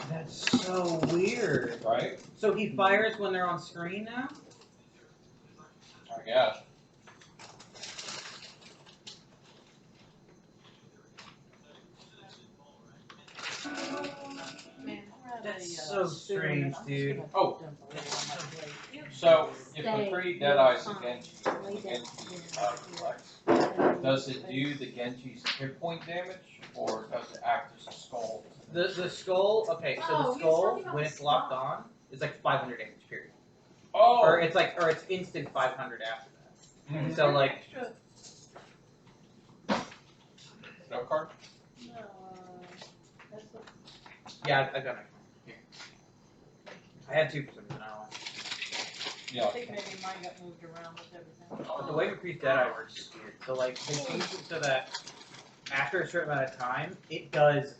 That's so weird. Right? So he fires when they're on screen now? I guess. That's so strange, dude. Oh. So, if the three Deadeyes against Genji does it do the Genji's hit point damage, or does it act as a skull? The skull, okay, so the skull, when it's locked on, is like 500 damage, period. Oh! Or it's instant 500 after that. Mm-hmm. So, like... No card? Yeah, I got it. Here. I had two for some reason, I don't know. Yeah. I think maybe mine got moved around with everything. But the way Caprice Deadeye works is weird. So, like, they changed it so that after a certain amount of time, it does,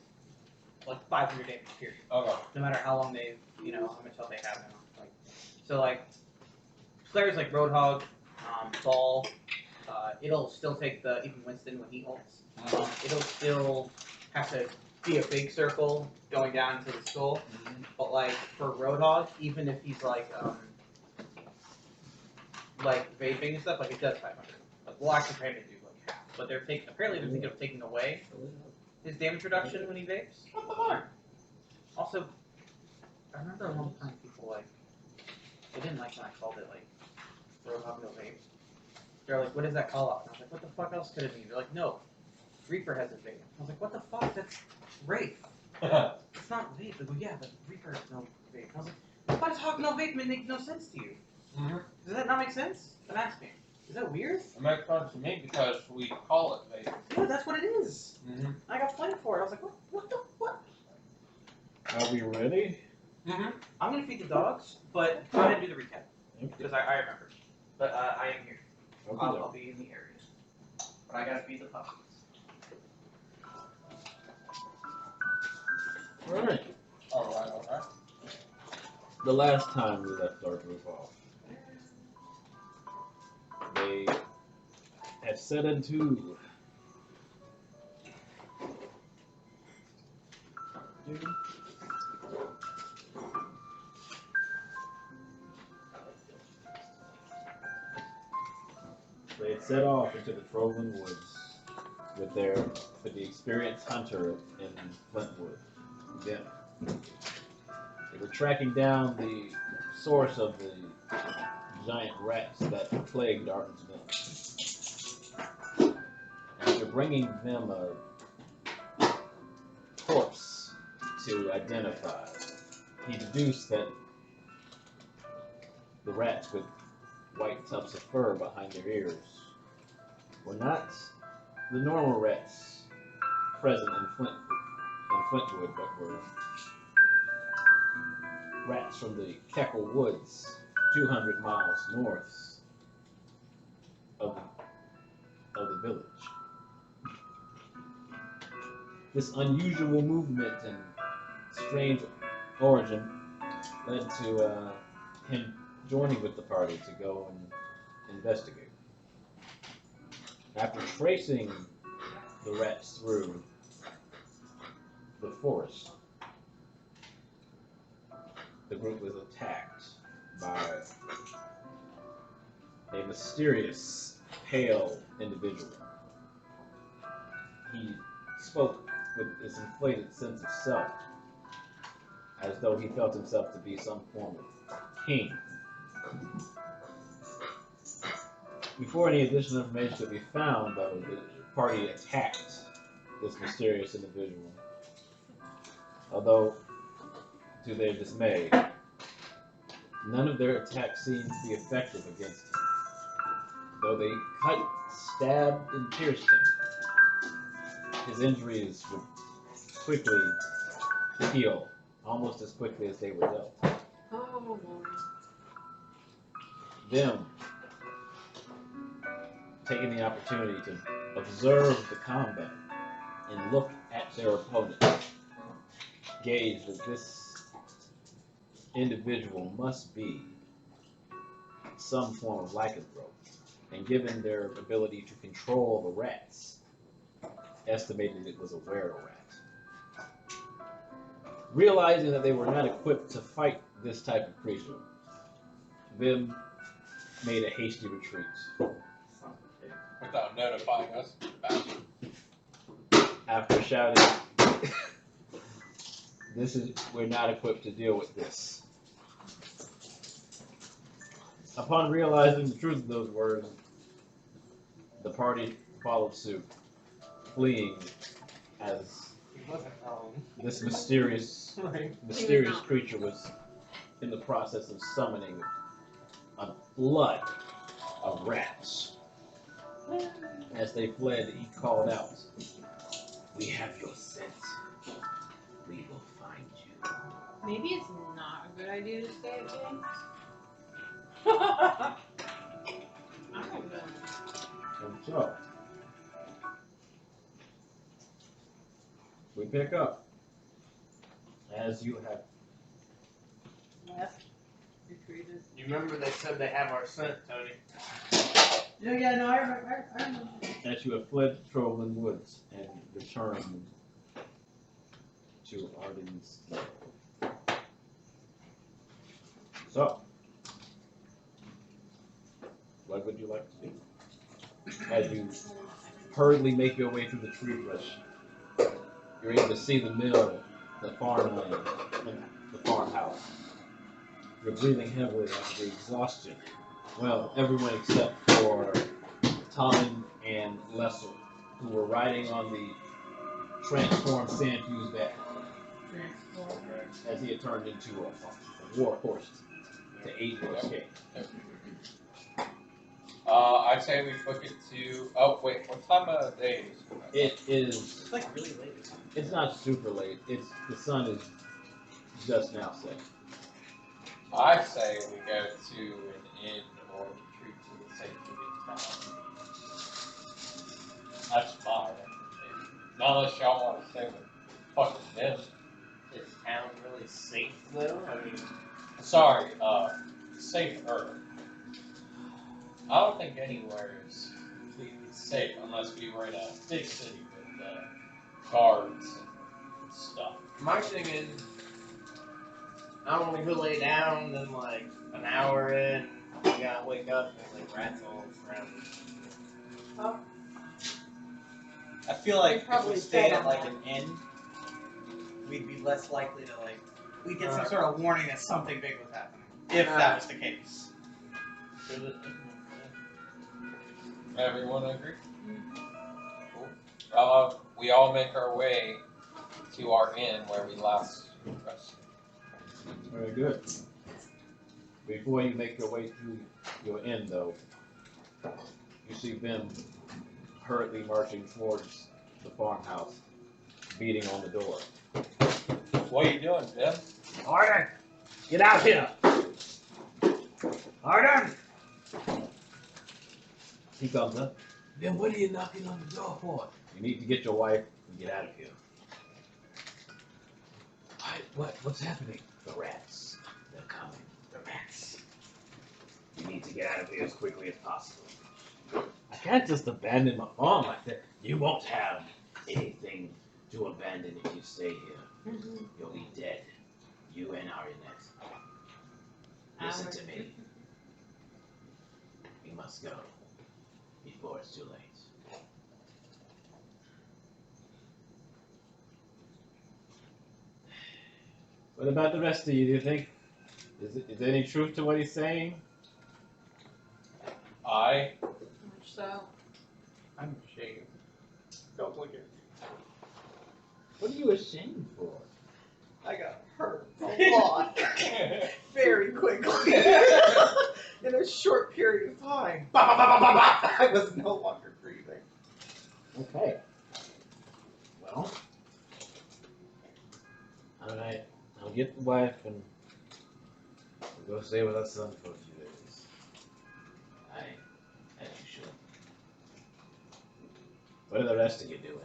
like, 500 damage, period. Okay. No matter how long they've, how much health they have now. Like, so, like, players like Roadhog, Ball, it'll still take even Winston when he ults. It'll still have to be a big circle going down to the skull. But, like, for Roadhog, even if he's, like vaping and stuff, like, it does 500. Like, we'll actually try to do, like, half. But apparently they're thinking of taking away his damage reduction when he vapes. What the fuck? Also, I remember a long time people, like, they didn't like when I called it, like, Roadhog no vape. They're like, what is that call out? And I was like, what the fuck else could it mean? They're like, no, Reaper has a vape. I was like, what the fuck? That's Wraith. It's not vape. They go, yeah, but Reaper has no vape. I was like, why does Hog no vape make no sense to you? Does that not make sense? I'm asking. Is that weird? It makes sense to me because we call it vape. Yeah, that's what it is. I got flamed for it. I was like, what the what? Are we ready? I'm gonna feed the dogs, but go ahead and do the recap because I remember. But I am here. Okay. I'll be in the area. But I gotta feed the puppies. Alright. Alright. The last time we left our group off, they had set into they had set off into the Trovan Woods with the experienced hunter in Flintwood. Again, they were tracking down the source of the giant rats that plagued Darton's Mill. After bringing them a corpse to identify, he deduced that the rats with white tufts of fur behind their ears were not the normal rats present in Flintwood, but were rats from the Keckle Woods, 200 miles north of the village. This unusual movement and strange origin led to him joining with the party to go and investigate. After tracing the rats through the forest, the group was attacked by a mysterious, pale individual. He spoke with this inflated sense of self, as though he felt himself to be some form of king. Before any additional information could be found, though, the party attacked this mysterious individual. Although, to their dismay, none of their attacks seemed to be effective against him. Though they cut, stabbed, and pierced him, his injuries would quickly heal, almost as quickly as they were dealt. Oh, Lord. Them taking the opportunity to observe the combat and look at their opponent, gauged that this individual must be some form of lycanthrope, and given their ability to control the rats, estimated it was a were-rat. Realizing that they were not equipped to fight this type of creature, Vim made a hasty retreat. Without notifying us. Bastard. After shouting, we're not equipped to deal with this. Upon realizing the truth of those words, the party followed suit, fleeing as He wasn't wrong. this mysterious creature was in the process of summoning a flood of rats. As they fled, he called out, "We have your scent. We will find you." Maybe it's not a good idea to stay at James. I don't know. And so, we pick up as you have. Left. Retreated. You remember they said they have our scent, Tony. Yeah, no, I remember. As you have fled Troveland Woods and returned to Arden's Lake. So, what would you like to do? As you hurriedly make your way through the tree brush, you're able to see the mill, the farmland, and the farmhouse. You're breathing heavily after the exhaustion. Well, everyone except for Tom and Lesser, who were riding on the transformed Sandfuse back as he had turned into a war horse to aid your escape. I'd say we book it to. Oh wait, what time of day is it? It is. It's like really late. It's not super late. The sun is just now setting. I say we go to an inn or retreat to the safety of town. That's my recommendation. Not unless y'all want to stay with fucking them. Is town really safe though? I mean, Sorry, safer. I don't think anywhere is completely safe unless we were in a big city with guards and stuff. my thing is, I don't want to go lay down, then like an hour in, I gotta wake up and like rats all around me. I feel like if probably we stayed fed at like on an inn, we'd be less likely to like we'd get some sort of warning that something big was happening. If that was the case. Everyone agree? Cool. We all make our way to our inn where we last rested. Very good. Before you make your way through your inn, though, you see Vim hurriedly marching towards the farmhouse, beating on the door. What are you doing, Vim? Arden! Get out here! Arden! He comes up. Vim, what are you knocking on the door for? You need to get your wife and get out of here. What's happening? The rats. They're coming. The rats. You need to get out of here as quickly as possible. I can't just abandon my farm like that. You won't have anything to abandon if you stay here. You'll be dead. You and Arinette. Listen to me. We must go before it's too late. What about the rest of you? Do you think is there any truth to what he's saying? I So, I'm ashamed. Don't look at me. What are you ashamed for? I got hurt a lot. Very quickly. In a short period of time. I was no longer breathing. Okay. Well, all right. I'll get the wife and we'll go stay with our son for a few days. As you should. What are the rest of you doing?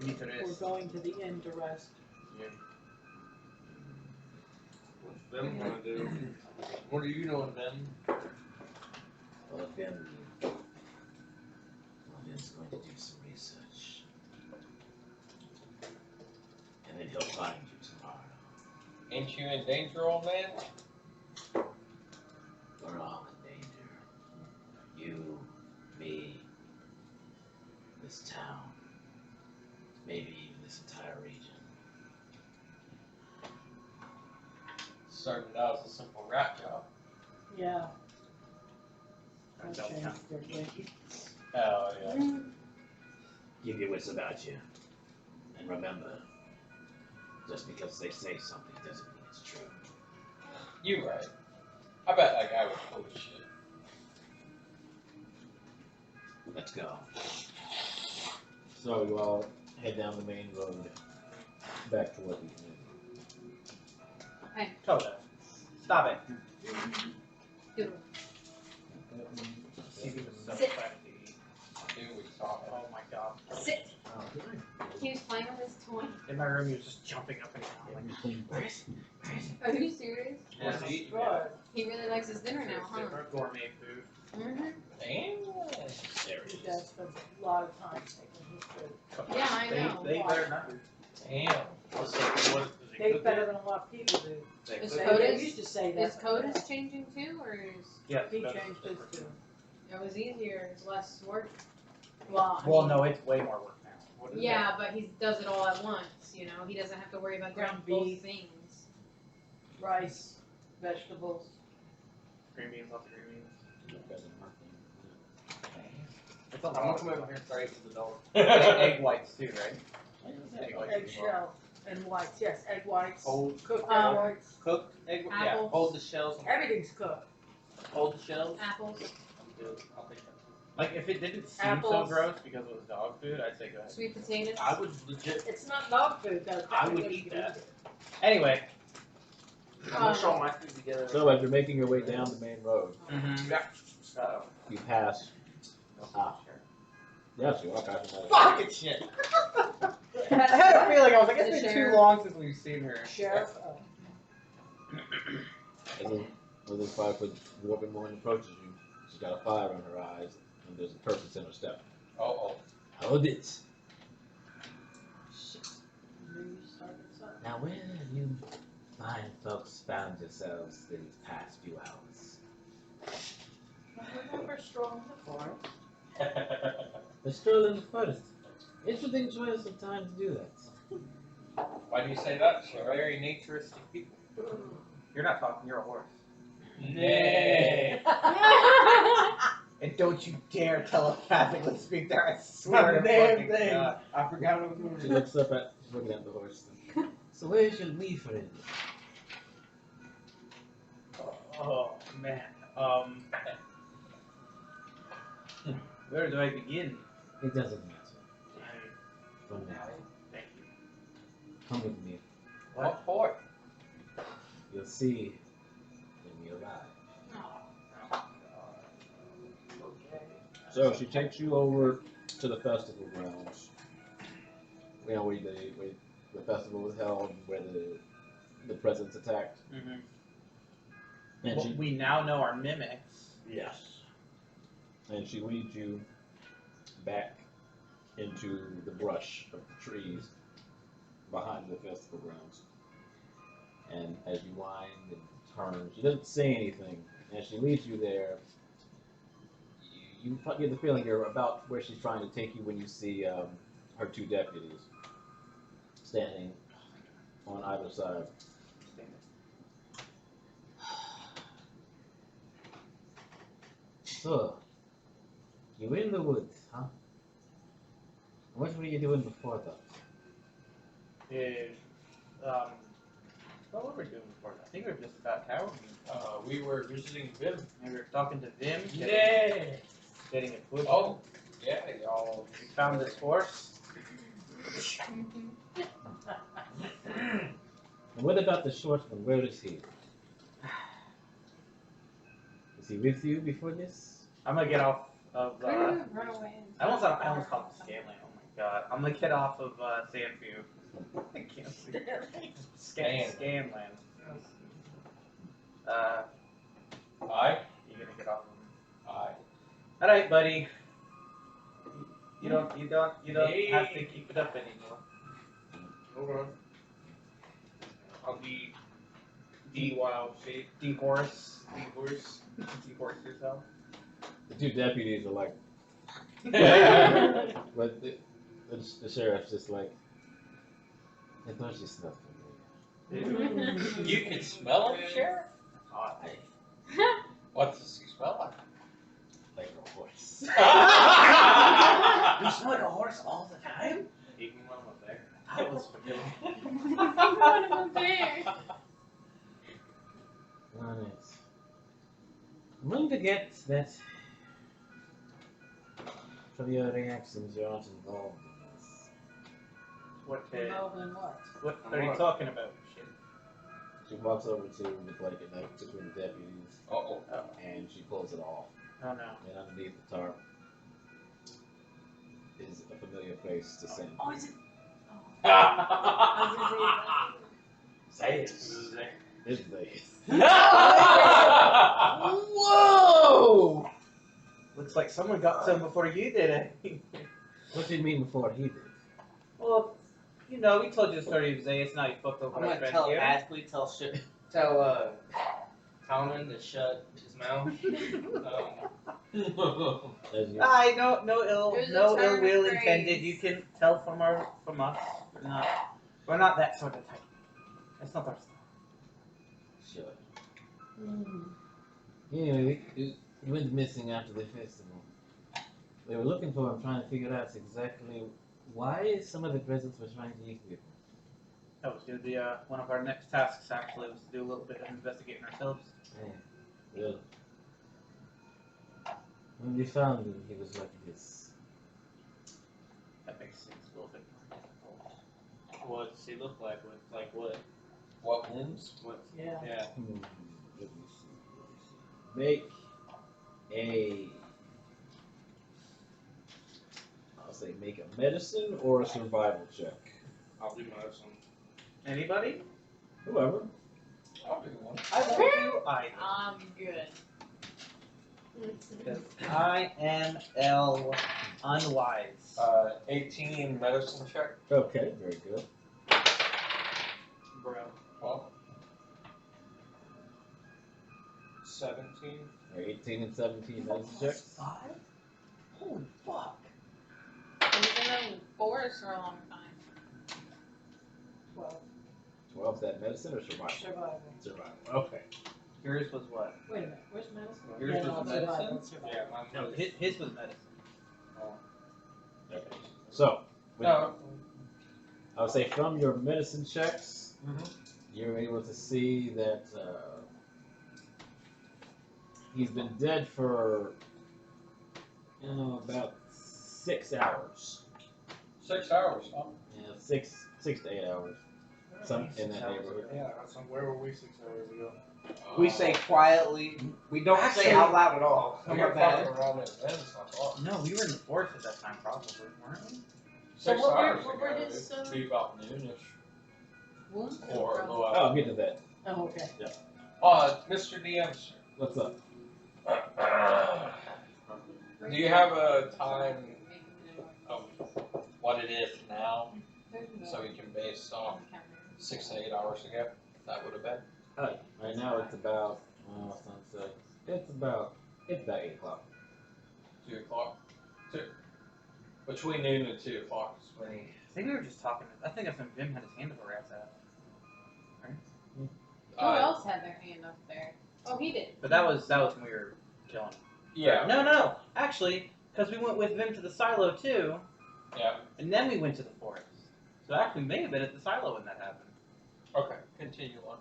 We need to we're rest. going to the inn to rest. What's Ben gonna do? What are you doing, Ben? Well, Ben's going to do some research. he'll find you tomorrow. Ain't you in danger, old man? We're all in danger. You, me, this town, maybe even this entire region. Started out as a simple rat job. Yeah. I I've don't changed count. their ways. Oh, yeah. Keep your wits about you. And remember, just because they say something doesn't mean it's true. You right. I bet that guy was full of shit. Let's go. So you all head down the main road back toward the inn. Toto, stop it. Doodle. He was so Sit. excited to eat. Dude, we saw it. Oh my god. Sit. He was playing with his toy. In my room, he was just jumping up and down. Like, Are you serious? yeah, he- Good. He really likes his dinner now, huh? different gourmet food. Mm-hmm. Damn. There He it does is. spend a lot of time taking his food. Yeah, I know. They better not. Damn. They better than a lot of people do. Is They Codus- used to say that. Is Codus changing too, or is Yeah, He changed his too. it was easier, it's less work? Well, I Well, mean, no, it's way more work now. What is Yeah, but he does it all at once, you know? He doesn't have to worry about doing Ground both beef. things. rice, vegetables. that? Green beans, lots of green beans. It's a I'm lot. gonna come over here and start eating the dog. Egg whites too, right? Egg whites as well. Eggshell and whites, yes, egg whites, Hold, cooked Um, egg whites. cooked egg. Yeah, Apples. hold the shells. Everything's cooked. Hold the shells. Apples, I'm good. I'll take that. Like, if it didn't seem so Apples. gross because it was dog food, I'd say go ahead. sweet potatoes. I would legit. It's not dog food though. I would technically eat you that. can Anyway. I'm gonna show my food together. So as you're making your way down the main road, Mm-hmm. you pass. Yes, you are passing that. Fucking shit. I had a feeling, I was like, The it's been sheriff. too long since we've seen her. eat. Sheriff, As a 5-foot dwarven woman approaches you, she's got a fire in her eyes, and there's a purpose in her step. Uh-oh. Hold it. knew you started something. Now, where have you fine folks found yourselves these past few hours? We're never strong in the forest. The stroll in the forest. Interesting choice of time to do that. Why do you say that, We're Sheriff? very naturistic people. You're not talking, you're a horse. Nay. And don't you dare telepathically speak there, I swear to Damn fucking thing. God. I forgot what we She were. looks up at, she's looking at the horse. So where shall we friend? Oh, man. Where do I begin? It doesn't matter. I- For now, Thank you. come with me. What for? You'll see when we arrive. So she takes you over to the festival grounds. You know, where the festival was held, where the presidents attacked. Mm-hmm. And Well, we now know our mimics. and she leads you back into the brush of the trees behind the festival grounds. And as you wind and turn, she doesn't say anything. As she leads you there, you get the feeling you're about where she's trying to take you when you see her two deputies standing on either side. So, you were in the woods, huh? What were you doing before that? What were we doing before that? I think we were just about tower. We were visiting Vim. We were talking to Vim, Yeah. getting a foot. Oh, yeah, y'all. We found this horse. And what about the short one? Where is he? Is he with you before this? I'm gonna get off of. Run away. I almost called it Scanlan. Oh my god. I'm gonna get off of Sandview. I can't see. Scanlan. Aye. You gonna get off of him? Aye. All right, buddy. You don't have to Hey. keep it up anymore. Hold on. I'll be wild shape. Dehorse. Horse. Dehorse yourself. The two deputies are like, but the sheriff's just like, I thought she smelled familiar. You can smell it, Sheriff? Hot. What does he smell like? Like a horse. You smell like a horse all the time? Even when I'm up there. That was familiar. One of them there. Honest. I'm willing to get that from your reactions you aren't involved in this. What, Involved in what? what are you talking about? Shit. She walks over to with like a knife between the deputies Uh-oh. and she pulls it off. Oh no. And underneath the tarp is a familiar face to Sam. Oh, is it? Say This is there. It's Vegas. Whoa! Looks like someone got some before you did it. What did you mean before he did? Well, you know, we told you the story of Zayas, now you fucked over I'm our gonna friend tell here. Ashley, tell Talman to shut his mouth. As you, I no There's a ill turn of will phrase. intended. You can tell from us. We're not that sort of type. That's not our style. sure. Anyway, he went missing after the festival. They were looking for him, trying to figure out exactly why some of the presents were trying to equip him. That was going to be one of our next tasks, actually, was to do a little bit of investigating ourselves. Yeah. Well, when we found him, he was like this. That makes things a little bit more difficult. What does he look like? Like what? What wounds? What? Yeah. Yeah. Let me see. Make a. I'll say make a medicine or a survival check. I'll do medicine. Anybody? Whoever. I'll do one. I want to. I'm good. Because I am unwise. 18 medicine check. Okay, very good. Bro. Well, 17. 18 and 17 medicine checks. 5? Holy fuck. We've been in the forest for a long time. 12 is that medicine or survival? Survival. Survival. Okay. Yours was what? Wait a minute, where's medicine? Yours Yeah, was no, survival, medicine? survival. Yeah, mine No, was. his was medicine. Okay. So, with- no. I would say from your medicine checks, Mhm. you're able to see that he's been dead for about 6 hours. 6 hours, huh? Yeah, 6 to 8 hours. Some in that neighborhood. Yeah, where were we 6 hours ago? We say quietly. We don't say out loud at all. We Some were are bad. fucking around at the end, not far. No, we were in the forest at that time, probably, weren't we? So 6 what were- hours what ago, were his, it'd be about noonish. Wounds? Or a little Oh, after. I'll get to that. Oh, okay. Mr. DM, sir. What's up? Do you have a time of what it is now, so we can base off 6 to 8 hours ago? That would have been Right now it's about sunset. It's about 8 o'clock. 2 o'clock. Between noon and 2 o'clock is when I think we were just talking. I think that's when Vim had his hand up a rat's ass. Who else had their hand up there? Oh, he did. But that was when we were killing him. Yeah. No. Actually, because we went with Vim to the silo too. Yeah. And then we went to the forest. So actually, we may have been at the silo when that happened. Okay. Continue on.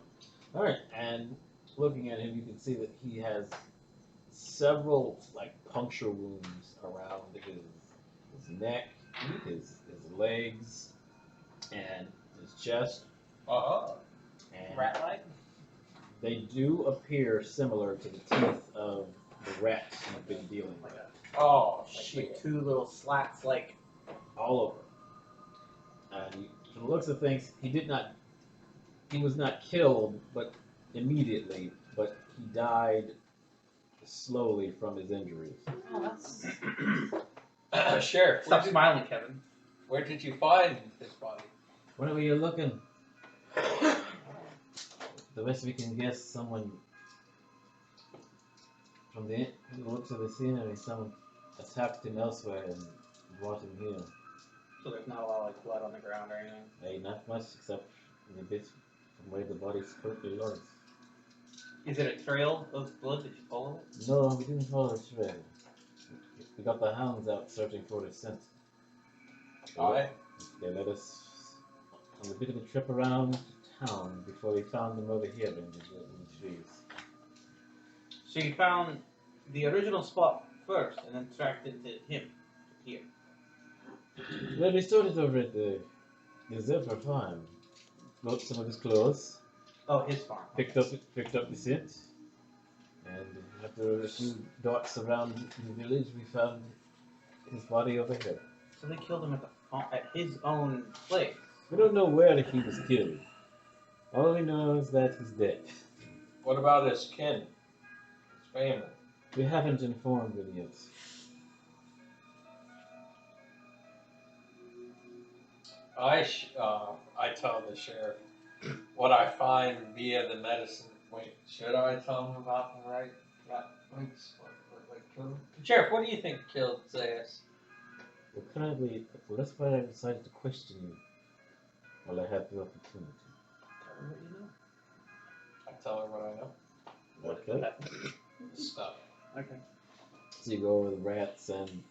All right, and looking at him, you can see that he has several like puncture wounds around his neck, his legs, and his chest. And Rat-like? they do appear similar to the teeth of the rats you've been dealing with, Oh Like shit. two little slats, like. all over. And from the looks of things, he was not killed, but immediately, but he died slowly from his injuries. Oh, that's. Sheriff, Stop smiling, Kevin. where did you find his body? Whenever you're looking, the best we can guess, someone from the who looks at the scenery, someone attacked him elsewhere and brought him here. So there's not a lot of like blood on the ground or anything. Hey, not much except the bit from where the body's currently lies. Is it a trail of blood? Did you follow it? No, we didn't follow the trail. We got the hounds out searching for the scent. Aye. They led us on a bit of a trip around town before we found them over here in the trees. So you found the original spot first, and then tracked it to him here. Well, we started over at the Zephyr farm. Got some of his clothes, Oh, his farm. picked up the scent, and after a few dots around the village, we found his body over here. So they killed him at his own place. We don't know where he was killed. All we know is that he's dead. What about his kin? His family? We haven't informed them yet. I tell the sheriff what I find via the medicine. Wait, should I tell him about the right place? What killed him? Sheriff, what do you think killed Zayas? Well, currently, that's why I decided to question you while I had the opportunity. Tell him what you know. I tell her what I know. Okay. Stuff. Okay. So you go over the rats and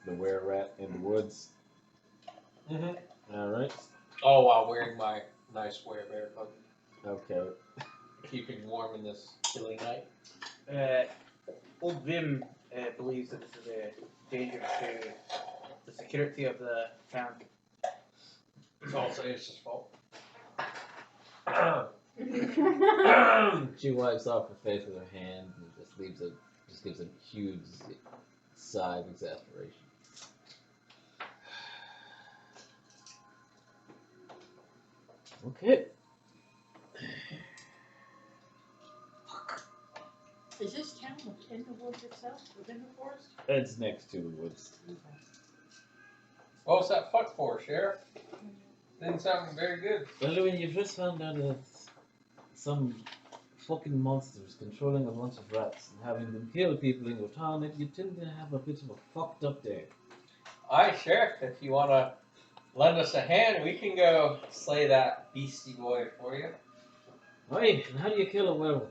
the were-rat in the woods. Mm-hmm. Alright. Oh, while wearing my nice wear-bear coat. Okay. Keeping warm in this chilly night. Old Vim believes that this is a danger to the security of the town. It's all Zayas' fault. She wipes off her face with her hand and just gives a huge sigh of exasperation. Okay. Is this town in the woods itself, within the forest? It's next to the woods. What was that fuck for, Sheriff? Didn't sound very good. Well, when you first found out that some fucking monsters controlling a bunch of rats and having them kill people in your town, you tend to have a bit of a fucked up day. Aye, Sheriff, if you want to lend us a hand, we can go slay that beastie boy for you. Right, and how do you kill a werewolf?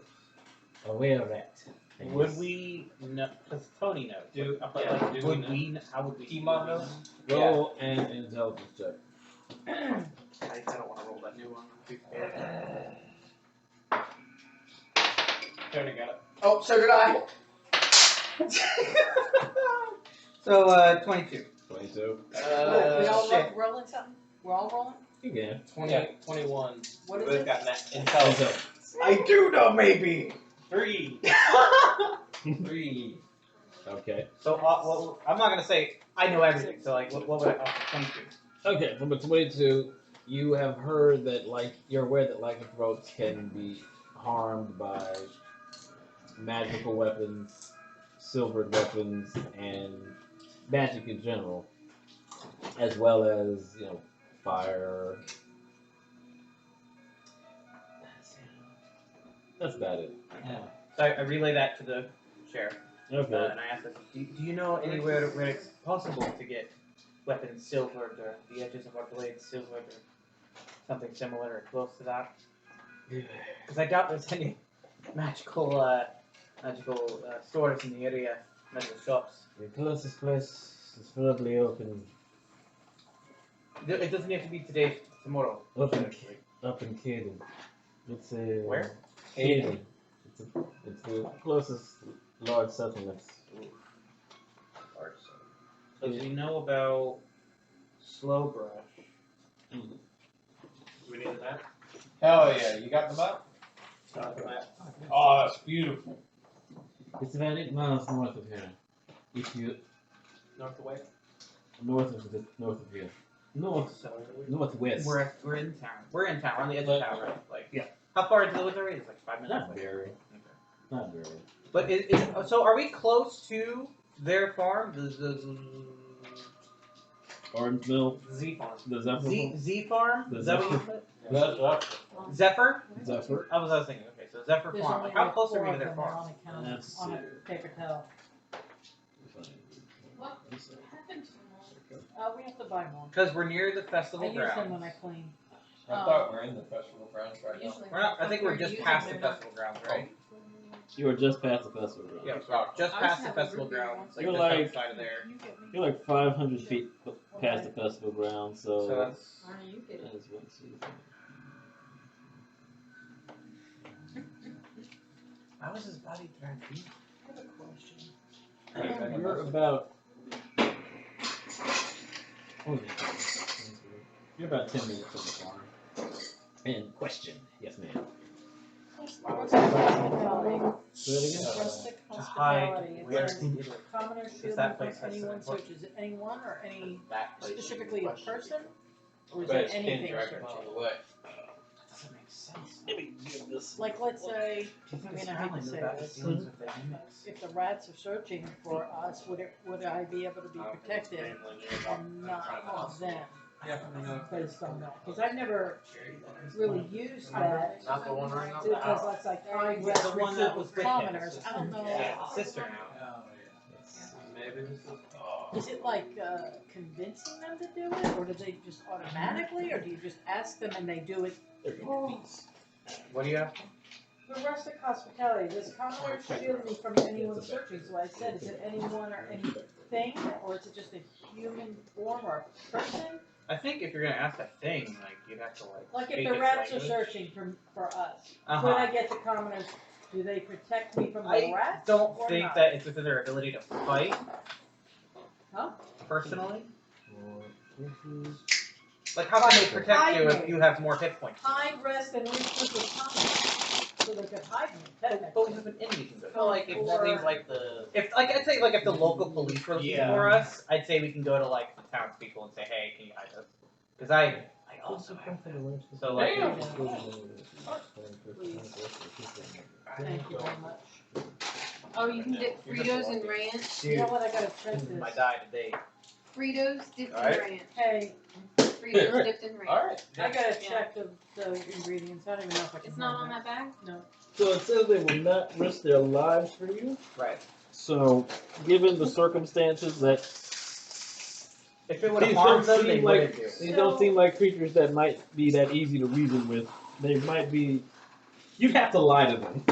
A were-rat. I Would guess. we know? Because Tony knows. Do- but yeah, like, do would we we? How would we? Timon knows? Roll an intelligence check. I don't want to roll that new one. I'm too scared. Tony got it. Oh, so did I. So 22. 22. we all shit. rolling something? We're all rolling? You can. 21. What is Both it? got that intelligence. I do know, maybe. 3. 3. Okay. So I'm not gonna say I know everything. So like, what would I? 22. Okay, from a 22, you have heard that, like, you're aware that lycanthropes can be harmed by magical weapons, silvered weapons, and magic in general, as well as, fire. That's about it. So I relay that to the sheriff, Okay. and I asked him, do you know anywhere where it's possible to get weapons silvered, or the edges of our blades silvered, or something similar or close to that? Because I doubt there's any magical stores in the area, magical shops. The closest place is probably open It doesn't have to be today, tomorrow. up in actually. Caden. It's a Where? Caden. It's the closest large settlement. So we know about Slowbrush. We need a map? Hell yeah, you got the map? Oh, that's beautiful. It's about 8 miles north of here. If you North away? north of here. Northwest. We're in town. We're in town. We're on the edge of town, right? Like, Yeah. How far into the woods are we? It's like 5 minutes. Not away. very. Okay. Not very. But so are we close to their farm? Orange Mill, Z farm. the Zephyr, Z Farm? The Is that what you Zephyr. put? Zephyr. Zephyr? Zephyr. I was thinking. Okay, so Zephyr There's Farm. only Like, how like close are 4 we to of their them farm? on account, Let's on a see. paper towel. What happened to them? We have to buy more. Because we're near the I festival use them grounds. when I clean. I thought we're in the festival grounds right now. Usually We're not. I think we're just using past the they're not- festival grounds, right? You were just past the festival ground. Yeah, so just I was past the having festival root beer grounds, once. like You're just like- outside of there. You get me. You're like 500 feet past the festival ground, So so. that's. Why don't you get it? That's 1, 2, 3. How is his body turned deep? I have a question. You're about. Oh, you're about 10 minutes from the farm. And question, yes, ma'am. Rustic hospitality. Say it again. Rustic To hide. hospitality. We It already says did it. commoners Does shielding that from place have anyone some- search. Is it anyone or any, That place. specifically a person? Or is But it it's anything Kendrick searching? on the way. That doesn't make sense. Let me give this. Like, let's say, Do you think I it's mean, I hate family to say about this. the dealings with the mimics? if the rats are searching for us, would I be able to be protected and not of them based on that? Because I've never really used that. Not the one right now. Because that's like high Yeah, risk the one that was with him. commoners. I don't know. Yeah, the sister now. Maybe this is. Is it like convincing them to do it, or do they just automatically, or do you just ask them and they do it? What do you have? The rustic hospitality, does commoners shield me from anyone searching? So I said, is it anyone or anything, or is it just a human form or a person? I think if you're gonna ask a thing, like you'd have to like. Like if speak the its rats are language. searching for us, Uh-huh. when I get to commoners, do they protect me from the I rats? don't or think not? that it's within their ability to fight. Huh? Personally. Like, how can they protect you if you have more hit points? Hide, rest, and reach with commoners, so they could hide me, But technically. we have an enemy can go. Well, like if Or- things like the If like I'd say like if the local police were looking Yeah. for us, I'd say we can go to like the townspeople and say, hey, can you hide us? Because I also have that. So like. Damn. Thank you very much. Oh, you can get Fritos and ranch. You know what, I gotta check This is this. my die today. Fritos dipped in Alright. ranch. Hey, Fritos dipped in ranch. Alright. I gotta check the ingredients, I don't even know if I can. It's not on have that bag? No. So it says they will not risk their lives for you. Right. So, given the circumstances that If it would have These harmed don't them, they seem wouldn't like- do it. these don't seem like creatures that might be that easy to reason with, they might be. You'd have to lie to them.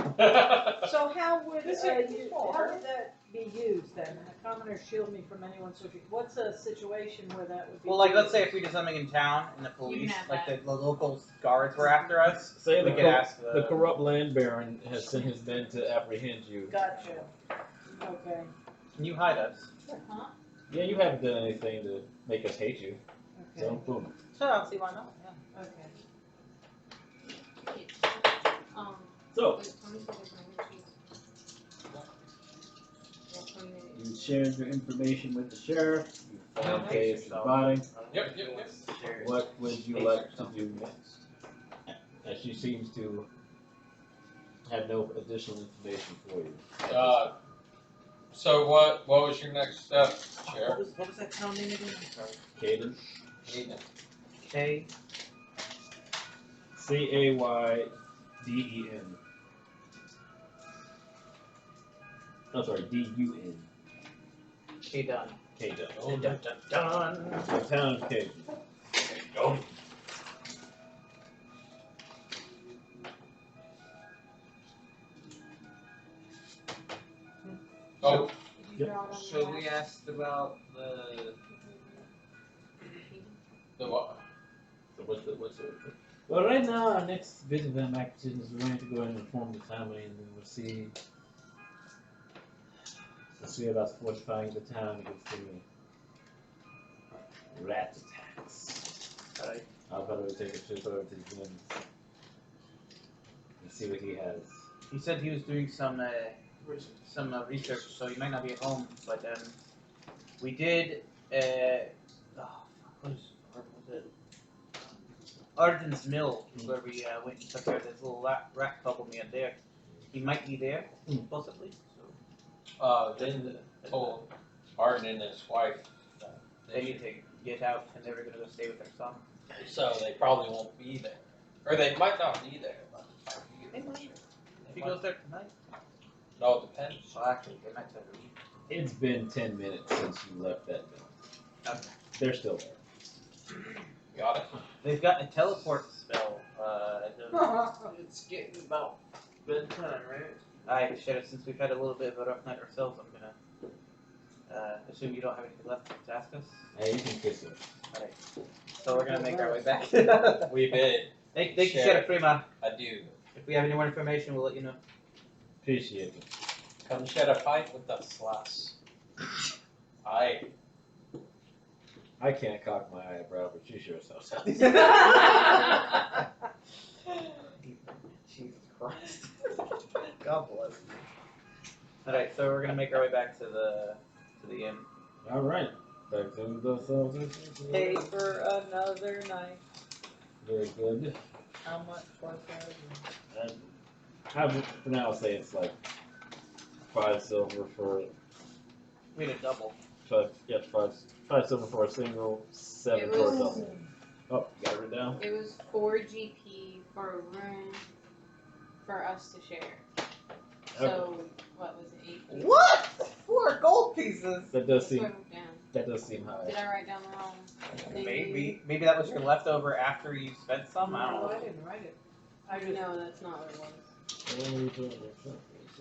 So how would, This is how before. would that be used then? The commoners shield me from anyone searching. What's a situation where that would be? Well, like let's used? say if we did something in town and the can police, have like that. the local guards were after us, Say we the, could ask the corrupt land baron has sent his men to apprehend you. Gotcha. Okay. Can you hide us? Huh? Yeah, you haven't done anything to make us hate you. Okay. So, boom. So I don't see why not. Yeah. Okay. So, wait, 20 seconds, I'm gonna choose. Yeah, 20 minutes. You shared your information with the sheriff. You found Okay, Faye's so- body. Yep. What would you like to do next? as she seems to have no additional information for you. So what was your next step, What Sheriff? was that town name again? I'm sorry. Caden. K. Cayden. Oh, sorry, DUN. K done. Caden. Oh, Dun dun dun. The town of Caden. Go. Oh, Did you draw it on So your we map? asked about the. the what? So what's the Well, right now, our next visit of them action is we're going to go and inform the family, and then we'll see about fortifying the town against any rat attacks. Alright. I'll probably take a trip over to Jim's and see what he has. He said he was doing some research, so he might not be at home. But we did. What was it? Arden's Mill, where we went and took care of this little rat problem we had there. He might be there, possibly. So Then told Arden and his wife that they need to get out and they were gonna go stay with their son. So they probably won't be there. Or they might not be there, but they might be there. If he goes there tonight, No, it depends. well, actually, they might tell you. It's been 10 minutes since you left that building. Okay. They're still there. Got it. They've got a teleport spell. It's getting about bedtime, right? I should have, since we've had a little bit of a rough night ourselves, I'm gonna assume you don't have anything left to ask us. Hey, you can kiss it. Alright. So we're gonna make our way back. We bid. Thank you, Sheriff Prima. I do. If we have any more information, we'll let you know. Appreciate it. Come shed a pint with us, lass. Aye. I can't cock my eyebrow, but you sure so. Jesus Christ. God bless you. Alright, so we're gonna make our way back to the inn. All right. Back to the Pay for another night. Very good. How much was that? And I would, for now, I'll say it's like 5 silver for We had a double. 5 silver for a single, 7 It for a was- double. Oh, you got it written down? It was 4 GP for a room for us to share. So, what was it, 8? What? 4 gold pieces. That does That's seem what I wrote down. that does seem high. Did I write down the wrong thing? Maybe that was your leftover after you spent some. I don't No, I know. didn't write it. I just, No, that's not what it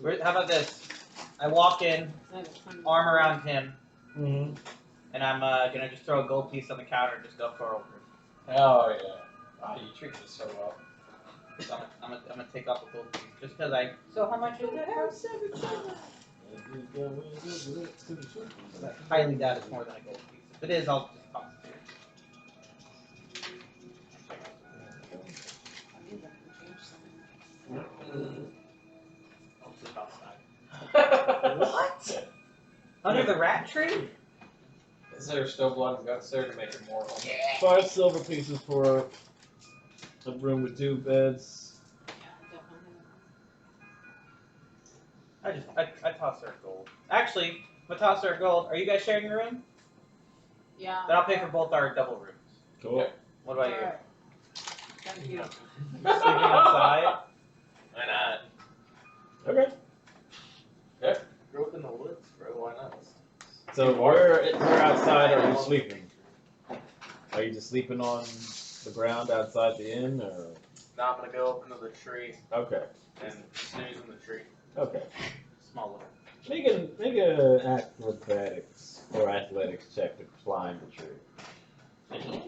was. How about this? I walk in, I have a ton of- arm around him, Mm-hmm. and I'm gonna just throw a gold piece on the counter and just go for over. Oh yeah. Oh, you treat us so well. So I'm gonna take off a gold piece just because I so how much is it? highly doubt it's more than a gold piece. If it is, I'll just toss it. I think I can change something. I'll sleep outside. What? Under the rat tree? Is there still blood and guts there to make it more? Yeah. 5 silver pieces for a room with 2 beds. Yeah, definitely. I toss her a gold. Actually, if I toss her a gold, are you guys sharing a room? Yeah. Then I'll pay for both our double rooms. Cool. What about you? Alright. Thank you. Sleeping outside? Why not? Okay. Grew up in the woods, bro. Why not? So where outside are you sleeping? Are you just sleeping on the ground outside the inn, or? Now I'm gonna go up into the tree Okay. and snooze in the tree. Okay. Small little. Make an acrobatics or athletics check to climb the tree.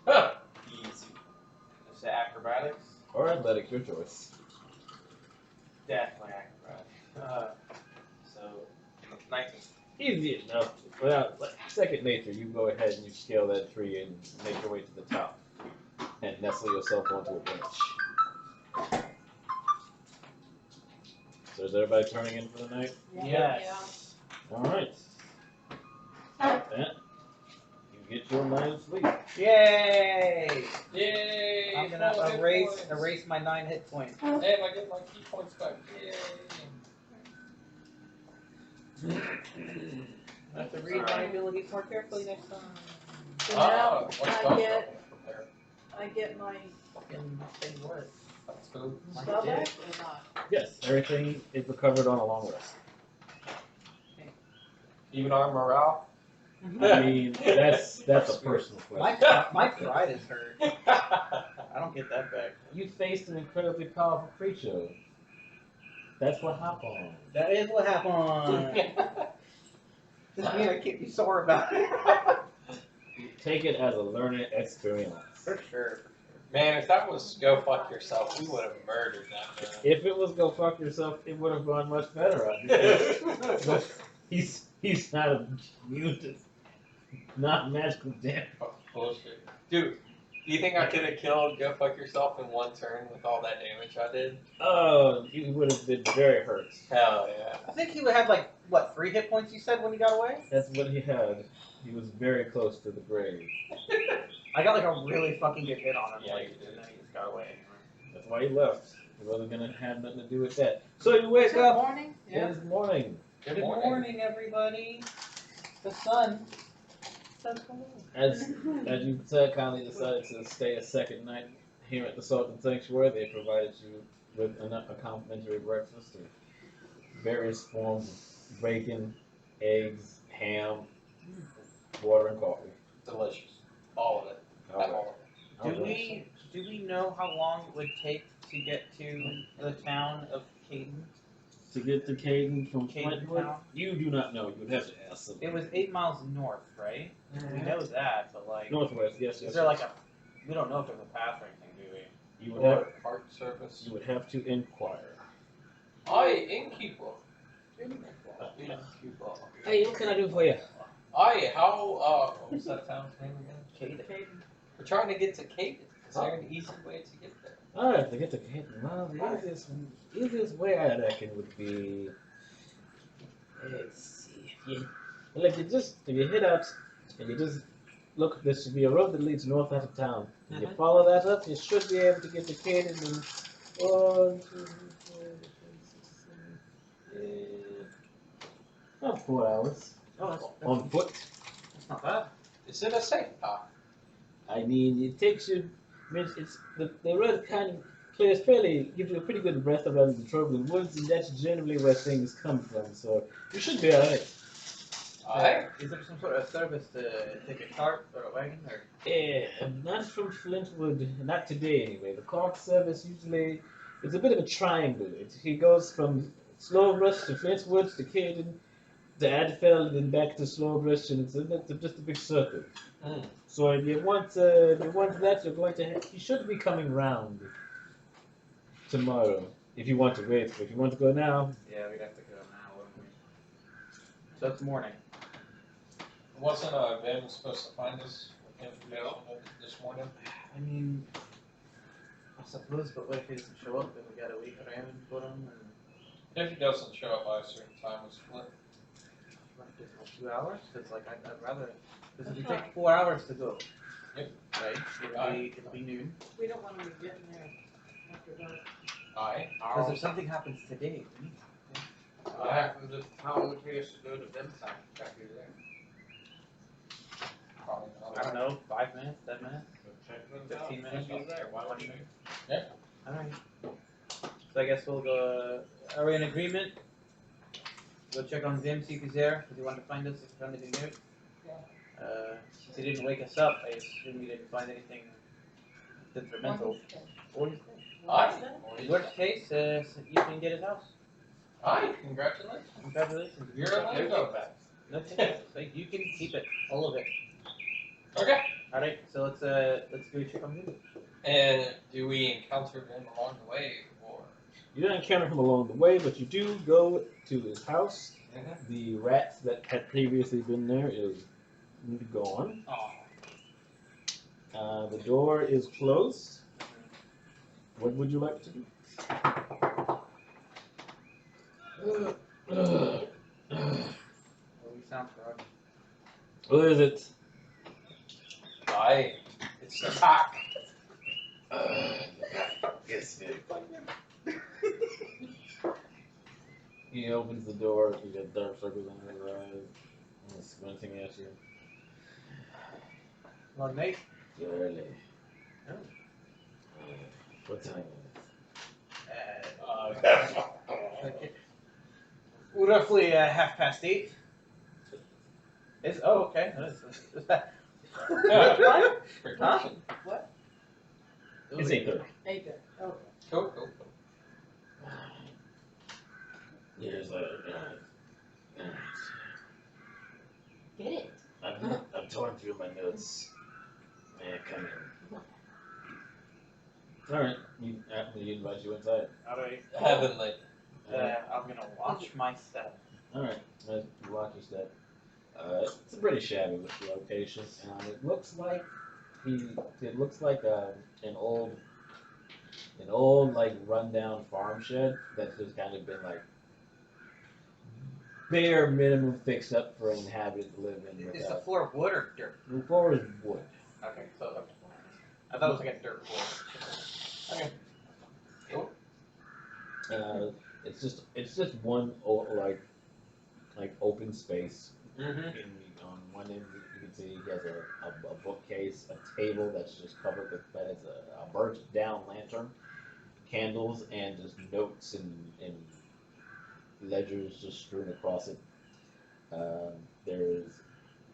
Huh. Easy. Is it acrobatics? Or athletics, your choice. Definitely acrobatics. So, 19. Easy enough. Without second nature, you go ahead and you scale that tree and make your way to the top and nestle yourself onto a branch. So is everybody turning in for the night? Yes. All right. Like that. You get your night of sleep. Yay! Yay! I'm gonna full hit points. erase my 9 hit points. And I get my key points back. Yay! I have to read my abilities more carefully next time. So Ah, now what's I that? get, Prepare. I get my Fucking thing works. That's cool. stuff back. Or not. Yes, everything is recovered on a long rest. Even our morale. I mean, that's a personal My question. my pride is hurt. I don't get that back. You faced an incredibly powerful creature. That's what happened. That is what happened. Doesn't mean I can't be sore about it. Take it as a learning experience. For sure. Man, if that was go fuck yourself, we would have murdered that man. If it was go fuck yourself, it would have gone much better. He's not immune to not magical damage. Bullshit. Dude, do you think I could have killed go fuck yourself in one turn with all that damage I did? Oh, he would have been very hurt. Hell yeah. I think he would have like what 3 hit points you said when he got away. That's what he had. He was very close to the grave. I got like a really fucking good hit on him. Yeah, like, you did. and then he just got away anyway. That's why he left. It wasn't gonna have nothing to do with that. So you wake Is it up. morning? It is morning. Good morning, everybody. The sun. As you said, kindly decided to stay a second night here at the Sultan Sanctuary. They provided you with a complimentary breakfast of various forms of bacon, eggs, ham, water, and coffee. Delicious. All of it. All right. All of it. Do we know how long it would take to get to the town of Caden? To get to Caden from Caden Flintwood, Town? you do not know. You would have to ask somebody. It was 8 miles north, right? We know that, but like, Northwest, yes. is there like a? We don't know if there's a path or anything, do we? You would have. Or cart service. You would have to inquire. Aye, innkeeper. Hey, what can I do for you? Aye, how, what was that town's name again? Caden. We're trying to get to Caden. Is there an easy way to get there? Alright, to get to Caden. Well, the easiest way I reckon would be. Let's see. If you head out and you just look, there should be a road that leads north out of town. If you follow that up, you should be able to get to Caden in 1, 2, 3, 4, 5, 6, 7, 8. About 4 hours. Oh, On foot. that's not bad. Is it a safe path? I mean, it takes you. I mean, it's the road kind of clears fairly, gives you a pretty good breath around the troubling woods, and that's generally where things come from. So you should be alright. Aye. Is there some sort of service to take a cart or a wagon or? Not from Flintwood, not today anyway. The cart service usually is a bit of a triangle. He goes from Slowbrush to Flintwood to Caden to Adfeld and then back to Slowbrush, and it's just a big circle. Mm. So if you want that, you're going to you should be coming round tomorrow. If you want to wait, but if you want to go now, Yeah, we'd have to go now, wouldn't we? So it's morning. Wasn't Ben supposed to find us with information this morning? I mean, I suppose, but what if he doesn't show up? Then we gotta wait around for him, and If he doesn't show up by a certain time, we split. what if it's 2 hours? Because like I'd rather. Because if we take 4 hours to go, Yep. right? It'll be noon. We don't want to be getting there after dark. Aye. Because if something happens today, we need What happens if Tom would take us to go to Ben's house after there? Probably not. I don't know, 5 minutes, 10 minutes, 15 minutes. He's there, why wouldn't you? All right. So I guess we'll go. Are we in agreement? Go check on Vim, see if he's there. If he wanted to find us, if he found anything new. Since he didn't wake us up, I assume he didn't find anything detrimental. Or he's Aye. worst case, you can get his house. Aye, congratulations. Congratulations. You're a Lego back. No tickets. So you can keep it, all of it. Okay. All right. So let's go check on Vim. And do we encounter him along the way, or? you don't encounter him along the way, but you do go to his house. The rat that had previously been there is gone. Oh. The door is closed. What would you like to do? Well, we sound correct. What is it? Aye. It's the cock. He opens the door. You got dark circles under his eyes. And he's squinting at you. Long night. You're early. Oh. What time Roughly 8:30. It's okay. Is that? Huh? What? It's 8:30. 8 there. Okay. Cool, cool. Years later. Get it. I've torn through my notes. May I come in? Alright, you invite you inside. Alright. Heavenly. I'm gonna watch my step. Alright, let's watch your step. It's a pretty shabby location. It looks like an old like rundown farm shed that's just kind of been like bare minimum fixed up for an inhabitant to live in. Is the floor wood or dirt? The floor is wood. Okay, so I thought it was like a dirt floor. Okay. It's just one like open space. Mm-hmm. On one end, you can see he has a bookcase, a table that's just covered with that has a burnt down lantern, candles, and just notes and ledgers just strewn across it. There's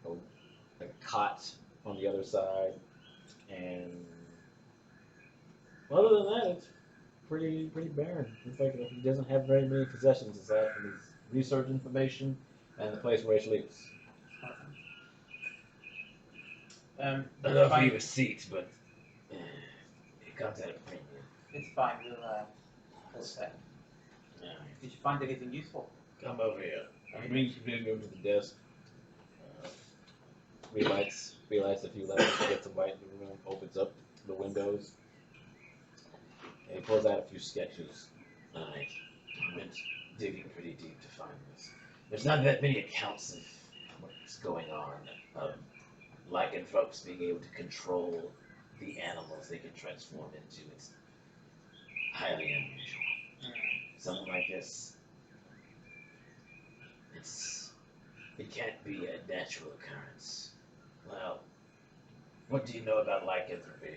a cot on the other side, and other than that, it's pretty barren. It's like he doesn't have very many possessions aside from his research information and the place where he sleeps. I'd I'd love offer you a seat, but it comes at a premium. It's fine. We'll set. Yeah. Did you find anything useful? Come over here. He brings you over to the desk. Relights a few lamps to get some light in the room. Opens up the windows. And he pulls out a few sketches. I went digging pretty deep to find this. There's not that many accounts of what's going on. Lycanthropes being able to control the animals they can transform into. It's highly unusual. Something like this, it can't be a natural occurrence. Well, what do you know about lycanthropy?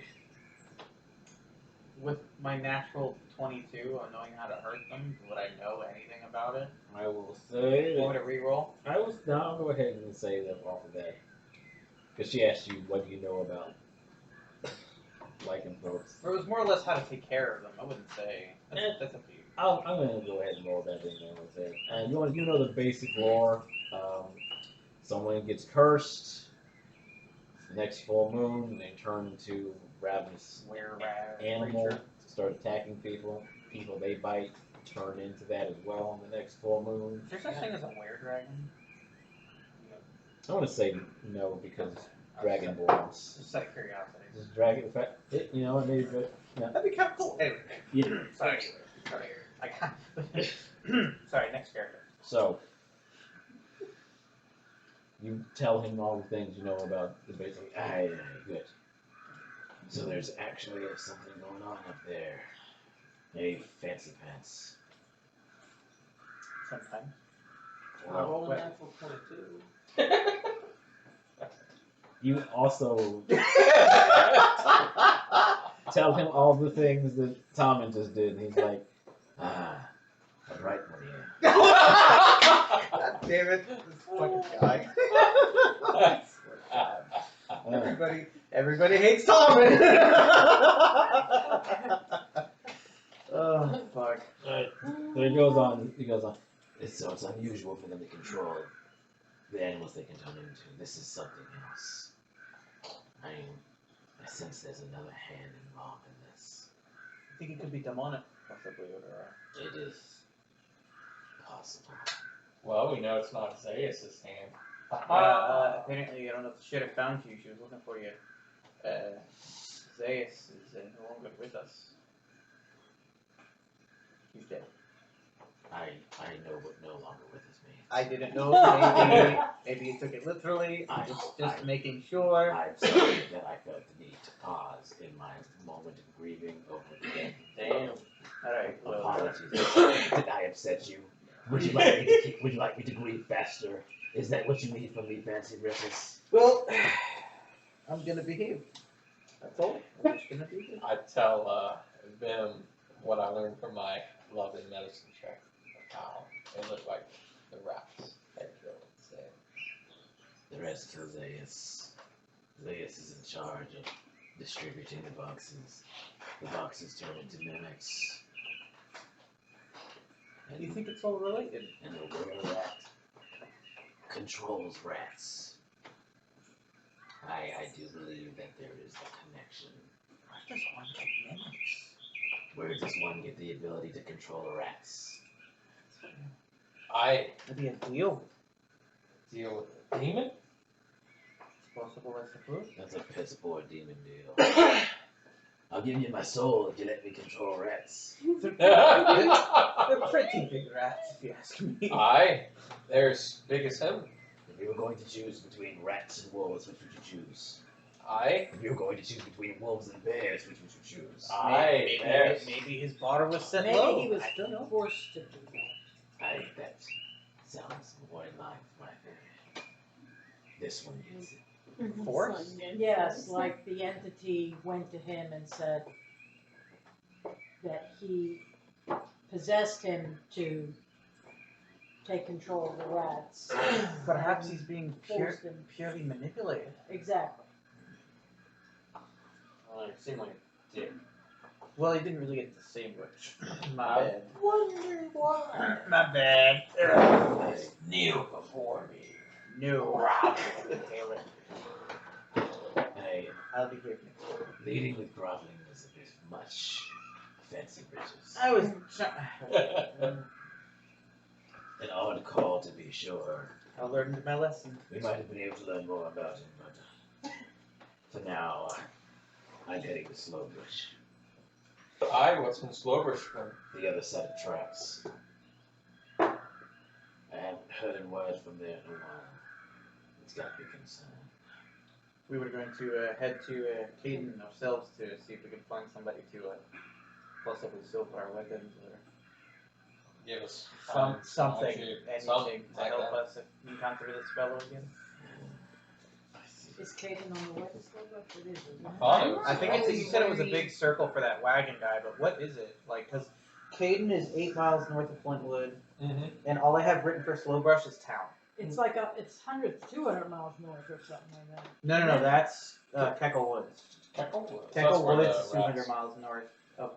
With my natural 22 on knowing how to hurt them, would I know anything about it? I will say Want me to reroll? I'll go ahead and say that off of that. Because she asked you, what do you know about lycanthropes? Or it was more or less how to take care of them. I wouldn't say. That's up to you. I'm going to go ahead and roll that in there with it. And you know the basic lore. Someone gets cursed. The next full moon, they turn into ravenous animal, start attacking people. People they bite turn into that as well on the next full moon. Is there such thing as a were-dragon? I want to say no because dragonborns. Just out of curiosity. Just dragon, in fact, maybe, That'd be kind of cool. Anyway. yeah. Sorry. I got. Sorry. Next character. So, you tell him all the things you know about the basic. Good. So there's actually something going on up there. Hey, fancy pants. Sometimes. I roll a Wait. natural 22. You also tell him all the things that Tommen just did, and he's like, a bright one here. God damn it, this fucking guy. Everybody hates Tommen. Oh fuck. So he goes on. So it's unusual for them to control the animals they can turn into. This is something else. I sense there's another hand involved in this. I think it could be demonic, possibly, or. It is possible. Well, we know it's not Zeus' hand. Apparently, I don't know if the shit have found you. She was looking for you. Zeus is no longer with us. He's dead. I know what no longer with us means. I didn't know. Maybe you took it literally. I'm just making sure. I'm sorry that I felt the need to pause in my moment of grieving over the death. Damn. All right. Well, Apologies. Did I upset you? Would you like me to grieve faster? Is that what you need from me, Fancy Riffles? Well, I'm gonna behave. That's all. I'm just gonna behave. I tell Vim what I learned from my lovely medicine check. How it looked like the rats had killed Zeus. The rest kill Zeus. Zeus is in charge of distributing the boxes. The boxes turn into mimics. do you think it's all related? And the were-rat controls rats. I do believe that there is a connection. Where does one get mimics? Where does one get the ability to control rats? Maybe a deal. Deal with a demon? It's possible, I suppose. That's a piss poor demon deal. I'll give you my soul if you let me control rats. They're pretty big rats, if you ask me. They're as big as him. If you were going to choose between rats and wolves, which would you choose? If you're going to choose between wolves and bears, which would you choose? Maybe his bar was set Maybe low. he was I don't know. forced to do that. That sounds more in line with my bear. This one is. Force? Yes, like the entity went to him and said that he possessed him to take control of the rats. Perhaps he's being Forced him. purely manipulated. Exactly. Well, it seemed like a dick. Well, he didn't really get to say much. My I bad. Wonder why. My bad. Kneel before me. No. Taylor. Hey, I'll be here next week. leading with groveling was a bit much. Fancy bridges. I was An odd call to be sure. I learned my lesson. We might have been able to learn more about him, but for now, I'm heading to Slowbush, What's in Slowbush for? the other side of tracks. I haven't heard a word from there in a while. It's got me concerned. We were going to head to Caden ourselves to see if we could find somebody to possibly silver our weapons or Give us something, anything anything to like help that. us if we encounter this fellow again. Is Caden on the west side? It is, isn't it? thought it was. I think you said it was a big circle for that wagon guy, but what is it? Like, because Caden is 8 miles north of Flintwood, Mm-hmm. and all I have written for Slowbrush is town. It's like it's 200 miles north or something like that. No, that's Keckle Woods. Keckle Keckle Woods is 200 miles north of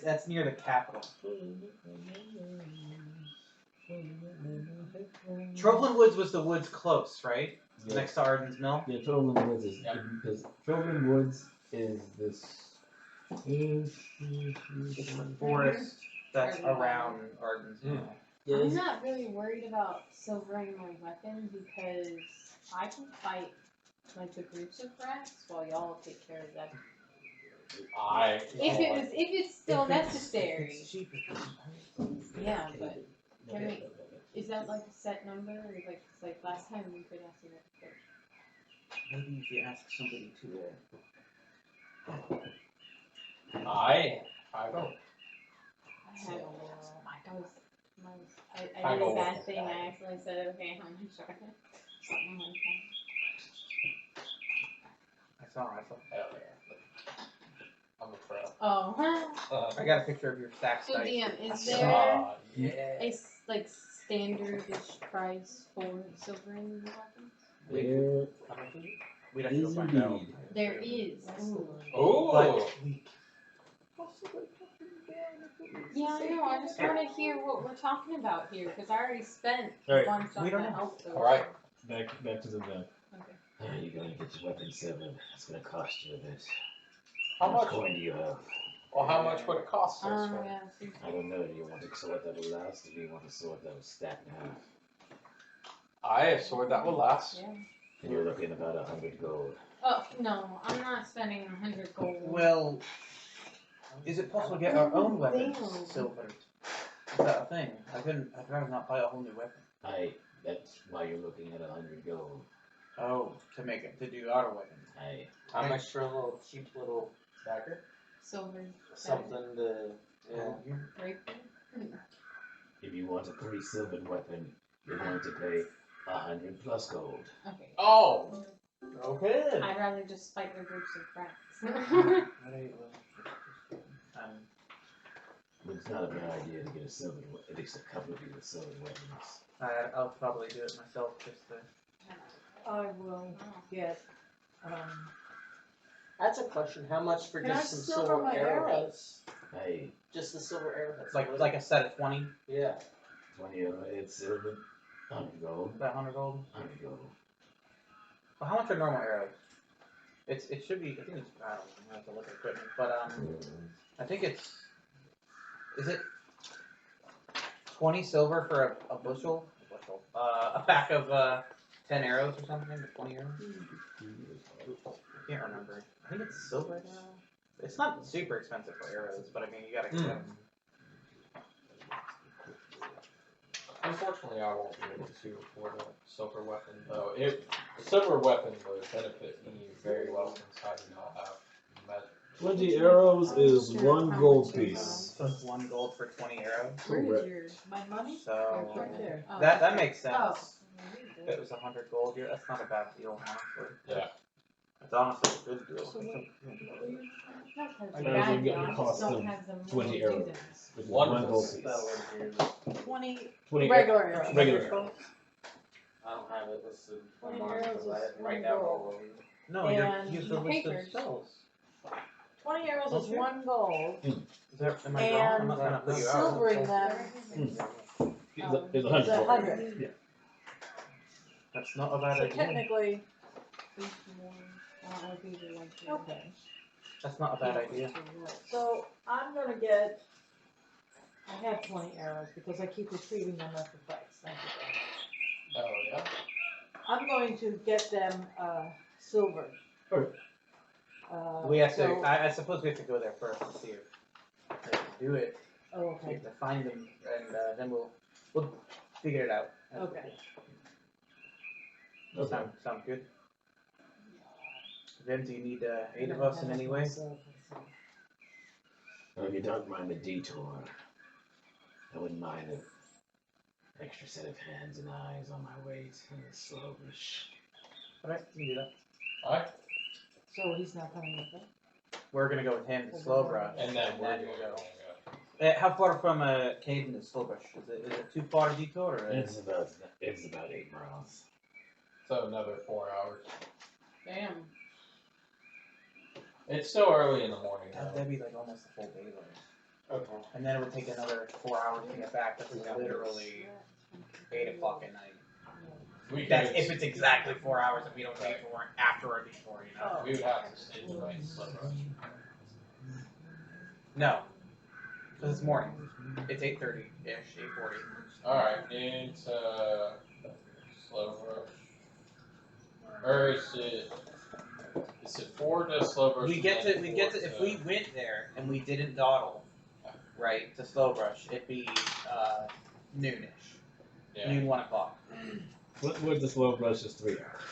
that's near the capital. Troveland Woods was the woods close, right? Yeah. Next to Arden's Mill. Yeah, Troveland Woods is Yep. because Troveland Woods is this. It's the forest that's around Arden's Mill. I'm not really worried about silvering my weapon because I can fight like the groups of rats while y'all take care of that. If it's still necessary. It's cheap. Yeah, but can we? Is that like a set number? Or like last time we could ask you that first. Maybe if you ask somebody to. I will. I had a little. I did a bad thing. I actually said, okay, how much are it? Something like that. I saw. Hell yeah. I'm a pro. Oh. I got a picture of your stack So site. DM, is there Yeah. a like standardish price for silvering weapons? There We'd have to go is find out. indeed. There is. Ooh. Ooh. But we Yeah, I know. I just want to hear what we're talking about here because I already spent Alright, a bunch on we don't the know. health. All right. Back to the event. Okay. You're going to get your weapon severed. It's going to cost you a bit. How much? coin do you have? Well, how much would it cost us? Yeah. See. I don't know. Do you want a sword that will last, or do you want a sword that will stack in half? A sword that will last. Yeah. And you're looking about 100 gold. Oh no, I'm not spending 100 gold. Well, is it possible to get our own weapons Damn. silvered? Is that a thing? I'd rather not buy a whole new weapon. That's why you're looking at 100 gold. Oh, to do auto weapons. How much for a little cheap little dagger? Silver. Something to. Yeah. Right. If you want a 3-silvered weapon, you're going to pay 100 plus gold. Okay. Oh. Okay. I'd rather just fight the groups of rats. It's not a bad idea to get a silvered, at least a couple of you with silvered weapons. I'll probably do it myself just to. I will get. That's a question. How much for Can I just some silver silver my arrowheads? Hey, Just the silver arrowheads. Like a set of 20, Yeah. 20 it's silver, 100 gold, about 100 gold. 100 gold. Well, how much are normal arrows? It should be. I think it's. I don't know. I have to look at equipment, but I think it's. Is it 20 silver for a bushel? A pack of 10 arrows or something, or 20 arrows. I can't remember. I think it's silver now. It's not super expensive for arrows, but I mean you gotta get them. Unfortunately, I won't be able to afford a silver weapon, though. A silver weapon would benefit me very well since I do not have magic. 20 arrows is 1 gold piece. So it's 1 gold for 20 arrows. Where Correct. is yours? My money? So Right there. Oh, that makes sense. Oh. If it was 100 gold, that's not a bad deal, honestly. Yeah. It's honestly a good deal. So what- That's Arrows bad will deal, get I the just cost don't of have the money 20 to do arrows. that. Which is One 1 gold Spell piece. in here. 20 regular arrows. Regular arrows. I don't have it listed on 20 mine arrows because I is didn't write one down gold. all of them. No, And use the list of papers. spells. 20 arrows is Okay. 1 gold, Am I wrong? I'm not trying to and put you out. silvering them It's is 100 gold. 100. Yeah. That's not a bad So idea. technically, Okay. okay. That's not a bad idea. So I'm gonna get, I have 20 arrows because I keep retrieving them at the fights. Thank you very much. Oh, yeah? I'm going to get them silver. Alright. We have to. So, I suppose we have to go there first and see if they can do it. oh, We okay. have to find them, and then we'll figure it out. Okay. Okay. Sound good. Vim, do you need 8 of us in any way? Well, if you don't mind the detour, I wouldn't mind an extra set of hands and eyes on my way to Slovish. Alright, you can do that. Alright, So he's not coming with us? We're gonna go with him to Slowbrush. and then we're then going we'll to go. go. How far from Caden to Slowbrush? Is it too far to detour? Or It's about 8 miles. So another 4 hours. Damn. It's still early in the morning, though. That'd be like almost a full day though. Okay. And then it would take another 4 hours to get back. That's literally 8 o'clock at night. We That's could- if it's exactly 4 hours and we don't leave for after our detour, you know? We would have to stay the night in Slowbrush. No. Because it's morning. It's 8:30-ish, 8:40. Alright, into Slowbrush. Or is it 4 to Slowbrush? We get to, if we went there and we didn't dawdle, right, to Slowbrush, it'd be, noonish. Yeah. Noon, 1 o'clock. With the slow brush is 3 hours.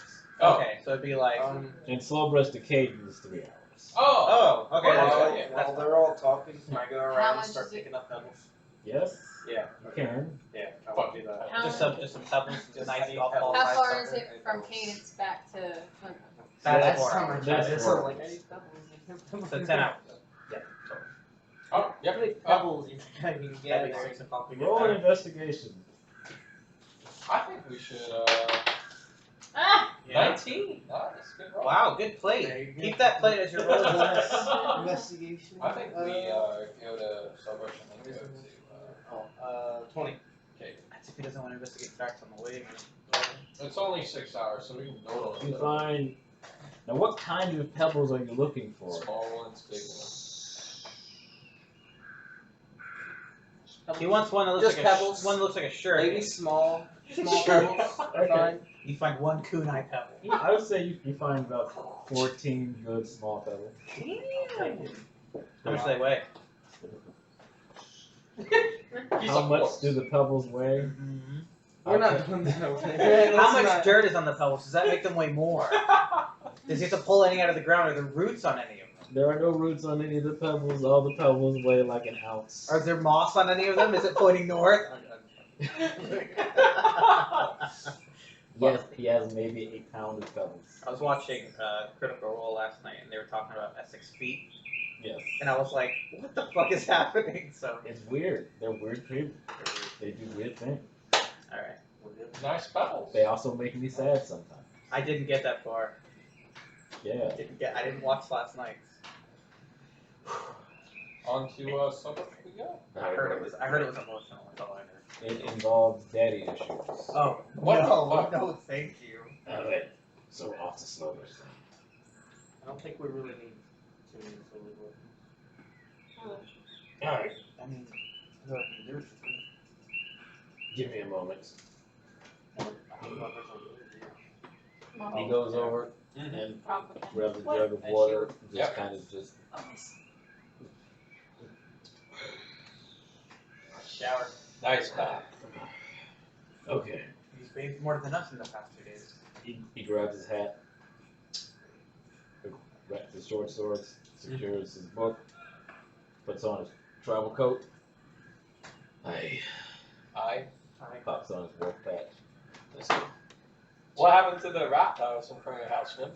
Oh. Okay, so it'd be like, And slow brush to Caden is 3 hours. Oh! okay, While, that's while they're all talking, can I go How around much and start is it? picking up pebbles? Yes? Yeah. You can. Yeah, I want to do that. How just some pebbles, Just nice any golf pebbles. balls. How size far is sucker. it from Cadence back to Plymouth? That's how 4 hours. much That's I did. 4 So, like, hours. So 10 hours. Oh, yep. How many pebbles you think I can That'd get be there? 6 o'clock. We get Roll an back. investigation. I think we should, Ah! Yeah. 19. Nice, good roll. Wow, good plate. There you go. Keep that plate as your roll. Investigation. I think we, go to Slowbrush and then go to, 20. okay. That's if he doesn't want to investigate facts on the way. It's only 6 hours, so we can go to You it. find. Now, what kind of pebbles are you looking for? Small ones, big ones. He wants one that looks Just like a pebbles. one that looks like a shirt. Maybe small Sure. pebbles. Okay. Fine. You find one kunai pebble. I would say you find about 14 good small pebbles. How much do they weigh? He's How a much horse. do the pebbles weigh? Mm-hmm. We're not doing that over there. How Let's much not- dirt is on the pebbles? Does that make them weigh more? Does he have to pull any out of the ground? Are there roots on any of them? There are no roots on any of the pebbles. All the pebbles weigh like an ounce. Are there moss on any of them? Is it pointing north? Yes, he has maybe a pound of pebbles. I was watching Critical Role last night, and they were talking about Essex feet, Yes. and I was like, "What the fuck is happening?" So, It's weird. They're weird people. They do weird things. all right, Nice pebbles. They also make me sad sometimes. I didn't get that far. Yeah. I didn't watch last night's. On to Slowbrush we go. I heard it was emotional. That's all I heard. It involves daddy issues. Oh What the fuck? no, thank you. Alright. So off to Slovish then. I don't think we really need too many silver weapons. Alright. I mean, there's Give me a moment. Mom, He goes over Mm-hmm. and probably. grabs a jug of water. And just Yep. kind of just. shower. Nice bath. Okay. He's bathed more than us in the past 2 days. He grabs his hat, wraps his short swords, secures his book, puts on his travel coat. Aye. Pops on his wolf patch. That's it. What happened to the rat that was in front of your house, Jim?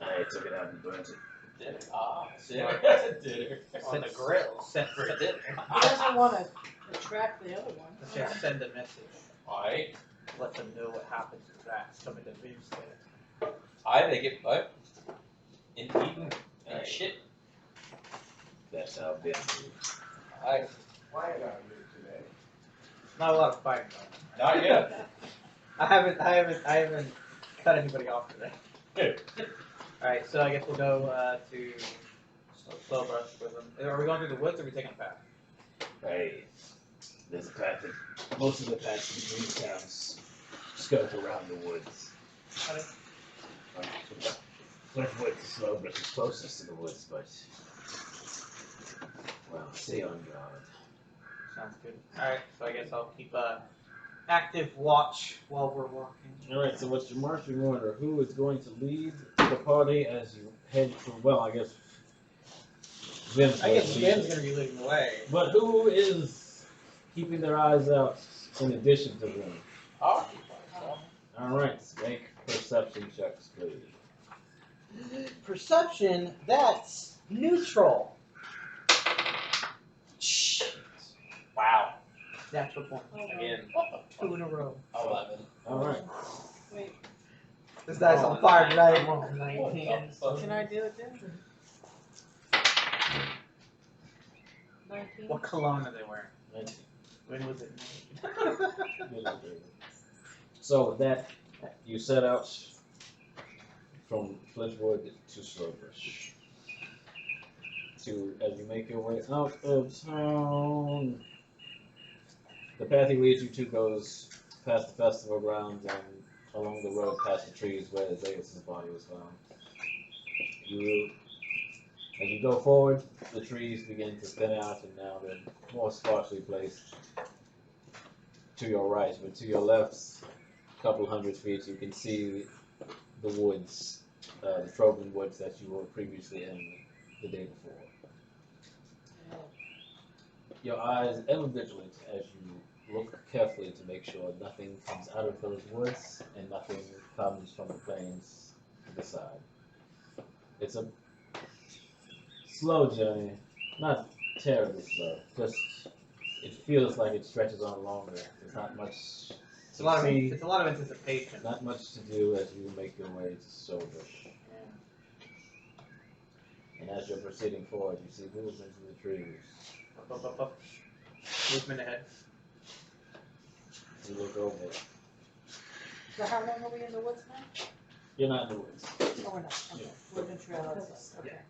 I took it out and burnt it. Dinner. Ah, dinner. Dinner. On the grill. Send for For dinner. He doesn't wanna attract the other one. Let's just send a message. Alright. Let them know what happens to rats coming to Boomstead. They get put and eaten and shit. That's how big. Alright. Quiet out here today. Not a lot of fighting going on. Not yet. I haven't cut anybody off today. Good. Alright, so I guess we'll go to Slow Brush with them. Are we going through the woods or are we taking a path? Hey, there's a path that most of the paths in these towns skirt around the woods. Cliffwood to Slowbrush is closest to the woods, but well, stay on guard. Sounds good. Alright, so I guess I'll keep active watch while we're walking. Alright, so what's your marching order? Who is going to lead the party as you head for, well, I guess Vin's I going guess to Ben's lead. gonna be leading the way. But who is keeping their eyes out in addition to them? I'll keep myself. Alright, make perception checks, please. Perception, that's neutral. Wow. Natural point. Again. 2 in a row. 11. Alright. Wait, This guy's on fire tonight. can I do it then? 19? What cologne are they wearing? 19. When was it made? So with that, you set out from Flintwood to Slowbrush. As you make your way out of town, the path he leads you to goes past the festival grounds and along the road past the trees where Zeus' body was found. As you go forward, the trees begin to thin out and now they're more sparsely placed to your right, but to your left, a couple 100 feet, you can see the woods, the Trovan woods that you were previously in the day before. Your eyes ever vigilant as you look carefully to make sure nothing comes out of those woods and nothing comes from the plains to the side. It's a slow journey, not terribly slow, just it feels like it stretches on longer. There's not much It's a lot of see, it's a lot of anticipation. not much to do as you make your way to Slowbrush. And as you're proceeding forward, you see movement into the trees. Up. Movement ahead. You look over. So how long are we in the woods now? You're not in the woods. Oh, we're not, okay, Yeah. we're in the trail outside, okay.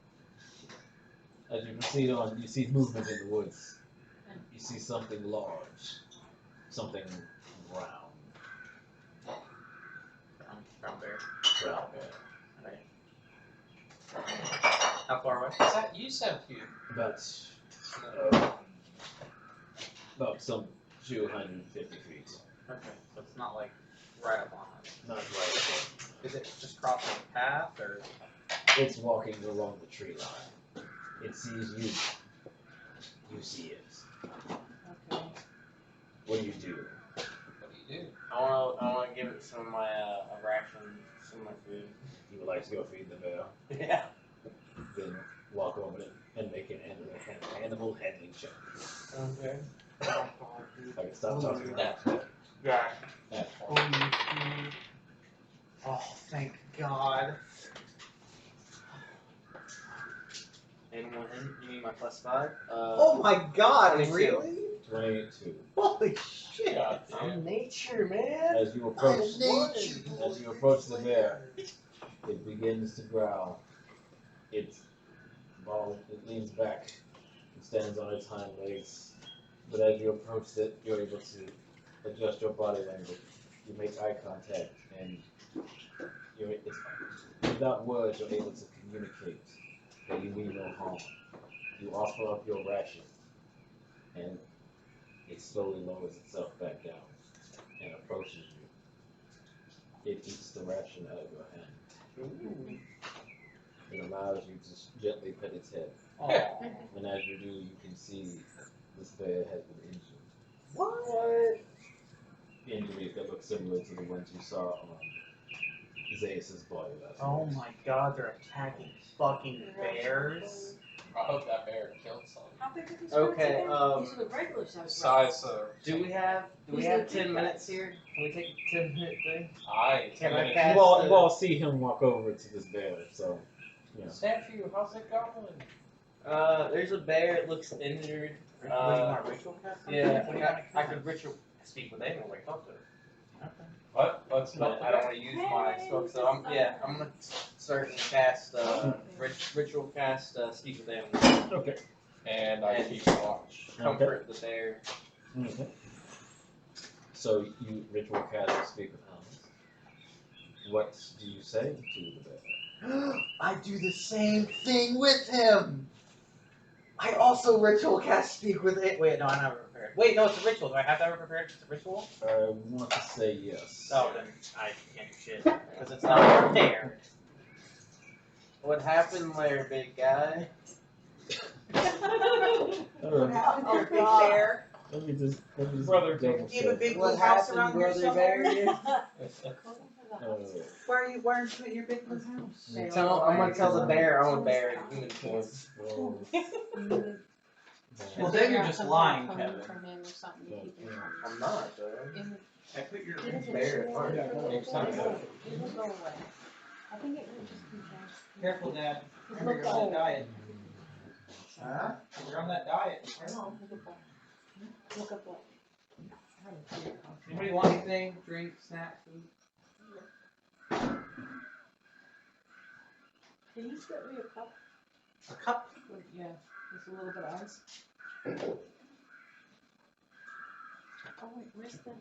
As you proceed on, you see movement in the woods. You see something large, something brown. Brown bear. Brown bear. How far away? Is that you said you? About some 250 feet. Okay, so it's not like right up on us. Not right. Is it just crossing the path or? It's walking along the tree line. It sees you. You see it. Okay. What do you do? What do you do? I wanna give it some of my rations, some of my food. You would like to go feed the bear, Yeah. then walk over it and make an animal handling check. Okay. I can stop talking about that. Yeah. Yeah. Oh, thank God. Anyone in? You need my +5? Oh my God! 22. Really? 22. Holy shit! God damn. I'm nature, man. As you approach the bear, it begins to growl. It leans back and stands on its hind legs. But as you approach it, you're able to adjust your body language. You make eye contact, and without words, you're able to communicate that you mean no harm. You offer up your ration, and it slowly lowers itself back down. and approaches you. It eats the ration out of your hand and allows you to gently pet its head. And as you do, you can see this bear has been injured. What? Injuries that look similar to the ones you saw on Zeus's body last Oh night. my god, they're attacking fucking bears. I hope that bear killed something. How big are these Okay, birds again? These are the regular size birds. Size Do we have These are 10 big minutes guys. here? Can we take a 10-minute thing? I Can I minutes. cast- You all see him walk over to this bear, so you know. Statue, how's it going? There's a bear. It looks injured. What do you want, ritual cast? Yeah, What do you want to I cast? could ritual speak with anyone. Like talk to her. What? Let's But I don't want to use my spell, so I'm gonna start and cast ritual cast speak with animals. Okay. And I keep watch. Comfort the bear. Okay. So you ritual cast speak with animals. What do you say to the bear? I do the same thing with him. I also ritual cast speak with it. Wait, no, I'm not prepared. Wait, no, it's a ritual. Do I have to have it prepared? It's a ritual? I want to say yes. Oh, then I can't do shit. Because it's not prepared. What happened there, big guy? Alright, Oh, God. let me just Brother, double Do you have a check. big What blue house happened, around here brother somewhere? bear? Why are you putting your big blue house? I'm gonna tell the bear I'm a bear in human form. Well, then you're just lying, From Kevin. from him or something to keep him from- I'm not, though. It I put your doesn't bear at show heart. it. It will Next go time. away. It will go away. I think it will just be fast. Careful, Dad. Just Remember, look you're on old. that diet. Huh? You're on that diet. I know, look at that. Look at that. Anybody want anything? Drink, snack, food? Can you get me a cup? A cup? Yeah, just a little bit of ice. Oh wait, where's the?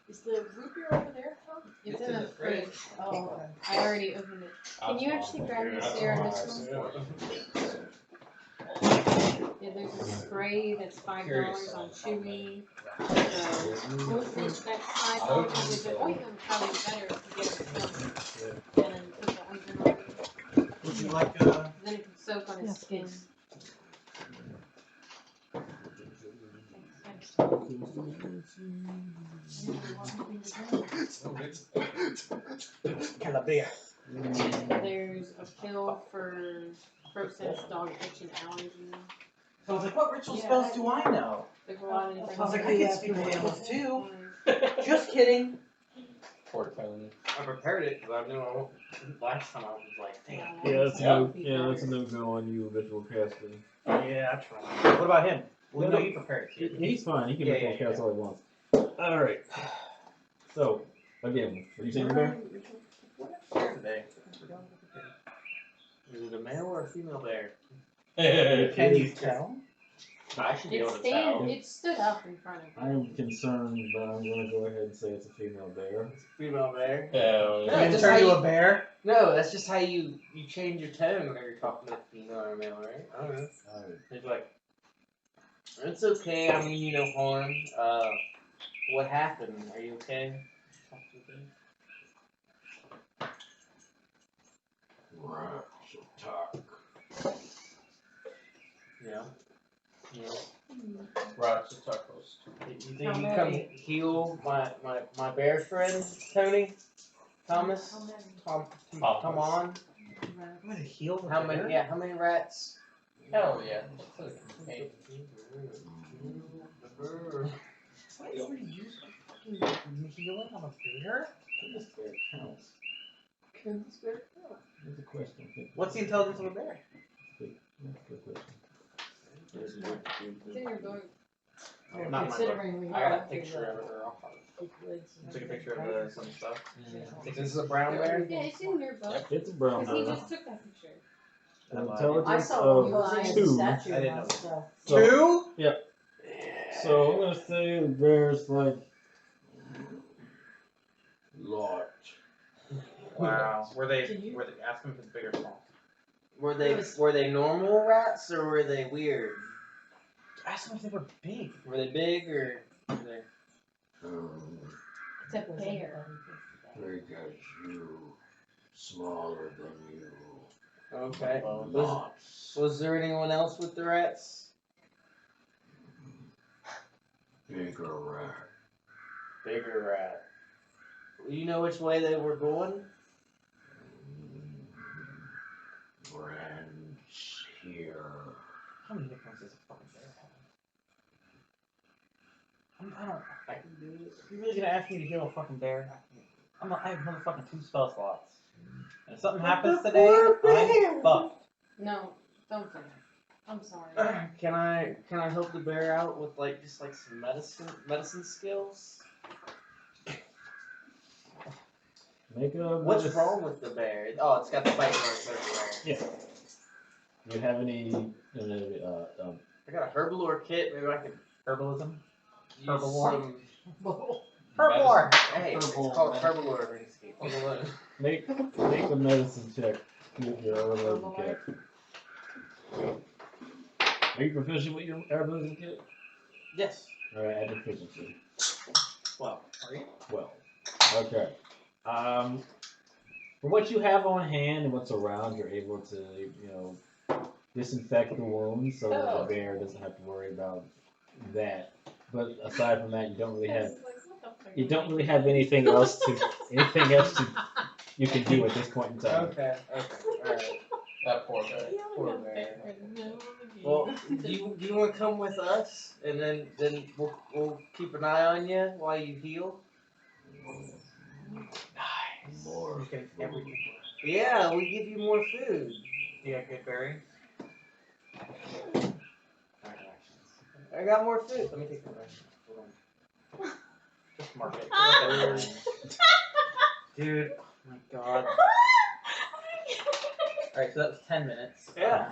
Is the root beer over there, Tom? It's in the fridge. Oh, okay. I already opened it. Can you actually grab the Sarah this one? Yeah, there's a spray that's $5 on Chewy. Goldfish that's $5. The ointment probably better if you get it and then put the ointment on it. Would you like Then it can soak on his Yes, skin. please. Calabria. There's a pill for processed dog itch and allergy. So I was like, what ritual Yeah, spells do I know? There's a lot of different. I was like, I can speak with animals too. Mm. Just kidding. Poor Tony. I prepared it because I knew last time I was like, damn. Yeah, that's a new, that's a new go on you, ritual casting. Yeah, I tried. What about him? Well, no, you prepared it. He's fine. He can Yeah, ritual yeah, cast all he wants. All right. So again, what you saying, bear? Today. Is it a male or a female bear? Can you tell? I should be able to tell. It stood up in front of I me. am concerned, but I'm gonna go ahead and say it's a female bear. Female bear. Hell Yeah, yeah. Can just turn how you you- a bear? No, that's just how you change your tone whenever you're talking to a female or a male, right? I don't know. It's like, it's okay. I mean you no harm. What happened? Are you okay? Right. Talk. Yeah. Yeah. Right, so tacos. You think you can come heal my bear friend, Tony? Thomas? Tom, come on. I'm gonna heal the How bear? many? Yeah, how many rats? Hell yeah. Hey, What is really use fucking healing on a bear? This bear counts. Can this bear go? That's a question. What's the intelligence of a bear? That's a good question. It's in your book. Not in my book. Considering we I got a have picture of it. Or I'll Took a picture of some stuff. This is a brown bear. Yeah, it's in your book. It's a brown Because he bear. just took that picture. An I intelligence saw one of posing as a 2. statue I didn't once, know. so. Two? So I'm gonna say the bear's like large. Wow. Were they Can you- ask him if it's big or small? Were they normal rats or were they weird? Ask them if they were big. Were they big or were they? It's a bear. Because you smaller than you. Okay. Lots. Was there anyone else with the rats? Bigger rat. Bigger rat. You know which way they were going? Branch here. How many hit points does a fucking bear have? I don't. You're really gonna ask me to heal a fucking bear? I have motherfucking 2 spell slots. And if something happens today, I'm fucked. No, don't say that. I'm sorry. Can I help the bear out with just some medicine skills? Make a. What's wrong with the bear? Oh, it's got the bite marks everywhere. Yeah. Do you have any? I got a herbalore kit. Maybe I could Herbalism? use Herbalore? some. Herbivore! Hey, it's called herbalore RuneScape. Make a medicine check with your herbalism kit. Are you proficient with your herbalism kit? Yes. Alright, add proficiency. Well, are you? 12. Okay. For what you have on hand and what's around, you're able to, disinfect the wounds so that the bear doesn't have to worry about that. But aside from that, you don't really have anything else you can do at this point in time. Okay, alright. That poor bear. Poor bear. Well, do you want to come with us, and then we'll keep an eye on you while you heal? Nice. More. You get everything. Yeah, we give you more food. You got good berries? I got more food. Let me take the rest. Hold on. Just mark it. Dude, oh my god. Alright, so that was 10 minutes. Yeah.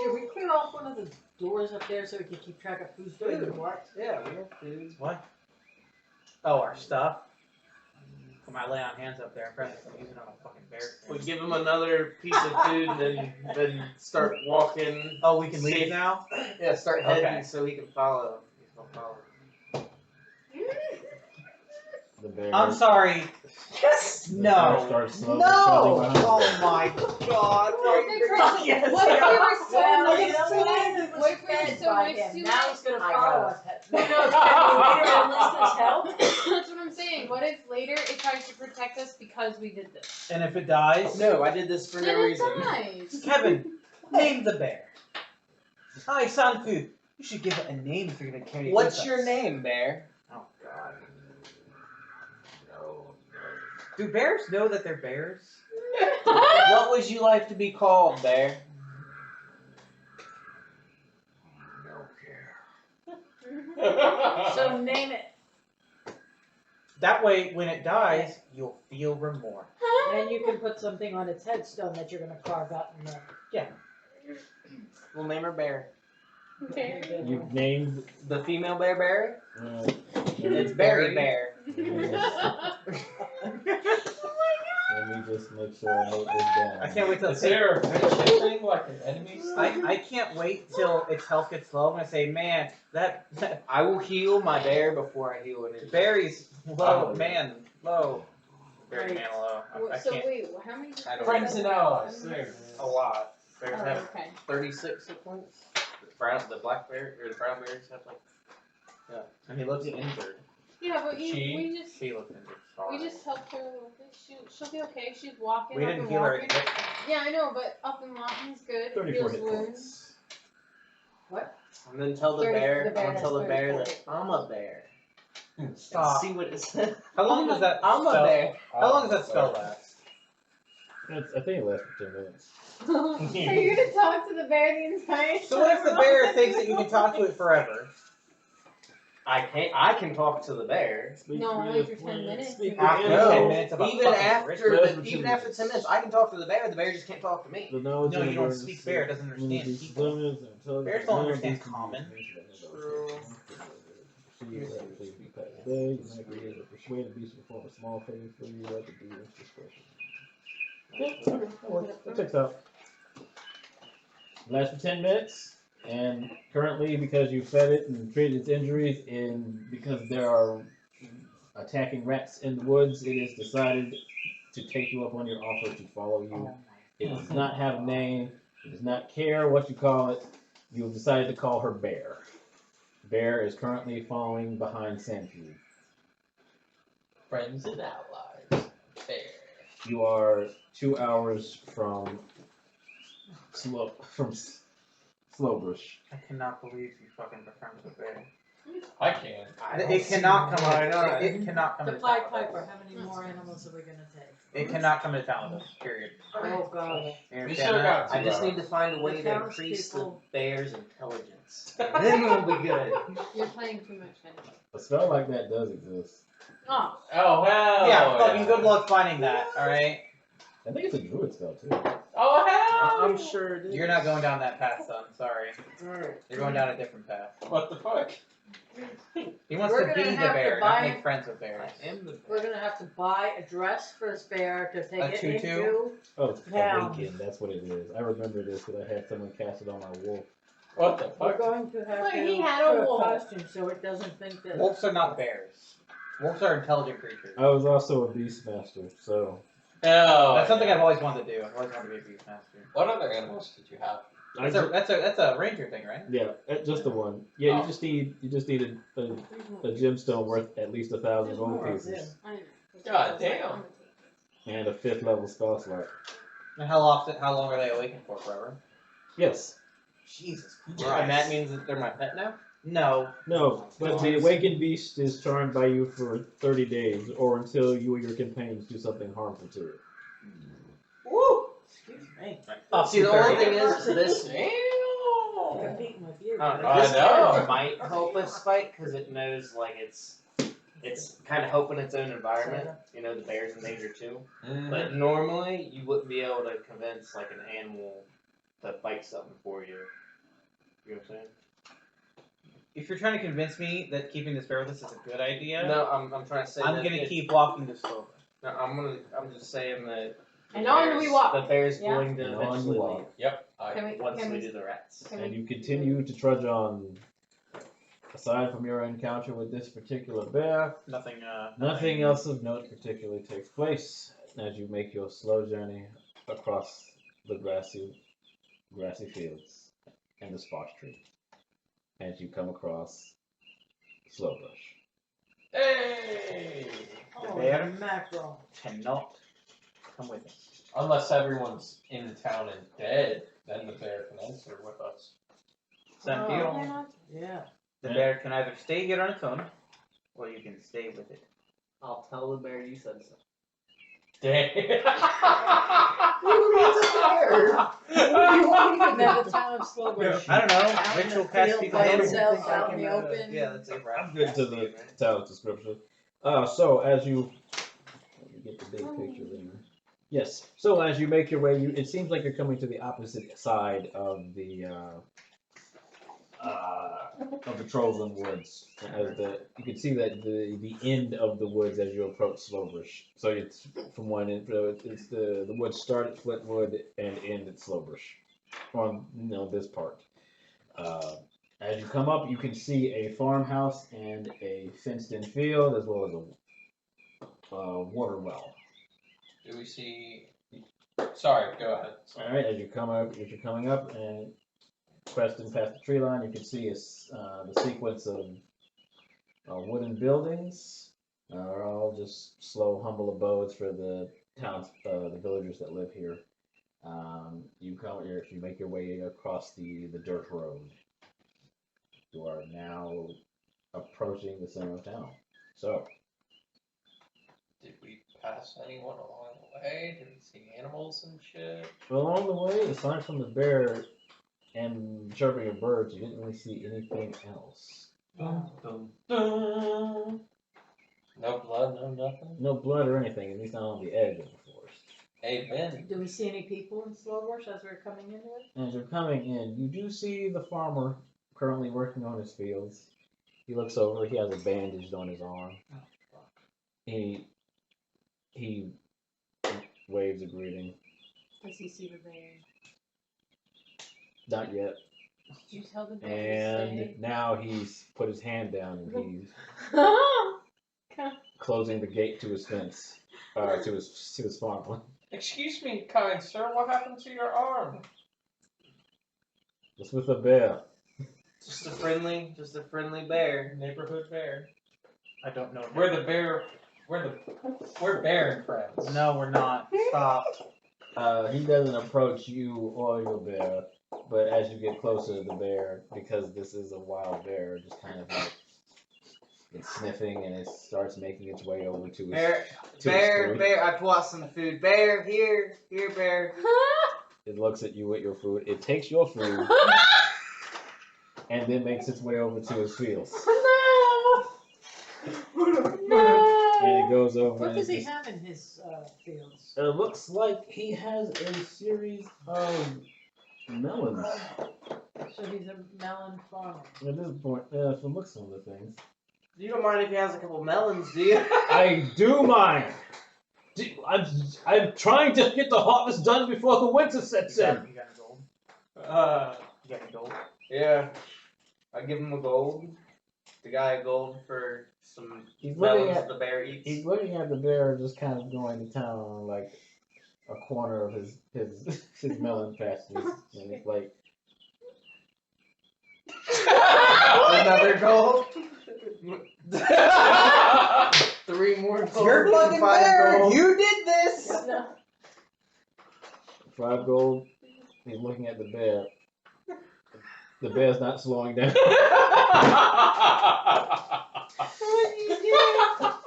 Should we clear off one of the doors up there so we can keep track of who's doing Food. what? Yeah, we have food. What? Oh, our stuff? I might lay on hands up there and press I'm using it on a fucking bear. We give him another piece of food, and then start walking. Oh, we can leave now? Yeah, start heading Okay. so he can follow. He's gonna follow. The bear. I'm sorry. Yes! The No. bear starts slowly No! trotting behind Oh my god. What if they Oh, were yes. what if they were so Well, nice you know to what? us? It was What if we were fed so by nice him. to Now us? he's gonna I follow know. us. Who knows? Can we later enlist his help? That's what I'm saying. What if later it tries to protect us because we did this? And if it dies? No, I did this for no Then it reason. dies. Kevin, name the bear. Hi, Sanfu. You should give it a name if you're gonna carry it What's with your us. name, Bear? Oh god. No. Do bears know that they're bears? What would you like to be called, Bear? Don't care. So name it. That way, when it dies, you'll feel remorse. And you can put something on its headstone that you're gonna carve out in the. We'll name her Bear. Okay. You've named. The female Bear Berry? It's Berry. Berry Bear. Let me just make sure I note this down. I can't wait till Is there a friendship thing like an enemy? I can't wait till its health gets low. I'm gonna say, man, that I will heal my bear before I heal it. berry's low, Oh. man, low. Berry Right. man low. I So can't. wait, how many? I don't Friends and allies. There. A lot. Oh, Bears have okay. 36 hit points. The black bear or the brown bears have like. And he looks injured. Yeah, but She- we just She looks injured. Sorry. we just helped her a little bit. She'll be okay. She's walking. We up didn't and heal her. walking. Yeah, I know, but up and walking's good. 34 Heals hit wounds. points. And then tell the 30 bear. the bear I'm gonna tell the has bear 34 that hit I'm a bear. Stop. See what it says. How long does that? I'm a spell- bear. How long does that spell last? I think it lasts for 10 minutes. So you're gonna talk to the bear the entire time? So what if the bear thinks that you can talk to it forever? I can talk to the bear. No, only for 10 minutes. After No, 10 minutes of a even fucking after ritual. even after 10 minutes, I can talk to the bear. The bear just can't talk to me. No, you don't speak bear. It doesn't understand people. Bears don't understand common. Persuade a beast to perform a small favor for you at the dealer's discretion. Yeah, okay, that works. That checks out. Lasts for 10 minutes, and currently, because you fed it and treated its injuries, and because there are attacking rats in the woods, it is decided to take you up on your offer to follow you. It does not have a name. It does not care what you call it. You have decided to call her Bear. Bear is currently following behind Sandfew. Friends and allies. Fair. You are 2 hours from Slowbush. I cannot believe you fucking befriended a bear. I can. It cannot come why in. not. It cannot come The into Pied town with us. Piper, how many more animals are we gonna take? It cannot come into town with us. Period. Oh, God. You We understand still that? got I just need to find a way The to increase the townspeople- bear's intelligence. Then we'll be good. You're playing too much anyway. A spell like that does exist. Oh, Oh, hell Yeah, fucking good luck finding that, alright? I think it's a druid spell too. Oh, hell I'm sure it is. You're not going down that path, son. Sorry. Alright. You're going down a different path. What the fuck? He wants We're to be gonna the have to bear, buy- not make friends with bears. I am the we're gonna have to buy a dress for this bear to take A it tutu? into. Oh, it's Town. Awaken, that's what it is. I remember this because I had someone cast it on my wolf. What the We're fuck? going to have Wait, to he had a put wolf. costume so it doesn't think that. Wolves are not bears. Wolves are intelligent creatures. I was also a beastmaster, so Oh, That's something yeah. I've always wanted to do. I've always wanted to be a beastmaster. What other animals did you have? That's a ranger thing, right? yeah, just the one. Yeah, Oh. you just need a gemstone worth at least 1,000 There's gold more, pieces I know. God damn. and a 5th level spell slot. And how long are they awakened for? Forever? Yes. Jesus Christ. And that means that they're my pet now? No. No, but the awakened beast is charmed by you for 30 days, or until you or your companions do something harmful to it. Woo! Excuse me. See, the only thing is, this You're beating my beard. I this know. card might help us fight because it knows like it's kind of helping its own environment. You know, the bear's in danger too. But normally, you wouldn't be able to convince like an animal to fight something for you. You know what I'm saying? If you're trying to convince me that keeping this bear with us is a good idea, No, I'm trying to say I'm that gonna it- keep walking this slower. No, I'm just saying that. And on we walk. The bear's Yeah. going to And on you eventually walk. leave Yep. Can we, once can we we, do the rats. can And we, you continue to trudge on. Aside from your encounter with this particular bear, nothing else of note particularly takes place as you make your slow journey across the grassy fields and the sparse tree. As you come across Slowbush. Hey! Oh, bear? mackerel. Cannot come with us. Unless everyone's in town and dead, then the bear can enter with us. Senfield, Yeah. the bear can either stay here on its own, or you can stay with it. I'll tell the bear you said so. Damn. Now the town of Slowbush. I don't know. Out in Ritual the cast field people by don't itself, think I out in can, the open. Yeah, that's it. I'm good to the town's description. So as you let me get the big picture there. Yes. So as you make your way, it seems like you're coming to the opposite side of the Trollsland Woods. You can see that the end of the woods as you approach Slowbush. So it's from one end. It's the woods start at Flintwood and end at Slowbush. On this part. As you come up, you can see a farmhouse and a fenced-in field, as well as a water well. Do we see? Sorry, go ahead. All right, as you're coming up and questing past the tree line, you can see the sequence of wooden buildings. Are all just slow, humble abodes for the the villagers that live here. You make your way across the dirt road. You are now approaching the center of town. So, Did we pass anyone along the way? Did we see animals and shit? along the way, aside from the bear and chirping of birds, you didn't really see anything else. Dum, dum, dum. No blood, no nothing. No blood or anything, at least not on the edge of the forest. Hey Ben, Do we see any people in Slowbush as we're coming into it? As you're coming in, you do see the farmer currently working on his fields. He looks over, he has a bandage on his arm. He waves a greeting. does he see the bear? Not yet. Did you tell the bear to And now he's put his hand down and he's stay? closing the gate to his fence, to his farmland. Excuse me, kind sir, what happened to your arm? What's with the bear? Just a friendly bear. Neighborhood bear. I don't know. We're bear and friends. No, we're not. Stop. He doesn't approach you or your bear, but as you get closer, the bear, because this is a wild bear, just kind of like it's sniffing and it starts making its way over to his Bear, to bear, his food. bear. I brought some food. Bear, here, bear. It looks at you with your food. It takes your food and then makes its way over to his fields. And it goes over. What and does it he just- have in his fields? It looks like he has a series of melons. So he's a melon farmer. At this point, from looks of the things. You don't mind if he has a couple melons, do you? I do mind. I'm trying to get the harvest done before the winter sets You in. got any gold? You got any gold? Yeah. I give him a gold. The guy a gold for some He's looking melons at the bear eats. he's looking at the bear just kind of going to town on like a corner of his melon patches, and it's like Another gold. 3 more gold. You're fucking 5 bear! gold. You did this! 5 gold. He's looking at the bear. The bear's not slowing down.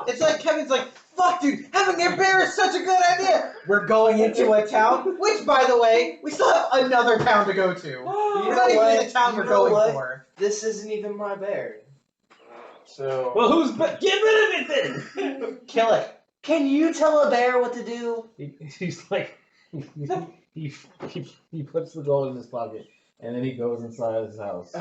It's like Kevin's like, fuck dude, having a bear is such a good idea! We're going into a town, which by the way, we still have another town to go to. You We're know not even in what? the town You we're know going what? for. This isn't even my bear. So Well, get rid of it then. Kill it. can you tell a bear what to do? He's like he puts the gold in his pocket and then he goes inside his house.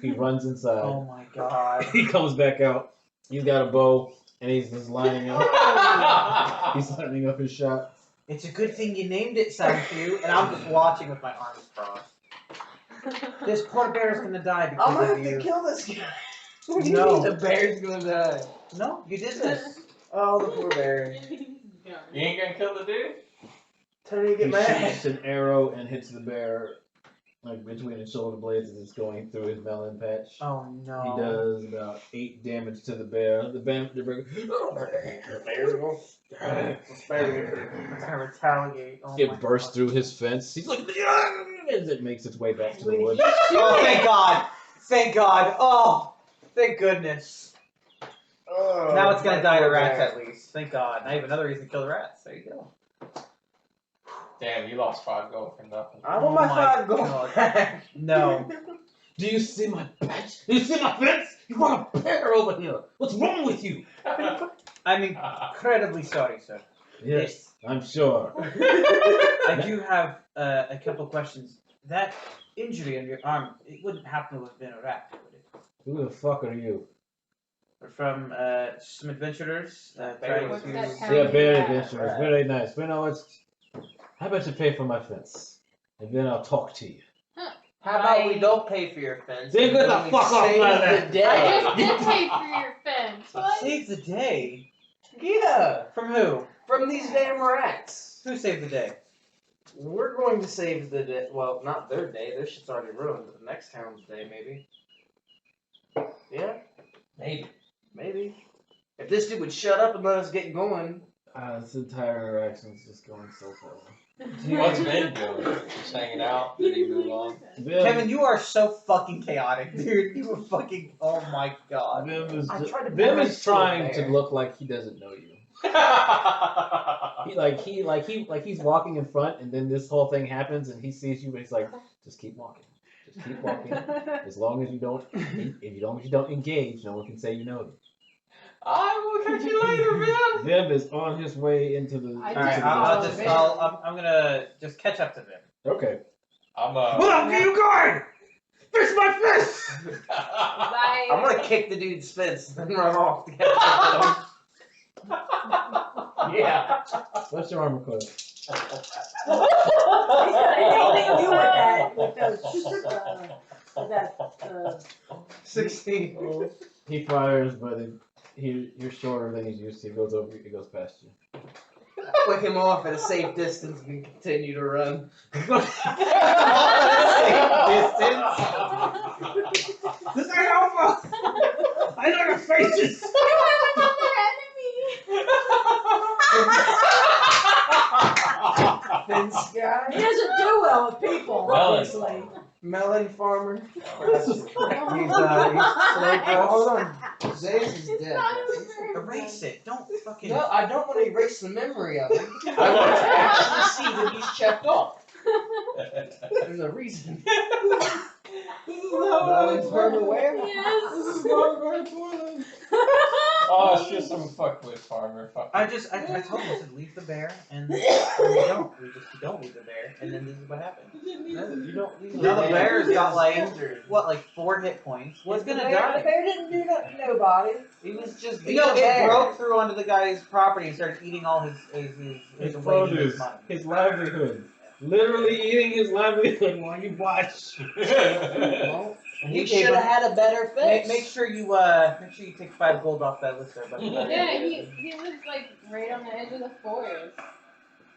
He runs inside. Oh my god. He comes back out. He's got a bow and he's just lining up. He's lining up his shot. It's a good thing you named it Soundview, and I'm just watching with my arms crossed. This poor bear is gonna die I'm gonna because have of to you. kill this guy. What do you No. mean the bear's gonna die? No, you did this. Oh, the poor bear. You ain't gonna kill the dude? Tell me to He get mad. shoots an arrow and hits the bear like between his shoulder blades as it's going through his melon patch. Oh no. He does about 8 damage to the bear. The bear It's gonna retaliate. Oh my it bursts God. through his fence. He's like, as it makes its way back to the woods. Oh, thank God! Thank God! Oh, thank goodness. Oh, Now it's gonna my die to poor rats bear. at least. Thank God. Now you have another reason to kill the rats. There you go. Damn, you lost 5 gold for nothing. I want Oh my my 5 gold God. back. No. Do you see my patch? Do you see my fence? You got a bear over here. What's wrong with you? I'm incredibly sorry, sir. Yes, I'm sure. I do have a couple questions. That injury on your arm, it wouldn't happen to have been a rat, would it? Who the fuck are you? We're from some adventurers trying What's to. that town? Yeah, bear Yeah. adventurers. Very nice. But no, how about you pay for my fence? And then I'll talk to you. How about we don't pay for your fence? Then get and the we fuck off save my the land. day? I just did pay for your fence. What? Save the day? Yeah, From who? from these damn rats. Who saved the day? We're going to save the day. Well, not their day. Their shit's already ruined. But the next town's day, maybe. Yeah, maybe. If this dude would shut up and let us get going. This entire interaction's just going so far. What's Ben doing? Just hanging out? Did he move on? Kevin, you are so fucking chaotic, dude. You were fucking. Oh my God. Vim is, I tried to Vim balance is trying to to there. look like he doesn't know you. He's walking in front, and then this whole thing happens, and he sees you, but he's like, just keep walking. Just keep walking. As long as you don't, engage, no one can say you know them. I will catch you later, man. Vim is on his way into the. I All right, just I'm gonna just catch up to them. Okay. I'm What are you going? Fix my fist! Bye. I'm gonna kick the dude's fence and run off to get Yeah. What's your armor class? Anything to do with that, with those, 16. He fires, but you're shorter than he's used to. He goes past you. Flick him off at a safe distance and continue to run. Safe distance. This ain't over! I know your faces! Thin Sky. He doesn't do well with people, obviously. Melon farmer. He's Hold on. Zaze is dead. Erase it. Don't fucking. No, I don't want to erase the memory of him. I want to actually see that he's checked off. There's a reason. Melon farmer where? Yes. Oh, it's just some fuckwit farmer. I told him, I said, leave the bear, and we don't leave the bear, and then this is what happened. No, you don't leave Now the bear's got like, injured. what, like 4 hit points? He's gonna The die. bear didn't do nothing to nobody. He was just You know, it broke through onto the guy's property and started eating all his His wages, produce, money. his livelihood. Literally eating his livelihood while you watch. Well, he Okay, should but have had a better face. Make sure you take 5 gold off that list there, buddy. Yeah, he lives like right on the edge of the forest.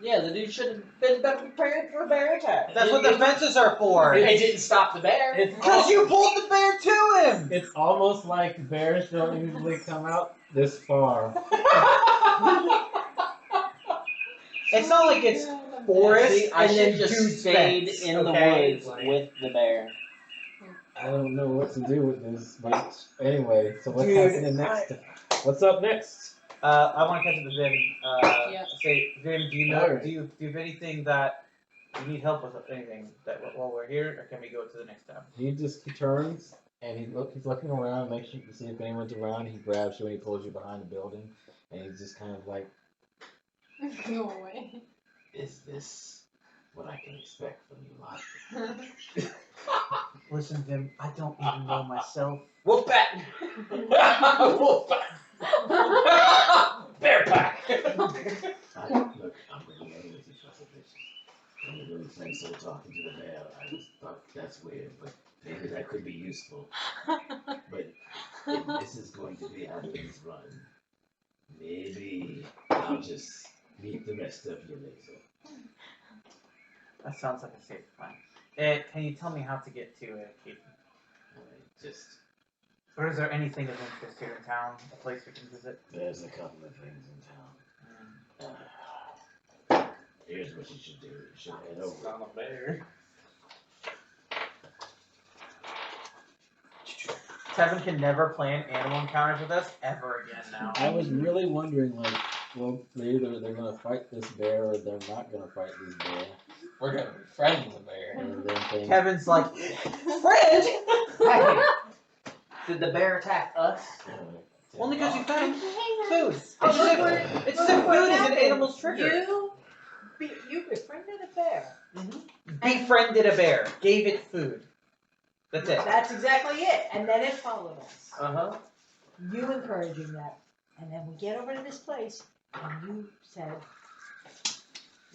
Yeah, the dude should have been better prepared for a bear attack. That's what the fences are for. It didn't stop the bear. Because you pulled the bear to him! It's almost like bears don't usually come out this far. It's not like it's forest See, I and then should just dude's stayed fence, in okay? the woods with the bear. I don't know what to do with this, but anyway, so what's Dude, happening next? What's up next? I want to catch up to Vim. Yeah. Say, Vim, do you Alright. do you have anything that you need help with? Anything that while we're here, or can we go to the next tab? He turns and he's looking around, makes sure to see if anyone's around. He grabs you and he pulls you behind the building, and he's just kind of like, Go away. Is this what I can expect from you lot? Listen, Vim, I don't even know myself. Whoop back! Wolf pack. Bear pack. Look, I'm gonna be honest with you, Professor Bitch. When you really think so talking to the bear, I just thought that's weird, but maybe that could be useful. But if this is going to be how things run, maybe I'll just meet the rest of you later. That sounds like a safe plan. Can you tell me how to get to it, Keith? Just, Or is there anything of interest here in town? A place we can visit? there's a couple of things in town. Here's what you should do. You should head over. Not a bear. Tevin can never plan animal encounters with us ever again now. I was really wondering, like, well, they're gonna fight this bear or they're not gonna fight this bear. We're gonna befriend the bear. And then things- Kevin's like, Fred! Did the bear attack us? only because you found food. Oh, It's just food is an animal's trigger. You befriended a bear. Befriended a bear, gave it food. That's it. That's exactly it. And then it followed us. Uh-huh. You encouraging that. And then we get over to this place, and you said,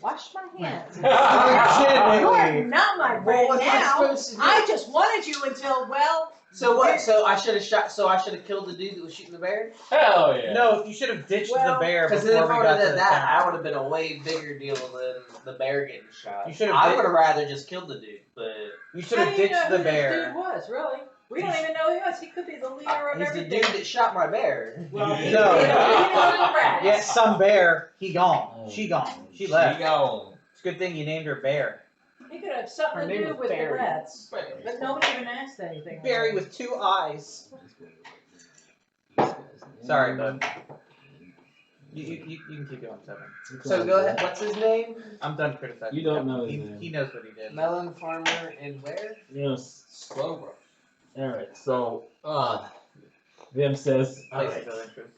wash my hands. You are not my friend What was I now. supposed to do? I just wanted you until, well, So what? So I should have killed the dude that was shooting the bear? Hell yeah. No, you should have ditched the Well, bear Because before then if we I would got have to done the that, town. I would have been a way bigger deal than the bear getting shot. You should have I did- would have rather just killed the dude, but You should how have do you know ditched who the this bear. dude was, really? We don't even know who he was. He could be the leader of he's the everything. dude that shot my bear. Well, he No. could be the leader of the rats. Yeah, some bear. He gone. She gone. She left. She gone. It's a good thing you named her Bear. He could have something Her to name do was with the Barry. rats. But nobody even asked anything. Barry with 2 eyes. Sorry, bud. You can keep going, Seven. So go ahead. What's his name? I'm done criticizing. You don't him. know his He, name. he knows what he did. Melon farmer and where? Yes. Slow Alright, so, Vim says, Places of interest.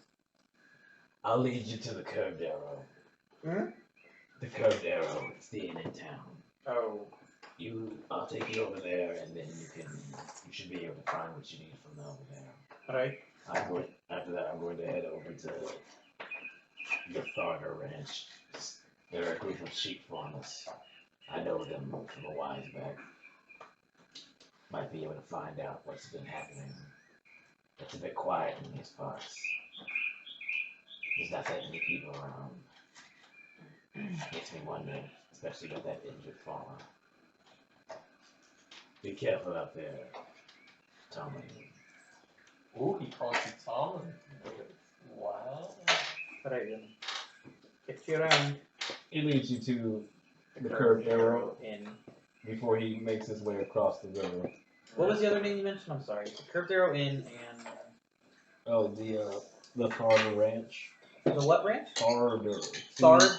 I'll lead you to the curved arrow. Hmm? The curved arrow. It's the inn in town. Oh. I'll take you over there, and then you should be able to find what you need from over there. Alright. After that, I'm going to head over to the Tharger Ranch. They're a group of sheep farmers. I know them from a while back. Might be able to find out what's been happening. It's a bit quiet in these parts. There's not that many people around. Makes me wonder, especially with that injured farmer. Be careful out there, Tommy. Ooh, he calls you Tom. Wow. But I get you around He leads you to the curved arrow in. before he makes his way across the river. What was the other name you mentioned? I'm sorry. Curved Arrow Inn and Oh, the Tharder Ranch. the what ranch? Tharder. Tharder.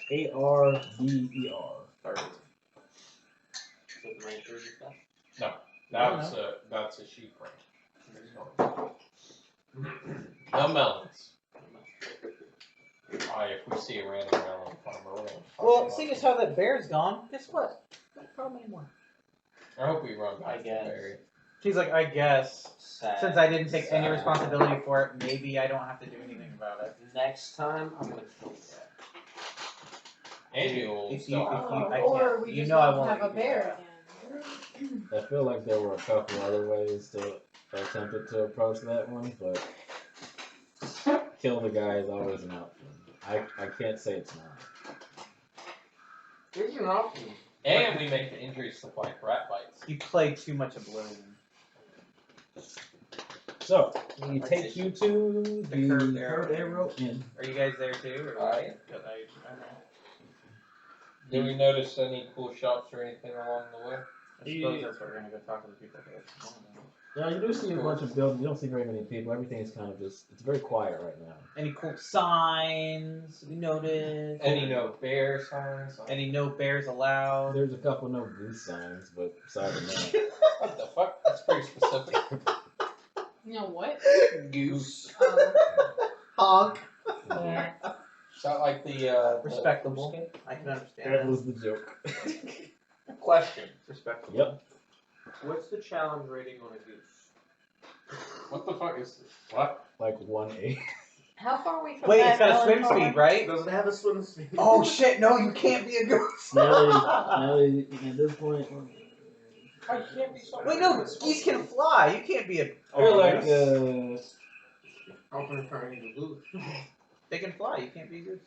Tharder. So the rangers and stuff? That's a sheep ranch. No melons. If we see a random melon farmer, we're gonna fuck Well, him seeing up. as how that bear's gone, guess what? No problem anymore. I hope we run I back to guess. Barry. She's like, I guess. Sad. Since I didn't take any Sad. responsibility for it, maybe I don't have to do anything about it. Next time, I'm gonna kill that. And you'll If you- still if have you- I Or can't. we You just know I don't won't have a let you do bear that. again. I feel like there were a couple other ways to attempt to approach that one, but kill the guy is always an option. I can't say it's not. It's an option. And we make the injuries look like rat bites. You play too much Oblivion. So, we take you to the Curved Curved Arrow. Arrow Inn. Are you guys there too? Or Aye. Cause I don't know. Did we notice any cool shops or anything along the way? I suppose that's what we're gonna go talk to the people about. Now, you do see a bunch of buildings. You don't see very many people. Everything is kind of just, it's very quiet right now. Any cool signs we noticed? Any no bear signs? Any no bears allowed? There's a couple no goose signs, but aside from that, What the fuck? That's pretty specific. You know what? Goose. Honk. Yeah. Is that like the Respectable. I can understand that that. was the joke. Question. Respectable. Yep. What's the challenge rating on a goose? What the fuck is this? What? Like 1-8. How far are we from Wait, that it's got a melon swim farm? speed, right? Does it have a swim speed? Oh shit! No, you can't be a goose. Now at this point, I can't be so. Wait, no, geese can fly. You can't be a. You're like, I'm gonna turn into a goose. They can fly. You can't be a goose.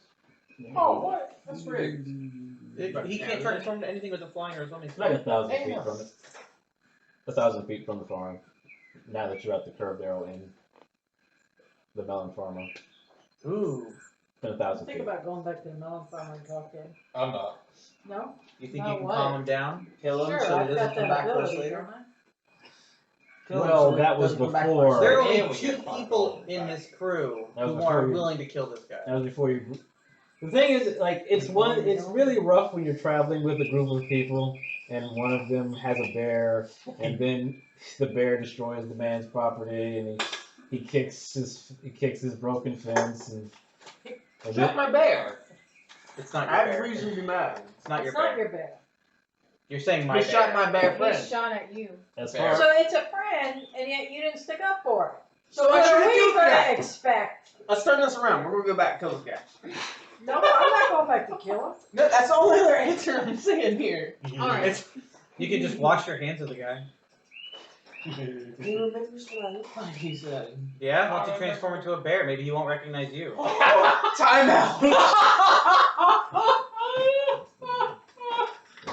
Oh, what? That's rigged. He can't transform to anything with a flying or a swimming. like 1,000 Damn. feet from it. 1,000 feet from the farm. Now that you're at the Curved Arrow Inn, the melon farmer. Ooh. Been 1,000 Think feet. about going back to the melon farm and talk to him. I'm not. No? You think No, you can what? calm him down? Kill him Sure, so he I've doesn't got come that back to us ability, later. don't I? Kill him Well, so he that was doesn't come back to us before. There are And only we two get fucked people all in back. this crew That was who before are you- willing to kill this guy. That was before you. The thing is, like, it's really rough when you're traveling with a group of people, and one of them has a bear, and then the bear destroys the man's property, and he kicks his broken fence, and Shut then, my bear! It's not I your have bear. reason to be mad. It's not your It's not bear. your bear. You're saying my You bear. shot my bear He friend. shot at you. as Bear. far So it's a friend, and yet you didn't stick up for it. So I what should are have we killed the gonna guy. expect? Let's turn this around. We're gonna go back and kill this guy. No, I'm not going back to kill him. No, that's the only other answer I'm saying here. Alright. It's, you can just wash your hands of the guy. He remembers what he said. Yeah, once you transform into a bear, maybe he won't recognize you. Time out!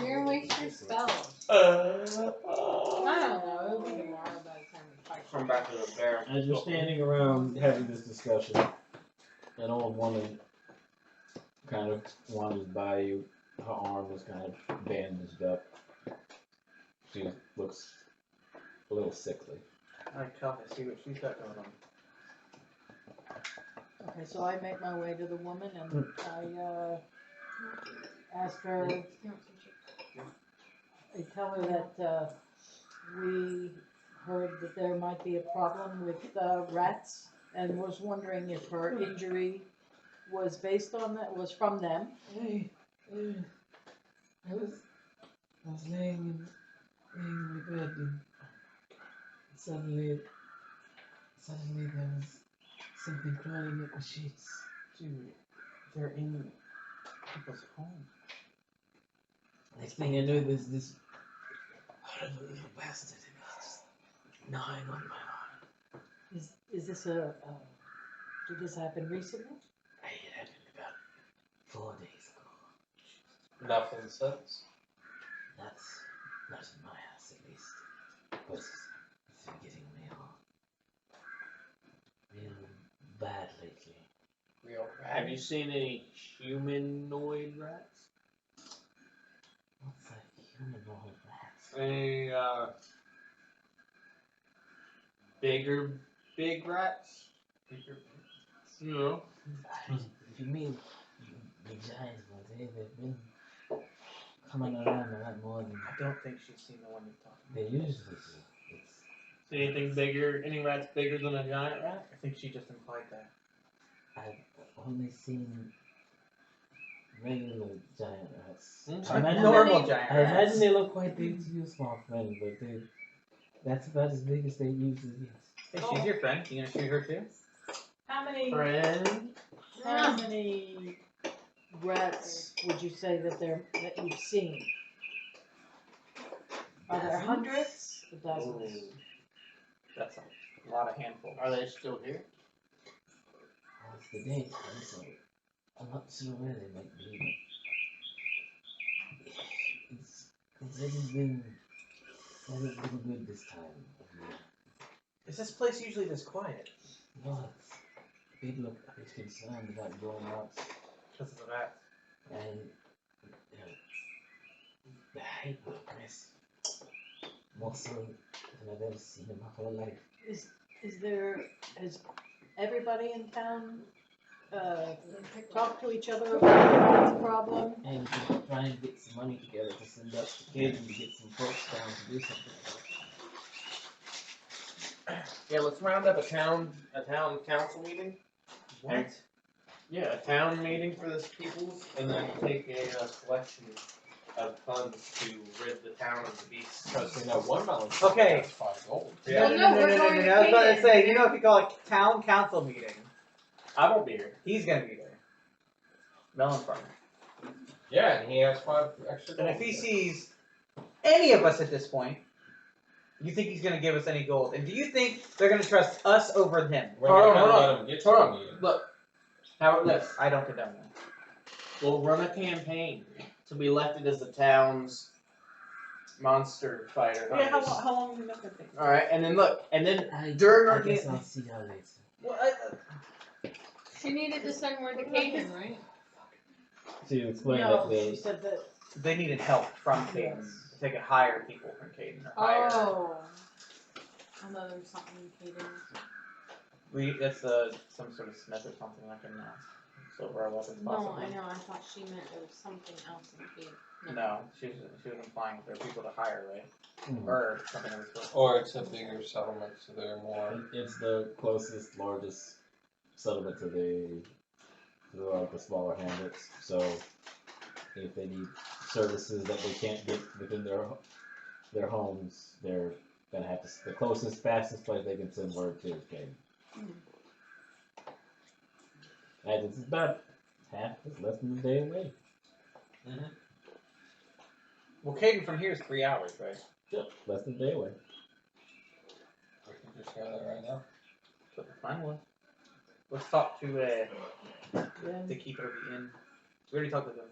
You're gonna waste your spells. I don't know. It'll be tomorrow by the time we fight. Come back to the bear. as you're standing around having this discussion, an old woman kind of wanders by you. Her arm is kind of bandaged up. She looks a little sickly. Alright, Cal, I see what she's got going on. Okay, so I make my way to the woman and I ask her, I tell her that we heard that there might be a problem with rats and was wondering if her injury was based on that, was from them. I was laying in my bed and suddenly there was something crawling at my sheets. Dude, they're in people's homes. Next thing I know, there's this horrible little bastard and he's just gnawing on my arm. Is this a Did this happen recently? It happened about 4 days ago. Nothing since. Not in my house, at least. But it's been getting real bad lately. Real Have you seen any humanoid rats? What's a humanoid rat? Any big rats? You know. If you mean the giant ones, they've been coming around a lot more than I don't think she's seen the one you're talking they usually do. It's, See anything bigger? Any rats bigger than a giant rat? about. I think she just implied that. I've only seen regular giant rats. Hmm. I imagine, Normal giant I rats. imagine they look quite big to you, small friend, but that's about as big as they usually get. Hey, she's your friend. You gonna shoot her too? How many, Friend. how many rats would you say that you've seen? Are there Dozens? hundreds? Or dozens? That's a lot of handfuls. Are they still here? Oh, it's the daytime, so I'm not sure where they might be. But it hasn't been good this time of year. Is this place usually this quiet? No, people are a bit concerned about going out Because of the rats. and the hyper aggressive. More so than I've ever seen in my whole life. Has everybody in town, talked to each other about the problem? And we're trying to get some money together to send up to Cajun to get some folks down to do something about it. Yeah, let's round up a town council meeting. What? Yeah, a town meeting for this people, and then take a collection of funds to rid the town of the beasts. Because we know one melon Okay. has 5 gold. Yeah. Well, no, we're going to I was about to Canaan. say, you know, if you call a town council meeting, I won't be here. he's gonna be there. Melon farmer. Yeah, and he has 5 extra And gold. if he sees any of us at this point, you think he's gonna give us any gold? And do you think they're gonna trust us over him? We're Hold not on, gonna hold let on. him get to Hold the on. meeting. Look, how about this? I don't condone that. We'll run a campaign to be elected as the town's monster fighter. Yeah, hunters. how long is that gonna take? All right, and then look, and then I during our guess game, I'll see y'all later. Well, She needed to send word to Canaan, right? To explain No, that she they said that, they needed help from Caden. Yes. They could hire people from Caden or hire. Oh. I know there was something in Cadence. That's some sort of smith or something like in Silver Weapons No, possibly. I know, I thought she meant there was something else in Cadence. No, she was implying that there are people to hire, right? Mhm. Or something of the sort. Or it's a bigger settlement, so they're more. It's the closest, largest settlement to the smaller hamlets. So if they need services that they can't get within their homes, they're gonna have to. The closest, fastest place they can send word to is Caden. And it's about it's less than a day away. Well, Caden from here is 3 hours, right? Yep, less than a day away. We can just go there right now. So fine one. Let's talk to yeah, the keeper of the inn. We already talked to him.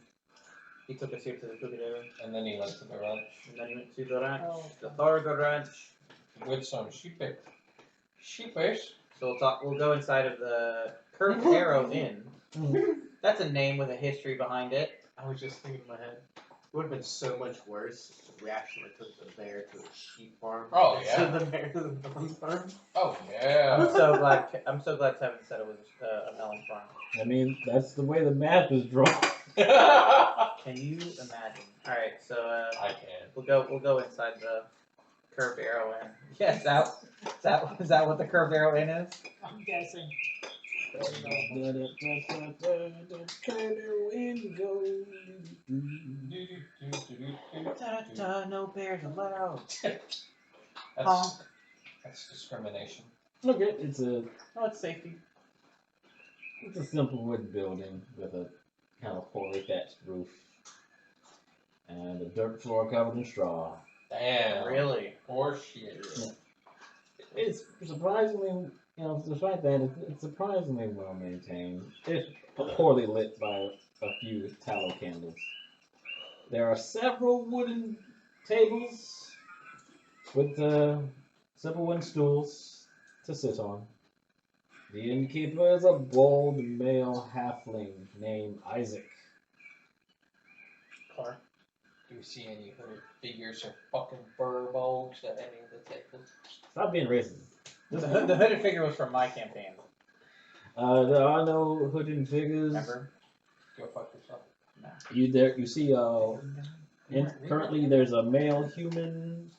He took us here to the Cugadero, And then he went to the ranch and then he went to the ranch, Oh. the Thorgo Ranch. with some sheepish. Sheepish? So we'll go inside of the Curved Arrow Inn. That's a name with a history behind it. I was just thinking in my head, it would have been so much worse if we actually took the bear to a sheep farm. Oh, instead of the bear to the melon farm. Oh, yeah. I'm so glad Tevin said it was a melon farm. I mean, that's the way the map is drawn. Can you imagine? All right, so I can. we'll go inside the Curved Arrow Inn. Yes, is that what the Curved Arrow Inn is? I'm guessing. No bears allowed. That's, that's discrimination. Okay, it's a No, it's safety. simple wooden building with a kind of poorly thatched roof and a dirt floor covered in straw. Damn. Really? Poor shit. It's surprisingly despite that, it's surprisingly well maintained. It's poorly lit by a few tallow candles. There are several wooden tables with several wooden stools to sit on. The innkeeper is a bold male halfling named Isaac. Clark, do you see any hooded figures or fucking fur bulbs at any of the tables? Stop being racist. The hooded figure was from my campaign. There are no hooded figures. Remember? Go fuck yourself. You see, currently there's a male human,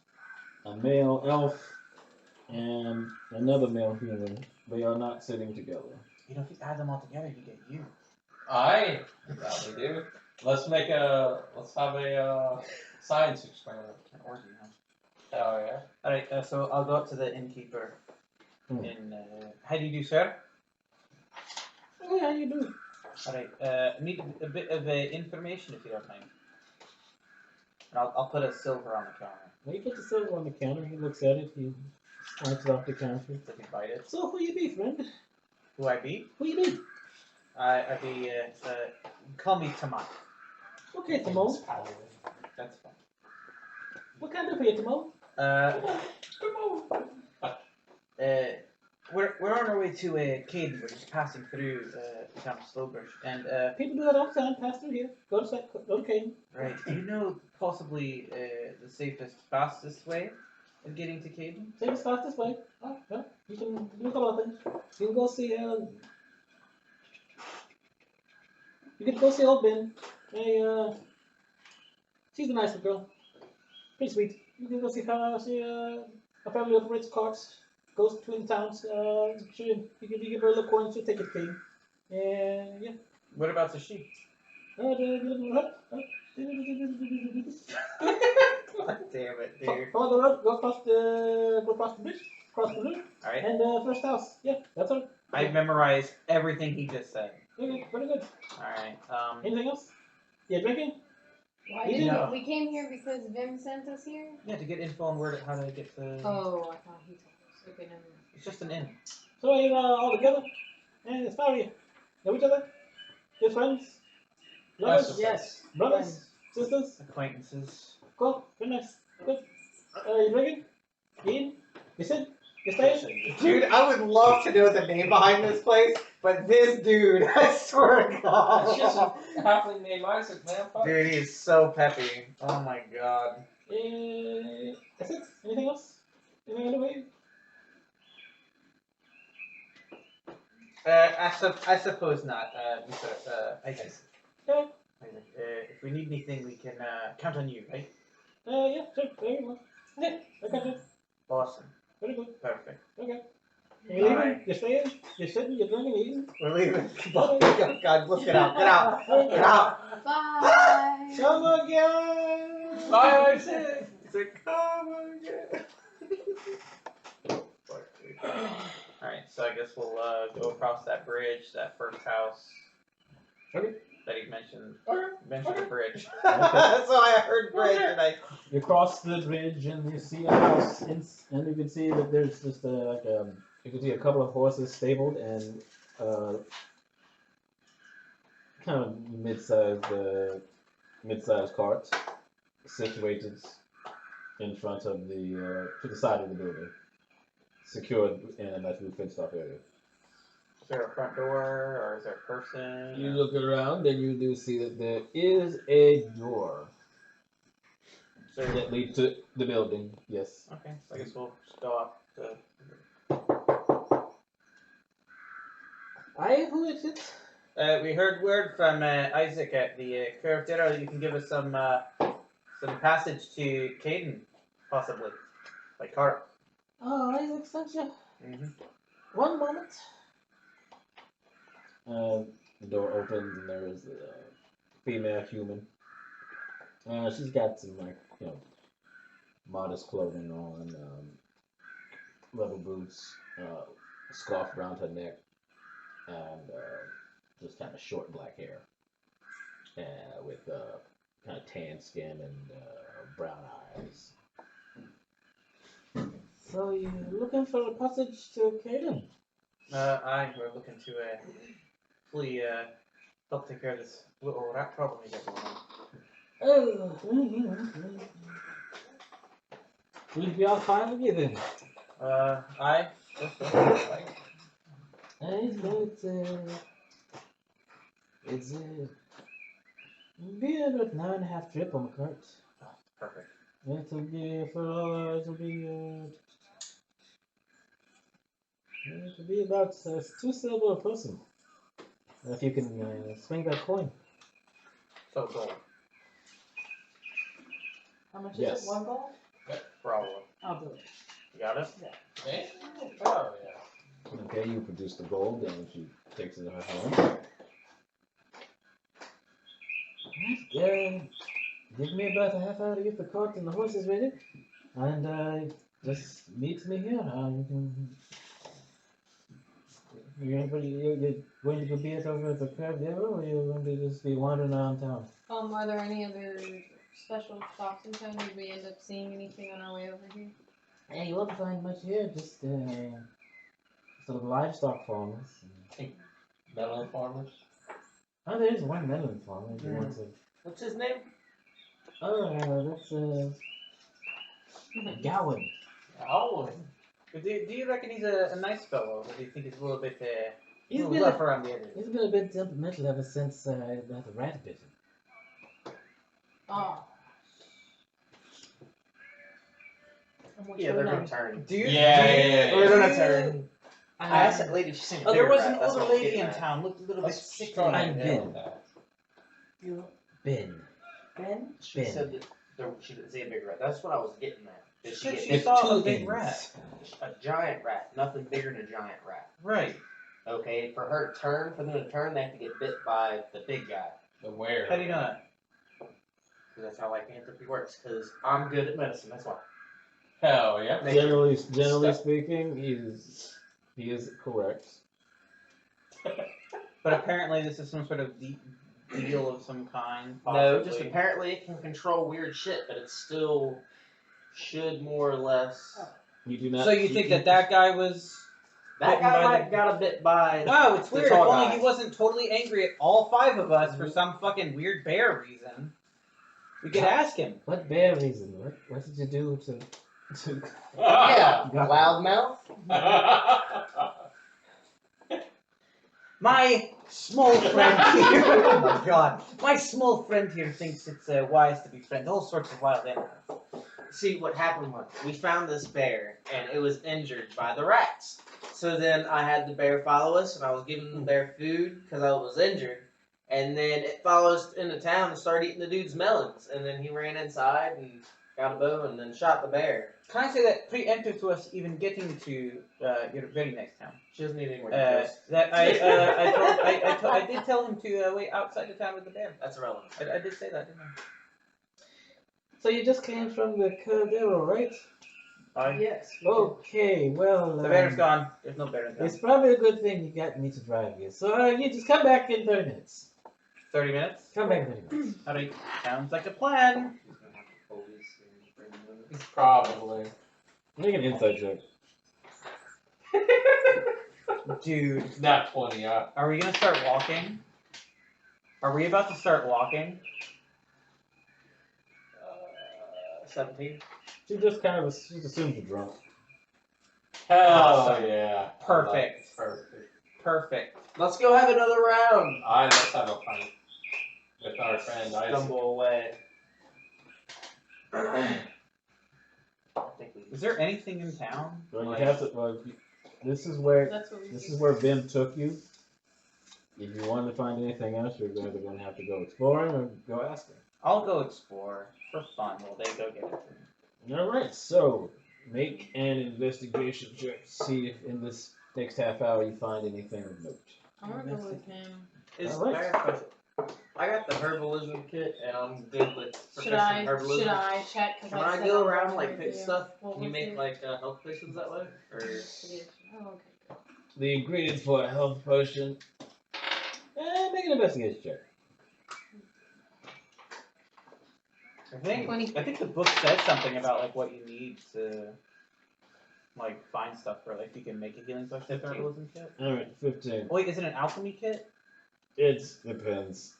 a male elf, and another male human. They are not sitting together. You know, if you add them all together, you get you. I probably do. Let's have a science experiment. An orgy, huh? Oh yeah. Alright, so I'll go up to the innkeeper. How do you do, sir? Oh, yeah, you do. Alright, I need a bit of information if you don't mind. And I'll put a silver on the counter. Well, you put the silver on the counter. He looks at it. He swipes it off the counter. Does he bite it? So who you be, friend? Who I be? Who you be? I be, call me Tamar. Okay, Timo. That's fine. What can I do for you, Timo? We're on our way to Caden. We're just passing through the town of Slowbrush, and People do that all the time. Pass through here. Go to Caden. right. Do you know possibly the safest, fastest way of getting to Caden? Take us fast this way. Oh, yeah. You can do a couple of things. You can go see you can go see old Ben. Hey, she's a nice girl. Pretty sweet. You can go see a family of rich carts. Goes between towns. You give her a little coin. She'll take it to Caden. And yeah. What about the sheep? God damn it, dude. Follow the road. Go across the bridge. Cross the river. All right. And first house. Yeah, that's all. I've memorized everything he just said. Okay, pretty good. All right. Anything else? Yeah, drinking? Why You didn't know. we came here because Vim sent us here? Yeah, to get info on where how to get to. Oh, I thought he told us. Okay, never mind. It's just an inn. So you're all together? And it's how are you? Know each other? Good friends? Lovers? Yes. Brothers? Sisters? Acquaintances. Cool. Very nice. Good. You drinking? Eating? You sit? You staying? Dude, I would love to know the name behind this place, but this dude, I swear to God. It's just a halfling named Isaac, man. Fuck. Dude, he's so peppy. Oh my god. That's it. Anything else? Anything on the way? I suppose not, Mr. Isaac. Yeah. Isaac, if we need anything, we can count on you, right? Yeah, sure. Very well. Yeah, I got you. Awesome. Very good. Perfect. Okay. You're leaving? Alright. You're staying? You're sitting? You're drinking? You're eating? We're leaving. God, let's get out. Get out. Get out. Bye. Come again! Bye, Isaac. Come again. Alright, so I guess we'll go across that bridge, that first house. Okay. That he mentioned. Mentioned the bridge. Okay. So I heard bridge and I. You cross the bridge and you see a house, and you can see that there's just you can see a couple of horses stabled and kind of mid-sized carts situated in front of to the side of the building, secured in a nice little fenced-off area. Is there a front door or is there a person? You look around and you do see that there is a door So, that leads to the building. Yes. okay, so I guess we'll just go up to. Who is it? We heard word from Isaac at the Curve Dinner that you can give us some passage to Caden, possibly, by cart. Oh, Isaac sent you. Mm-hmm. One moment. The door opens and there is a female human. She's got some modest clothing on, leather boots, scarf around her neck, and just kind of short black hair, with kind of tan skin and brown eyes. So you're looking for a passage to Caden? We're looking to fully help take care of this little rat problem you got going on. Oh, we'll be all fine with you then. I. It's be about an hour and a half trip on the cart. Perfect. It'll be about 2 silver a person. If you can swing that coin. So gold. How much Yes. is it? 1 gold? Probably. I'll do it. You got it? Man, oh yeah. Okay, you produce the gold, and she takes it in her hand. Give me about a half hour to get the cart and the horses ready, and just meet me here. You can. You're going to go be it over at the Cravero, or you're going to just be wandering around town? Are there any other special shops in town? Did we end up seeing anything on our way over here? Hey, you won't find much here, just sort of livestock farmers. Melon farmers. Oh, there's one melon farmer. If you want to. What's his name? Oh, that's Gowan. Oh, Do you reckon he's a nice fellow, or do you think he's a little bit He's little been rough around the edges? He's been a bit temperamental ever since the rat bit him. Oh. And what's Yeah, your they're name? gonna turn. Do you? Yeah. They're gonna turn. I asked that lady if she's seen a Oh, there bigger was an rat, that's older what I'm lady getting in at. town. Looked a little bit sick. I'm yeah. Ben. You, Ben. Ben? She Ben. said that she didn't see a big rat. That's what I was getting at. Did she Said get she With saw a 2 big N's. rat. a giant rat? Nothing bigger than a giant rat. Right. Okay, for her to turn, for them to turn, they have to get bit by the big guy. The where? How do you know that? Because that's how lycanthropy works. Because I'm good at medicine. That's why. Hell yeah. Generally Stuff. speaking, he is correct. But apparently this is some sort of deal of some kind. No, Possibly. just apparently it can control weird shit, but it still should more or less. You do not. So you think that guy was? That bitten by guy the- might got a bit by. No, it's The weird. If tall only guy. he wasn't totally angry at all 5 of us for some fucking weird bear reason. We could ask him. What bear reason? What did you do to? Yeah, Got loudmouth. My small friend here. Oh my god. My small friend here thinks it's wise to be friends. All sorts of wild animals. See, what happened was we found this bear and it was injured by the rats. So then I had the bear follow us and I was giving the bear food because I was injured. And then it followed us into town and started eating the dude's melons. And then he ran inside and got a bow and then shot the bear. Can I say that preemptive to us even getting to your very next town? She doesn't need any more details. That I did tell him to wait outside the town with the bear. That's irrelevant. I did say that, didn't So you just came from the Caldero, right? I? Yes. Okay, well. The bear's gone. There's no bear in town. It's probably a good thing you got me to drive you. So you just come back in 30 minutes. 30 minutes? Come back in 30 minutes. Howdy. Sounds like a plan. He's gonna have the police and bring them in. Probably. Make an insight check. Dude, Not 20, are we gonna start walking? Are we about to start walking? 17. She just kind of assumes you're drunk. Hell Awesome. yeah. Perfect. Perfect. Perfect. Let's go have another round. Let's have a pint with our friend Isaac. Stumble away. I think we. Is there anything in town? Well, Like- you have to. This is where That's what we this do. is where Vim took you. If you want to find anything else, you're either going to have to go exploring or go asking. I'll go explore for fun while they go get it. All right, so make an investigation check to see if in this next half hour you find anything of note. I'm gonna go with him. Is Alright. I got a question. I got the herbalism kit and I'm good with Should professional I herbalism. check? Cause Can I I said go I'm around going like with pick you. stuff? What Can you was make it? like health potions that way? Or Oh, okay. The ingredients for a health potion. Make an investigation check. I think 20. I think the book says something about like what you need to like find stuff for like you can make a healing potion with herbalism kit? Alright, 15. Wait, is it an alchemy kit? It depends.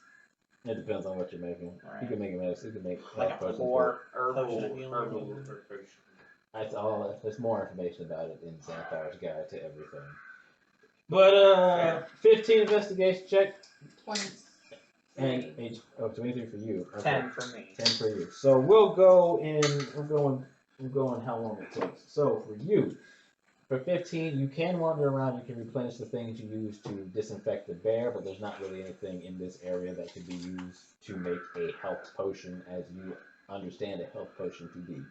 It depends on what you're making. You Right. can make a medicine. You can make Like health a potions. core Herbal, potion of healing. herbal. That's all. There's more information about it in Xanthar's Guide to Everything. But 15 investigation check 23. and 23 for you. Okay. 10 for me. 10 for you. So we'll go in. We're going how long it takes. So for you, for 15, you can wander around. You can replenish the things you use to disinfect the bear, but there's not really anything in this area that could be used to make a health potion, as you understand a health potion to be.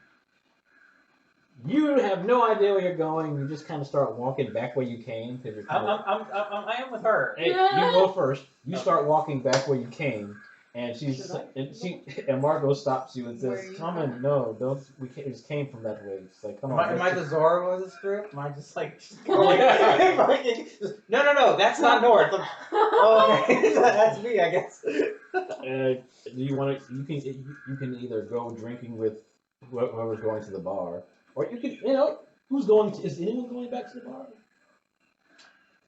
You have no idea where you're going. You just kind of start walking back where you came because you're kind of. I am with her. Hey, you go first. You start walking back where you came, and and Margot stops you and Where says, you "Come from? in, no, don't. We just came from that way." She's like, "Come on." Am I let's the Zorro of this group? Am I just like no, that's not North. Oh, okay, that's me, I guess. do you want to? You can either go drinking with whoever's going to the bar, or you can, who's going? Is anyone going back to the bar?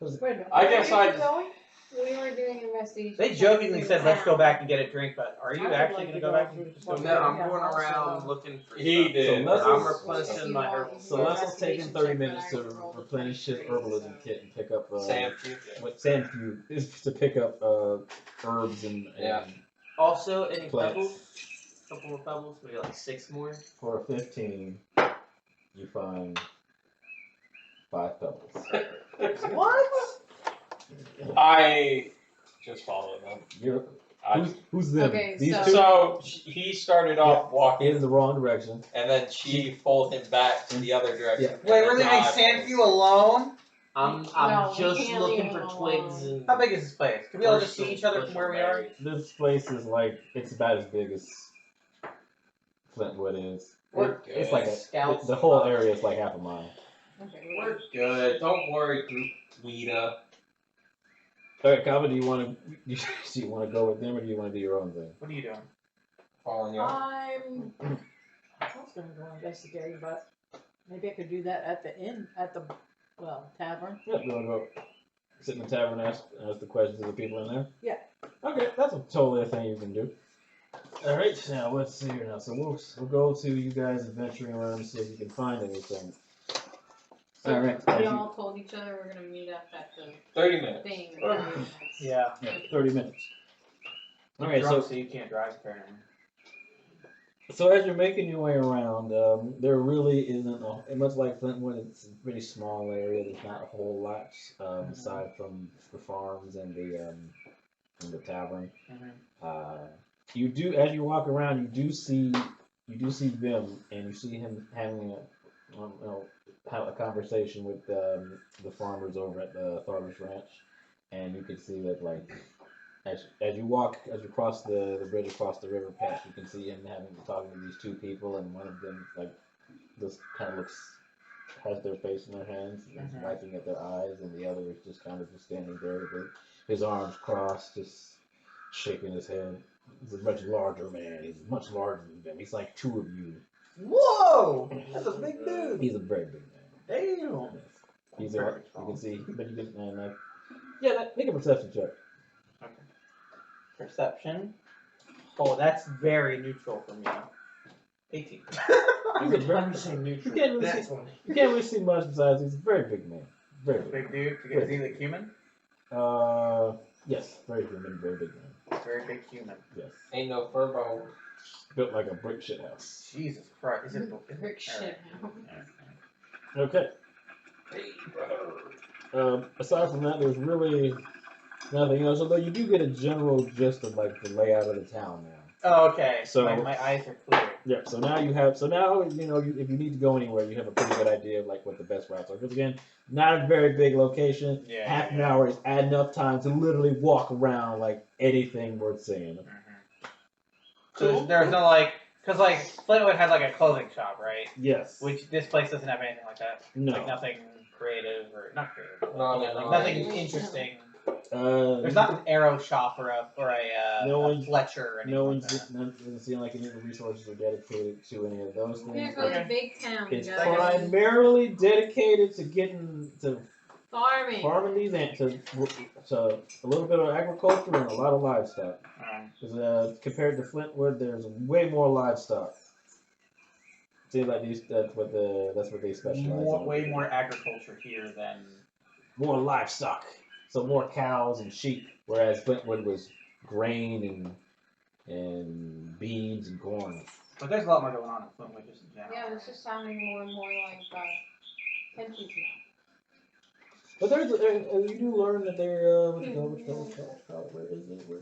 'Cause Wait a minute. I guess where are I you going? We were doing investigation. They jokingly said, "Let's go back and get a drink," but are I you would actually like gonna to go back through and just the go? No, Yeah, I'm going also, around looking for He stuff. did. So let's- I'm If replenishing you my want, herbal. you So can Leslie's investigation taking check, 30 but minutes I to rolled a replenish his 23, herbalism so- kit and pick up Sam, what Sandfew is to pick up herbs and Yeah. Also, any Plants. pebbles? Couple more pebbles, maybe like 6 more. for 15 you find 5 pebbles. What? I just followed them. Who's them? Okay, These so- two So he started off walking, in the wrong direction. and then she pulled him back to the other direction. Yeah. and Wait, we're then leaving I Sandview was- alone? I'm No, we just can't looking leave for him twigs alone. and. How big is this place? Can we all just see each other from where we are? This place is like, it's about as big as Flintwood is. We're It's good. like Scouts the whole and area is like half a mile. Okay, We're good. Don't worry, Group Weeda. Alright, Calvin, do you want to go with them, or do you want to do your own thing? What are you doing? Following you. I was gonna go investigating, but maybe I could do that at the inn, at the, tavern. Yeah, you want to go sit in the tavern and ask the questions of the people in there? Yeah. Okay, that's totally a thing you can do. Alright, now let's see here now. So we'll go to you guys adventuring around and see if you can find anything. So Alright. we all told each other we're gonna meet up at the 30 minutes. thing. in Oh. 30 minutes. Yeah. Yeah, 30 minutes. I'm Alright, drunk, so you can't drive apparently. So as you're making your way around, there really isn't much like Flintwood. It's a pretty small area. There's not a whole lot aside from the farms and the tavern. You do, as you walk around, you do see Vim, and you see him having have a conversation with the farmers over at the Tharvers Ranch, and you can see that as you cross the bridge across the river patch, you can see him talking to these 2 people, and one of them just kind of has their face in their hands, and is wiping at their eyes, and the other is just kind of just standing there with his arms crossed, just shaking his head. He's a much larger man. He's much larger than them. He's like 2 of you. Whoa! That's a big dude. He's a very big man. Damn. He's Very you can see, but you can make a perception check. Perception. Oh, that's very neutral for me. 18. He's a very, you can't really see much besides he's a very big man. Very big. Big dude. You can see the human. Yes, very human, very big man. Very big human. Yes, Ain't no furbo. built like a brick shit house. Jesus Christ. Is it Brick shit. Okay. Hey, brother. Aside from that, there's really nothing else. Although you do get a general gist of the layout of the town now. Oh, okay. So- my eyes are clear. Yeah. So now if you need to go anywhere, you have a pretty good idea of what the best routes are. Because again, not a very big location. Yeah, Half an hour is enough time to literally walk around like anything worth seeing. So there's no because Flintwood had a clothing shop, right? Yes. Which this place doesn't have anything like that. No. Like nothing creative or not creative. No, Like no, nothing no. interesting. There's not an arrow shop or a No a one's- Fletcher or anything No like one's that. doesn't seem like any of the resources are dedicated to any of those Here things. goes a big town, It's guys. primarily dedicated to getting to Farming. farming these ants, to a little bit of agriculture and a lot of livestock. Because compared to Flintwood, there's way more livestock. Seems like that's what they specialize in. Way more agriculture here than. More livestock, so more cows and sheep. Whereas Flintwood was grain and beans and corn. But there's a lot more going on in Flintwood just in general. Yeah, it's just sounding more and more like countries now. But you do learn that they're where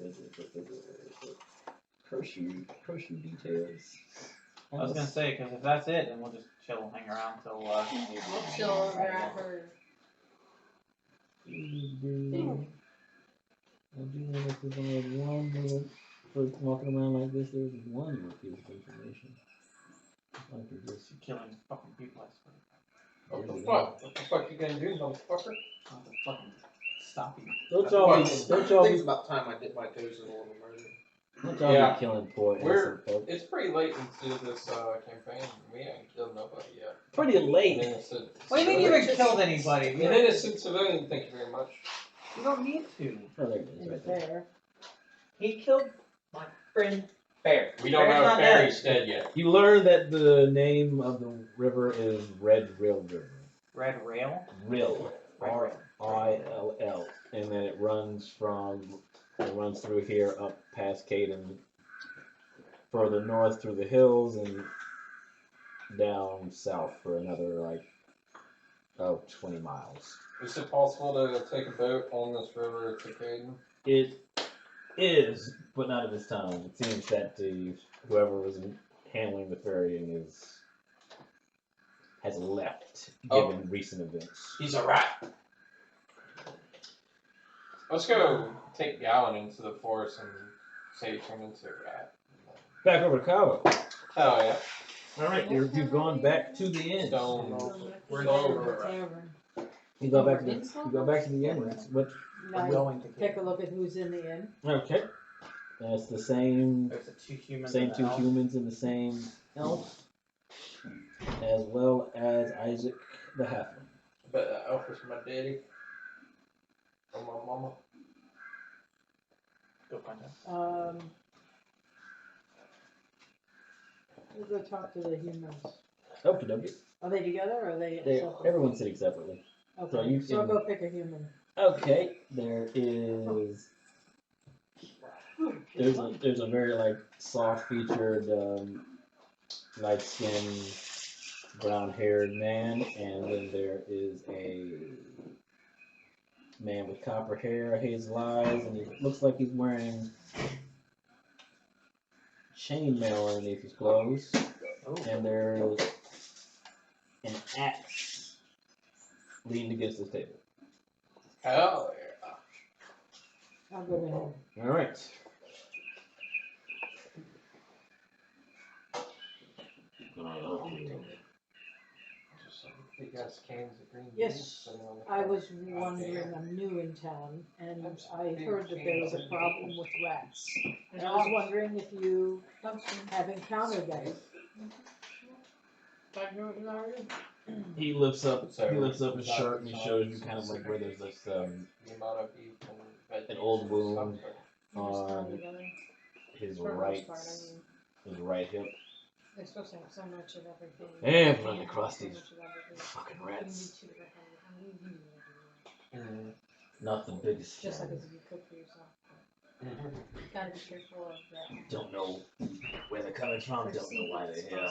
is it? Curse you details. I was gonna say, because if that's it, then we'll just chill and hang around till. We'll chill over at her. I do notice there's only one little, for walking around like this, there's one little piece of information. I could just Killing fucking people, I swear. What the fuck? What the fuck you gonna do, motherfucker? I'll have to fucking stop you. Don't y'all I be think it's about time I dip my toes in a little murder. Don't y'all Yeah. be killing poor We're- innocent folks. It's pretty late into this campaign. We ain't killed nobody yet. pretty An late. innocent, What do you mean you haven't killed anybody? an innocent civilian, thank you very much. You don't need to. Oh, there it is, In right there. there. He killed my friend Bear. We don't Bear's know not if dead. Barry's dead yet. You learn that the name of the river is Red Rill River. Red Rail? Rill. Red R-I-L-L. And then it runs through here up past Caden, further north through the hills and down south for another 20 miles. Is it possible to take a boat on this river to Caden? It is, but not at this time. It seems that whoever was handling the ferrying has left, given recent events. He's a rat. Let's go take Gallon into the forest and say he turned into a rat. Back over to Cabo. Hell yeah. All right, you've gone back to the inn. Stone. We're Over. You go back to the inn. What? Now, Willing to take a look at who's in the inn. Okay. That's the same. There's the two humans. Same and the two elf. humans and the same elf, as well as Isaac the halfling. But the elf is my daddy. Or my mama. Go find out. We'll go talk to the humans. Okie dokie. Are they together or are they separate? Everyone's sitting separately. Okay, so you so I'll can- go pick a human. Okay, there's a very soft featured, light skinned, brown haired man, and then there is a man with copper hair, hazel eyes, and he looks like he's wearing chainmail underneath his clothes. And there's an axe leaning against the table. Hell yeah. I'll go to him. All right. Big ass cans of green Yes, beans sitting on the I floor. was wondering, I'm new in town, and I heard that there was a problem with rats. And I was wondering if you have encountered that. He lifts up his So, shirt and he shows you kind of where there's this The amount of beef and veggies an old and wound stuff. on his right hip. They're supposed to have so much of everything. And run across So these much of everything. fucking You rats. need to everywhere. Not the biggest Just like fan. if you cook for yourself. Mhm. Gotta be careful of that. Don't know where they're coming from, don't know why they're here.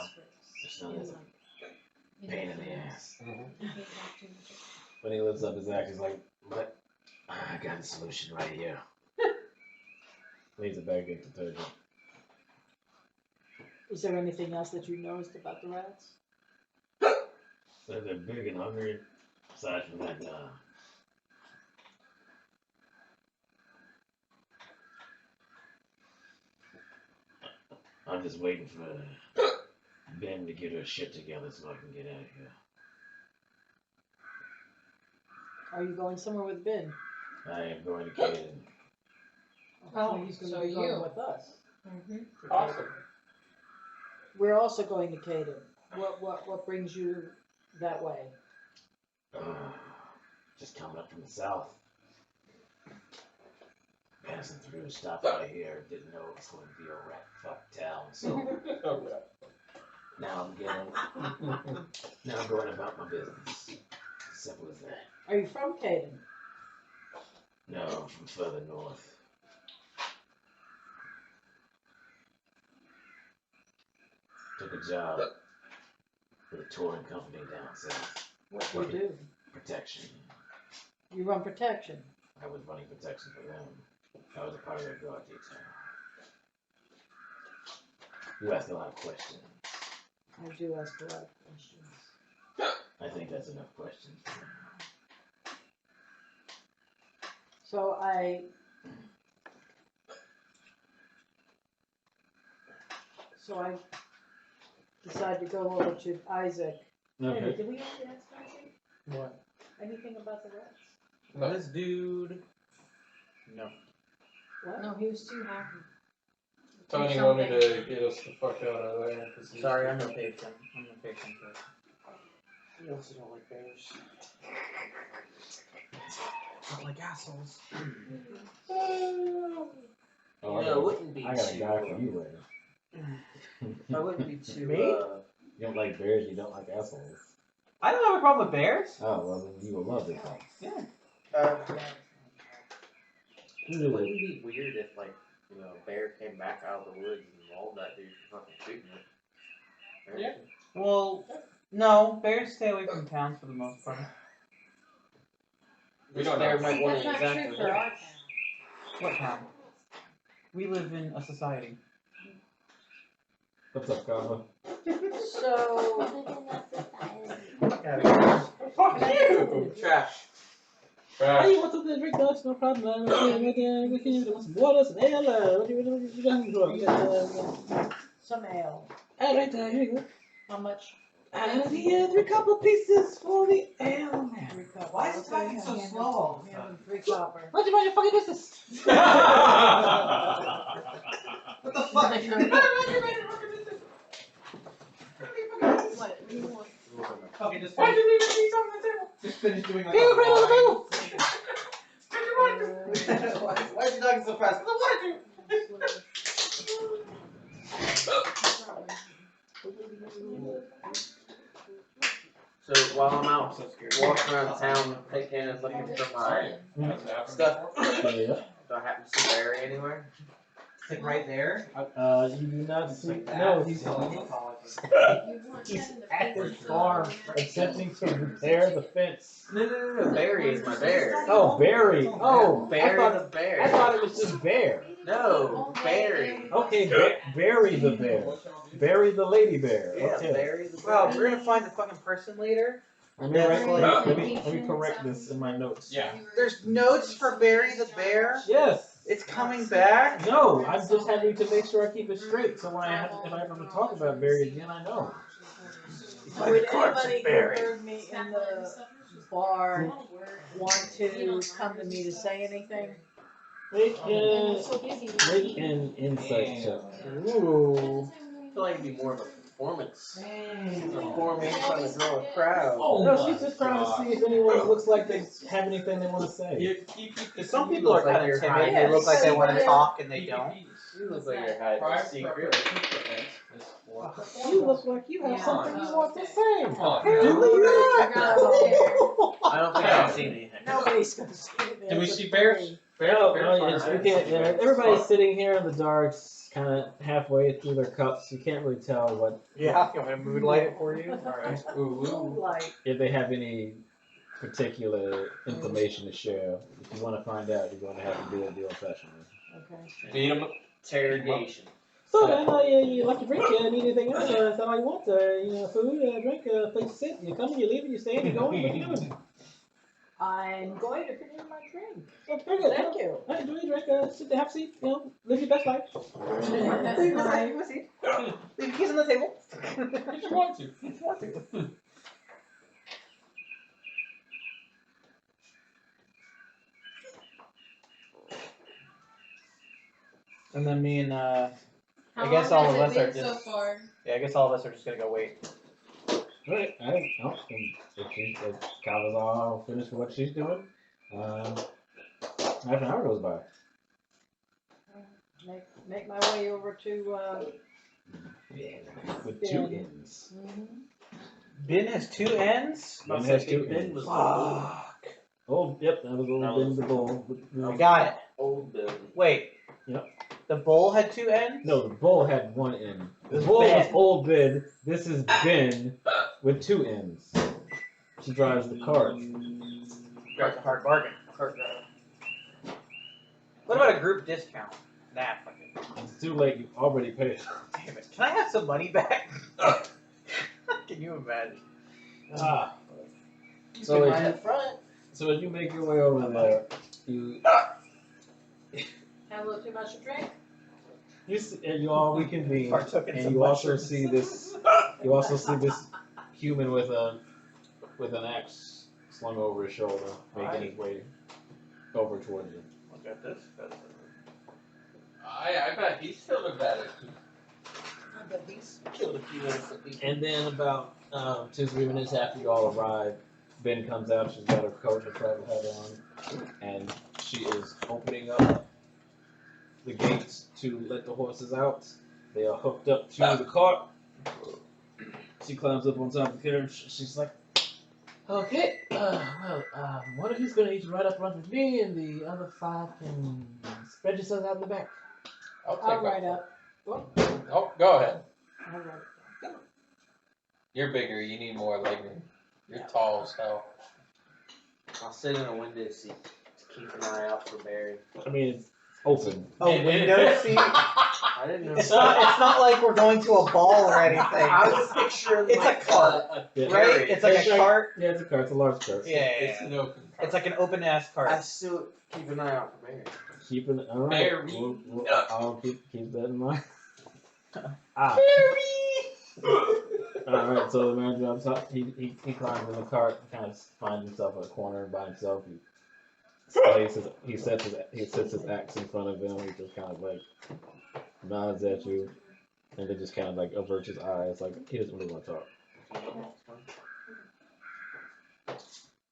Just know there's a pain in the ass. When he lifts up his axe, he's like, But I got a solution right here. leans it back against the table. Is there anything else that you noticed about the rats? So they're big and hungry. Aside from that, I'm just waiting for Ben to get her shit together so I can get out of here. Are you going somewhere with Ben? I am going to Caden. So he's gonna so be going you. with us. Awesome. We're also going to Caden. What brings you that way? Just coming up from the south. Passing through, stopped by here, didn't know it was going to be a rat fuck town, so now I'm going about my business. Simple as that. Are you from Caden? No, I'm from further north. Took a job with a touring company down south. What do you do? Protection. You run protection. I was running protection for them. I was a part of their guard detail. You asked a lot of questions. I do ask a lot of questions. I think that's enough questions. So I decided to go over to Isaac. Hey, Okay. did we already ask Isaac What? anything about the rats? No. This dude. No. What? No, he was too happy. Tony wanted to get us the fuck out of there. 'Cause he's- Sorry, I'm no patient. I'm no patient. You also don't like bears. Not like assholes. Oh, No, it wouldn't be I got a too. guy for you later. I wouldn't be too. Me? You don't like bears, you don't like assholes. I don't have a problem with bears. Oh, well, then you will love this house. It wouldn't be weird if, like, you know, a bear came back out of the woods and mauled that dude for fucking shooting it. Right? Yeah. Well, no, bears stay away from towns for the most part. We don't Bear know. might want That's to not exactly true for our town. What town? We live in a society. What's up, Kava? So Fuck you! Trash. Trash. Hey, you want something to drink, Dutch? No problem, man. We can want some water, some ale. What you got for? We got, some ale. right there, here you go. How much? The 3 couple pieces for the ale, man. 3 copper. Why is it talking so hand slow all him- the hand him 3 copper. What's your fucking business? What the fuck? What, you want? Fucking just Why'd finish, you leave these on the table? just finish doing like Here, a bring it on the why is he talking so fast? Because I wanted So while I'm out so scared. walking around town, picking and looking for my stuff, Yeah. do I happen to see Barry anywhere? It's like right there. You do not see. Like that. No, he's You want He's that in the at paper, his so- farm attempting to repair the fence. No. Barry is my bear. Oh, Barry. Oh, Barry I the thought, bear. I thought it was just Bear. No, Barry. Okay, Barry the bear. Barry the lady bear. Yeah, Okay. Barry the bear. Well, we're gonna find the fucking person later. Let me, let me correct this in my notes. Yeah. There's notes for Barry the bear. Yes. It's coming back. No, I'm just having to make sure I keep it straight, so when if I ever talk about Barry again, I know. Would anybody who heard me in the bar want to come to me to say anything? Make And you're so busy. make an insight check. Ooh. I feel like it'd be more of a performance. Performing in front of a crowd. No, she's just trying to see if anyone looks like they have anything they want to say. Some people are kind of timid. They look like they want to talk and they don't. You look like you're hiding a secret. You look like you have something you want to say. I don't think I've seen anything. Nobody's gonna say it. Did we see bears? No, you can't. Yeah, everybody's sitting here in the dark, kind of halfway through their cups. You can't really tell what Yeah, you want me to mood light it for you? Alright. Like, if they have any particular information to share. If you want to find out, you're going to have to do it the old-fashioned way. okay. Beat them. Interrogation. So then, you like to drink, need anything else? Is that all you want? Food, drink, place to sit. You coming, you leaving, you staying, you going, what are you doing? I'm going to finish my drink. Oh, very good. Thank you. Enjoy your drink, sit there, have a seat, live your best life. Leave the keys on the table. If you want to. And then me and How I guess long all has of it us are been so just- far? I guess all of us are just gonna go wait. Alright, if Kava's all finished with what she's doing, half an hour goes by. Make my way over to, With two Yeah. ends. Ben has 2 ends. Ben has two Ben ends. was Fuck. Oh, yep, that was old That Ben was- the bull. I got it. Old Bill. Wait. Yep. The bull had 2 ends. No, the bull had one end. The was bull was Ben. old Ben. This is Ben with 2 ends. She drives the cart. That's a hard bargain. What about a group discount? Nah, fuck it. It's too late. You've already paid. Damn it. Can I have some money back? Can you imagine? Ah. So So right as you, up front. so as you make your way over there, you Have a little too much to drink? see, and you all reconvene, Partook in and some you also mushrooms. see this. You also see this human with an axe slung over his shoulder, making his way over towards you. Look at this. I bet he's still a better. I bet he's killed a few innocent people. And then about 2-3 minutes after you all arrive, Ben comes out. She's got her coat and her travel hat on, and she is opening up the gates to let the horses out. They are hooked up to the cart. She climbs up on top of the carriage. She's like, Okay, one of you's gonna each ride up front with me, and the other 5 can spread yourselves out in the back. I'll take I'll that. write up. Oh, go ahead. I'll write it. You're bigger. You need more leg room. You're tall as hell. I'll sit in a window seat to keep an eye out for Barry. I mean, it's open. Oh, window seat. I didn't know. It's not like we're going to a ball or anything. I was picturing It's like a cart, Yeah. right? It's like a cart. Yeah, it's a cart. It's a large cart. Yeah, It's an open car. It's like an open ass I cart. still keep an eye out for Barry. Keeping all right. Barry. I'll keep that in mind. Ah. All right. So the man jumps up. He climbs in the cart. Kind of finds himself in a corner by himself. He sets his axe in front of him. He just kind of like nods at you, and then just kind of like averts his eyes, like he doesn't really want to talk.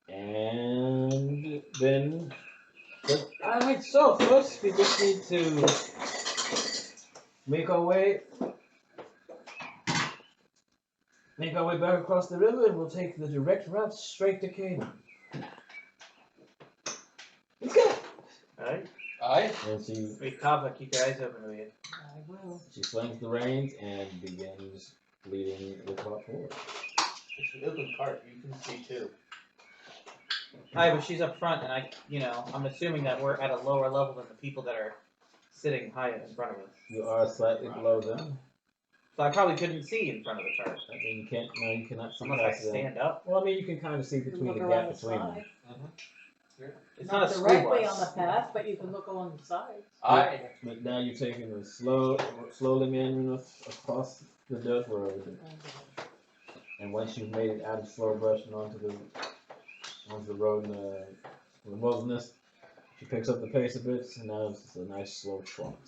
And then, alright, so first we just need to make our way back across the river, and we'll take the direct route straight to Canaan. Let's go! Alright. Aye. And Wait, Kava, keep your eyes open with you. I will. she slings the reins and begins leading the cart forward. It's an open cart. You can see too. Hi, but she's up front, and I'm assuming that we're at a lower level than the people that are sitting high in front of us. You are slightly below them. So I probably couldn't see in front of the chart. I mean, you cannot see Unless I past them. stand up. Well, I mean, you can kind of see You between look the around gap the between them. side. It's not a school directly bus. on the path, but you can look along the sides. Aye. But now you're taking a slowly meandering across the dirt road, and once you've made it out of slow brush and onto the road in the wilderness, she picks up the pace a bit, and now it's a nice slow trot.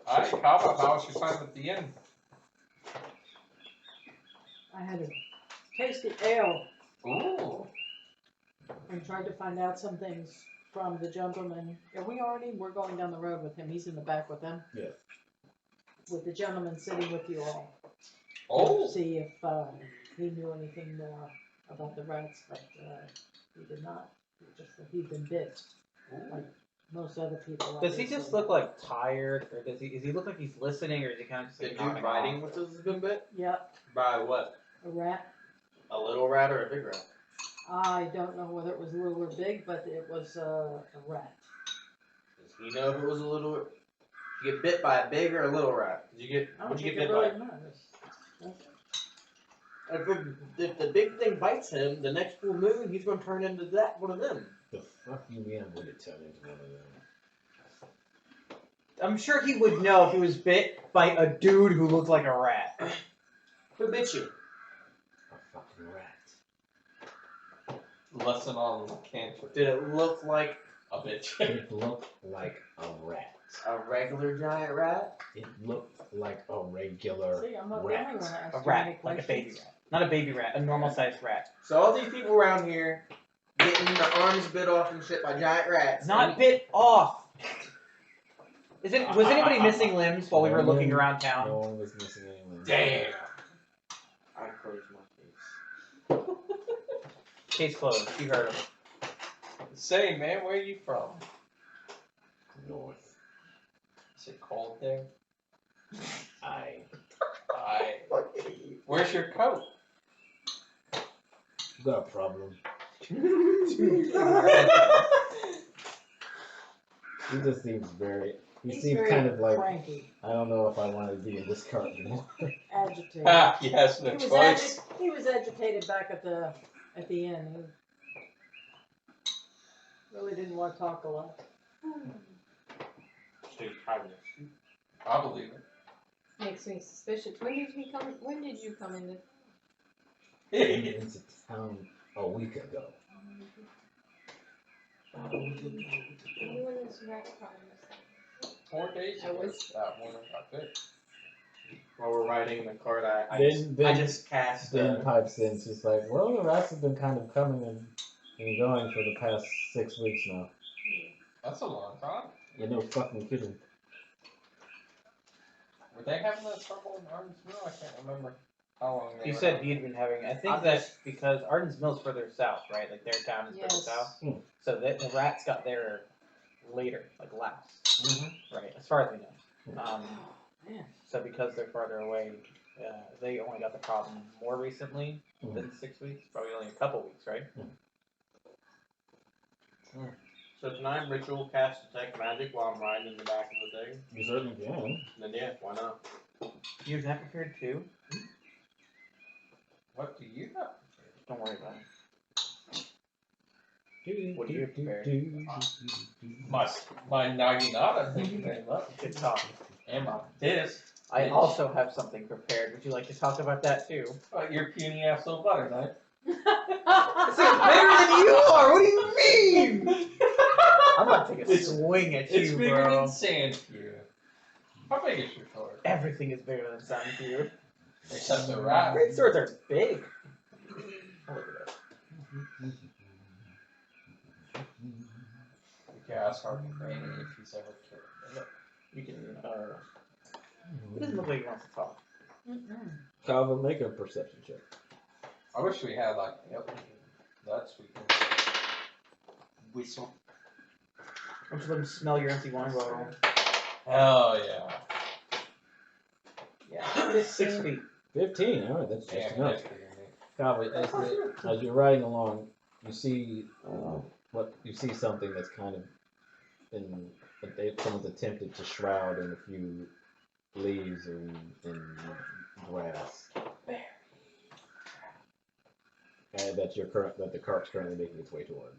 Aye, Kava, how was your time at the inn? I had a tasty ale Ooh. and tried to find out some things from the gentleman. We're going down the road with him. He's in the back with them. Yeah. With the gentleman sitting with you all. Oh. See if he knew anything more about the rats, but he did not. Just that he'd been bit, like most other people. Does he just look like tired, or does he look like he's listening, or is he kind of just The like dude nodding riding off? with us has been bit? Yep, By what? a rat. A little rat or a big rat? I don't know whether it was little or big, but it was a rat. Does he know if it was a little? Did you get bit by a big or a little rat? Did you get? I don't What'd you think get it bit really by? matters. If the big thing bites him, the next full moon, he's gonna turn into one of them. The fuck you mean I'm going to turn into one of them? I'm sure he would know if he was bit by a dude who looked like a rat. Who bit you? A fucking rat. Lesson on cancer. Did it look like A bitch. It looked like a rat. A regular giant rat? It looked like a regular See, I'm not the rat. only one that A asked too many rat, like a baby questions. rat. Not a baby rat, a normal sized rat. So all these people around here getting their arms bit off and shit by giant rats. Not bit off. Was anybody missing limbs while we were looking around No town? one was missing any limbs. Damn. I closed my case. Case closed. You heard him. Say, man, where are you from? North. Is it cold there? I. Where's your coat? You got a problem. He just seems very. He He's seems very kind of like. cranky, I don't know if I want to be in this car anymore. agitated. Ah, he has no choice. He was agitated back at the end. He really didn't want to talk a lot. Dude, probably. I believe it. Makes me suspicious. When did you come into? Came into town a week ago. You and this rat problem. 4 days I ago. was- That one got fixed. While we're riding in the cart, I Then just cast. Ben pipes in. She's like, "Well, the rats have been kind of coming and going for the past 6 weeks now. That's a long time. You're no fucking kidding." Were they having that trouble in Arden's I can't remember how long they You were said having he'd been having. I think I'm that's because Arden's Mill's further south, right? Like their town is further Yes. south. Hmm. So the rats got there later, like last. Right, as far as we know. Man. So because they're farther away, they only got the problem more recently than 6 weeks. Probably only a couple weeks, right? So can I ritual cast detect magic while I'm riding in the back of the thing? You certainly can. Then yeah, why not? You have that prepared too? What do you have? Don't worry about it. What do you have prepared? My Naginata, thank you very much. Good talk. And my piss. I also have something prepared. Would you like to talk about that too? Your puny ass little butter knife. It's bigger than you are. What do you mean? I'm about to take a swing at It's you, bigger bro. than sand cube. How big is your sword? Everything is bigger than Sun Cube. Except the rat. Great swords are big. Oh, look at that. You can ask Harvey Granny if he's ever killed. You can. It doesn't look like he wants to talk. Calvin, make a perception check. I wish we had like that's we can whistle. Why don't you let him smell your empty wine bottle? Hell yeah. Yeah. 6 feet. 15. All right, that's just Damn, enough. that's bigger than me. Calvin, as you're riding along, you see something that's kind of someone's attempted to shroud in a few leaves and grass. And that the cart's currently making its way toward.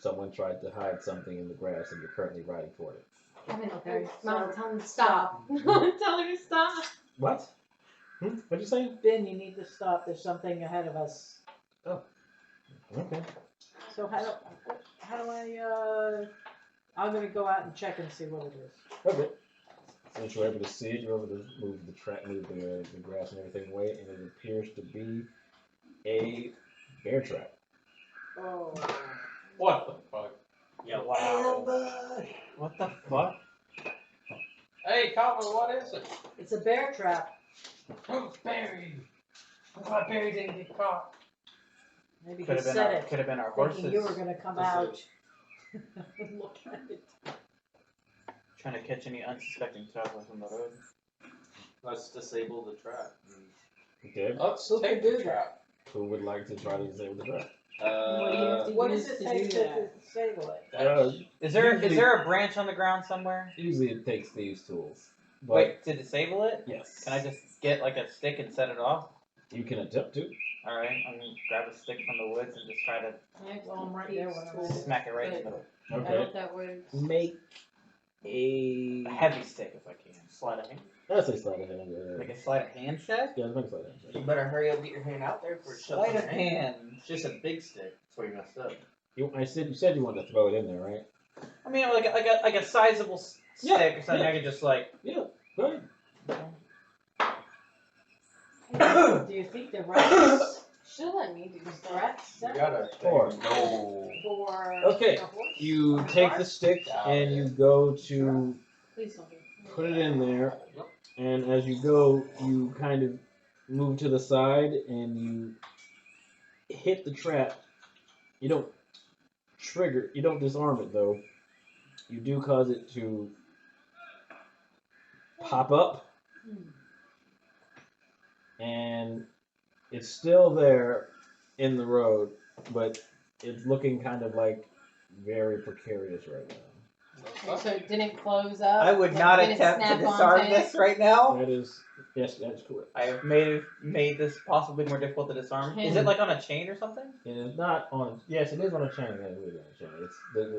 Someone tried to hide something in the grass, and you're currently riding toward it. Okay, Mom, tell him to stop. Tell her to stop. What? What'd you say? Ben, you need to stop. There's something ahead of us. Okay. So how do I, I'm gonna go out and check and see what it is. Okay. Since you're able to see it, you're able to move the grass and everything away, and it appears to be a bear trap. Oh. What the fuck? Yeah, wow. What the fuck? Hey, Calvin, what is it? It's a bear trap. Who's Barry? I'm glad Barry didn't get caught. Maybe Could he have been said it, Could have been our thinking horses. you were gonna come This out is- and look at it. Trying to catch any unsuspecting travelers on the road. Let's disable the trap. Okay. Let's Who take can the do trap. Who would like to try to disable the trap? What do you have to What use does it to take do to that? disable it? Is there Usually- a branch on the ground somewhere? Usually it takes these tools. But Wait, to disable it? yes. Can I just get like a stick and set it off? You can attempt to. Alright, I'm gonna grab a stick from the woods and just try to Well, I'm right there when I'm at it. smack it right in the middle. I Okay. hope that works. Make a A heavy stick if I can. Sleight of hand. I'd say sleight of hand. Make a sleight of hand check? Yeah, make a sleight of hand. You better hurry up, get your hand out there for Sleight of hand. It's just a big stick. That's where you messed up. You said you wanted to throw it in there, right? I mean, like a sizable stick or something. I could just like. Yeah. Go ahead. Do you think the rats, She'll let me do the stuff. rats You set gotta Four. no. for Okay, the horse? You Or the take cart? the stick and you go to Please don't do put it in there, and as you go, you kind of move to the side and you hit the trap. You don't you don't disarm it though. You do cause it to pop up, and it's still there in the road, but it's looking kind of like very precarious right now. So it didn't close up. I would like, not didn't attempt to snap disarm onto this right now. That is yes, that's correct. I have made this possibly more difficult to disarm. Is it like on a chain or something? It is not on. Yes, it is on a chain. It is on a chain. It's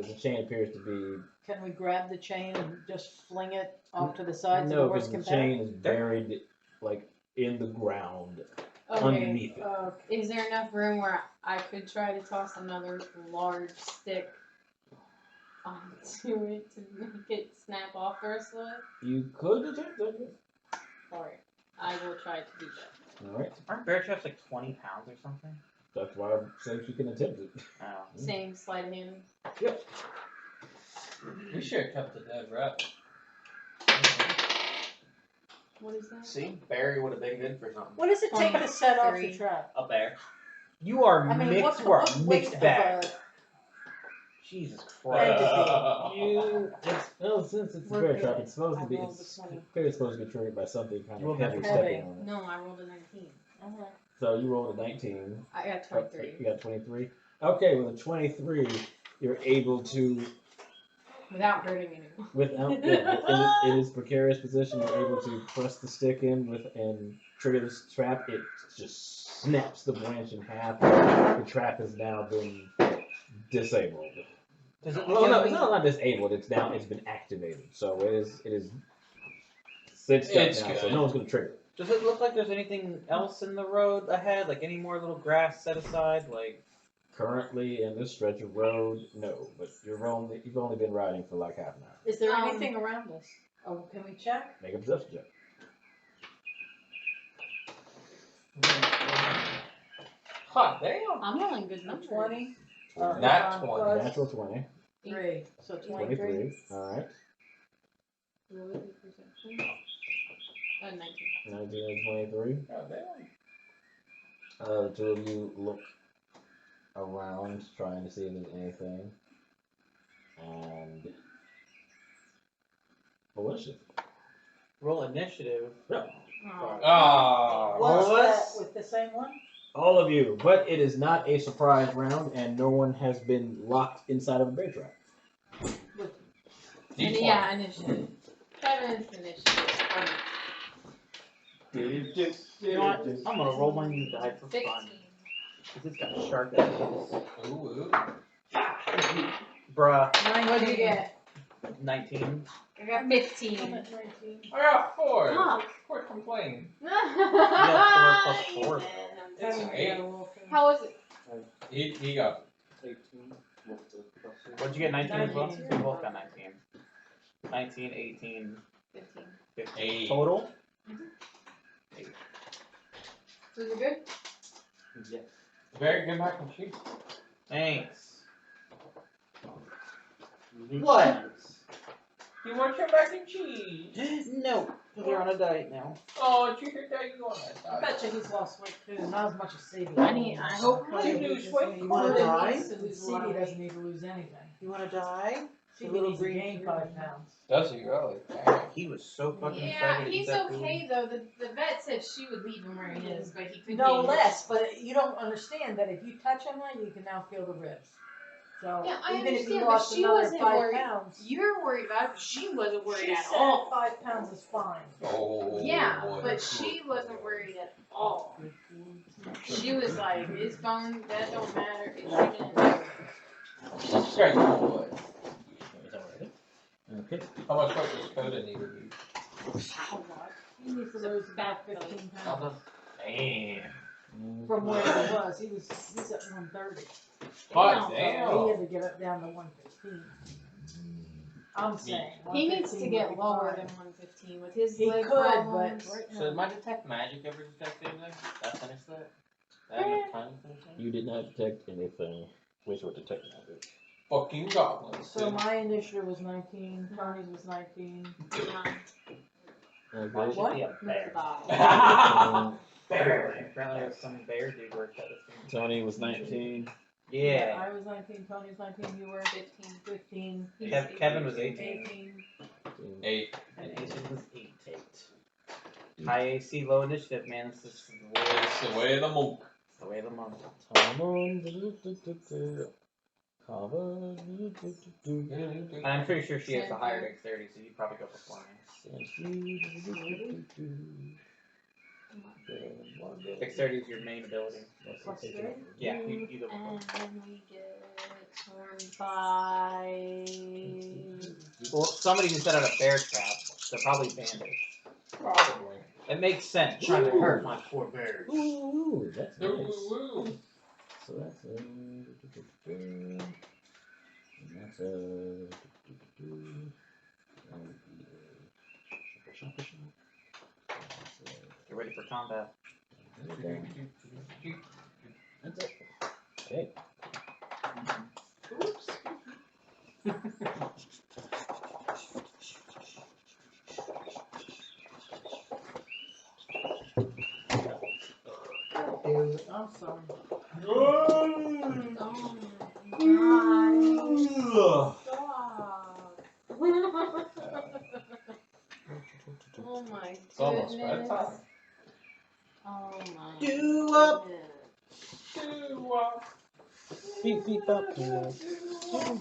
the chain appears to be. Can we grab the chain and just fling it off to the side so the No, horse because the can chain is buried like in the ground Okay. underneath it. Is there enough room where I could try to toss another large stick onto it to make it snap off first? You could attempt that. Yes. Alright. I will try to do that. All right. Aren't bear traps like 20 pounds or something? That's why I'm saying you can attempt it. Oh. Same sleight of hand. Yep. We should have kept the dead rat. What is that? See, Barry would have been good for something. What does it take to set off the 23. trap? A bear. You are I mean, mixed. what, You are what a weight mixed of bag. a Jesus Right. Christ. Since it's a We're bear good. trap, it's supposed to I be. rolled It's a 20. clearly supposed to get triggered by something kind You of rolled heavy heavy. stepping on it. No, I rolled a 19. Okay. So you rolled a 19. I got Oh, 23. you got 23. Okay, with a 23, you're able to. Without hurting anyone. Without, in its precarious position, you're able to press the stick in with and trigger this trap. It just snaps the branch in half. The trap has now been disabled. Does it Well, no, it's not disabled. It's now it's been activated. So it is cinched up It's now. good. So no one's gonna trigger it. Does it look like there's anything else in the road ahead? Like any more little grass set aside? Like Currently in this stretch of road, no. But you've only been riding for like half an hour. Is there anything around us? Oh, can we check? Make a perception check. Hot damn. I'm rolling good numbers. 20? Nat 20. Natural 20. 3. So 23. 23. All right. What was the perception? 19. 19 and 23. God damn. The two of you look around, trying to see if there's anything. And what is it? roll initiative. No. Oh. Ah. What's All of that us? with the same one? All of you, but it is not a surprise round, and no one has been locked inside of a bear trap. And yeah, initiative. Kevin's initiative. You know what? I'm gonna roll my new die for 16. fun. Cause it's got sharp edges. Ooh, ooh. Bruh. What'd you get? 19. I got 15. I'm at 19. I got 4. Oh. Quit complaining. You got 4 plus 4. It's Kevin, 8. got a little thing. How was it? He got 18 with the plus What'd you get? 19 as well? 19. We both got 19. 19, 18, 15. 15. 8. Total? Was it good? Yes. Very good mac and cheese. Thanks. What? You want your mac and cheese? No, because we're on a diet now. Oh, did you hear that? You on that I diet. bet you he's lost weight too, not as much as Sadie. I hope You lose weight. You wanna die? Sadie doesn't need to lose anything. You wanna die? She little needs to green gain tree. 5 pounds. Does he really? Dang. He was so fucking Yeah, excited to eat he's that food. okay though. The vet said she would leave him where he is, but he could No gain- less, but you don't understand that if you touch him, you can now feel the ribs. So Yeah, I even if you understand, but lost she another wasn't 5 worried. pounds, You're worried about it. She wasn't worried she at said all. 5 pounds is fine. Oh, Yeah, boy. but she wasn't worried at all. She was like, his bone, that don't matter. It's human. Great boy. Okay. How much weight does Coda need to be? He needs to lose about 15 pounds. Damn. from where he was. He's at 130. Hot So damn. he had to get it down to 115. I'm saying. He needs to 115 would get be lower fine. than 115 with his He leg could, but problems. right So did now. my detect magic ever detect anything? Did I finish that? Did I have enough time to finish that? You did not detect anything. Which would detect magic. Fucking goblins. So dude. my initiative was 19, Tony's was 19. Nine. Why Okay. should be a bear? Apparently there's some bear dude worked at this thing. Tony was 19. Yeah. I was 19, Tony's 19, you were 15. 15, Kevin was 18. 18. 8. And Asian was 8. High AC, low initiative, man. This is the way, It's the way of the monk. it's the way of the month. Come on. Cover. I'm pretty sure she has a higher dexterity, so you'd probably go before me. Dexterity is your main ability. Plus 3? Yeah, you go before. And then we get torn by. Well, somebody who set out a bear trap, so probably bandits. Probably. It makes sense. Trying to hurt my poor bears. Ooh, that's nice. Woo-woo-woo. So that's and that's Get ready for combat. That's it. Okay. I'm sorry. Oh my It's almost goodness. bedtime. Oh my Do up. goodness. Beep beep up. Do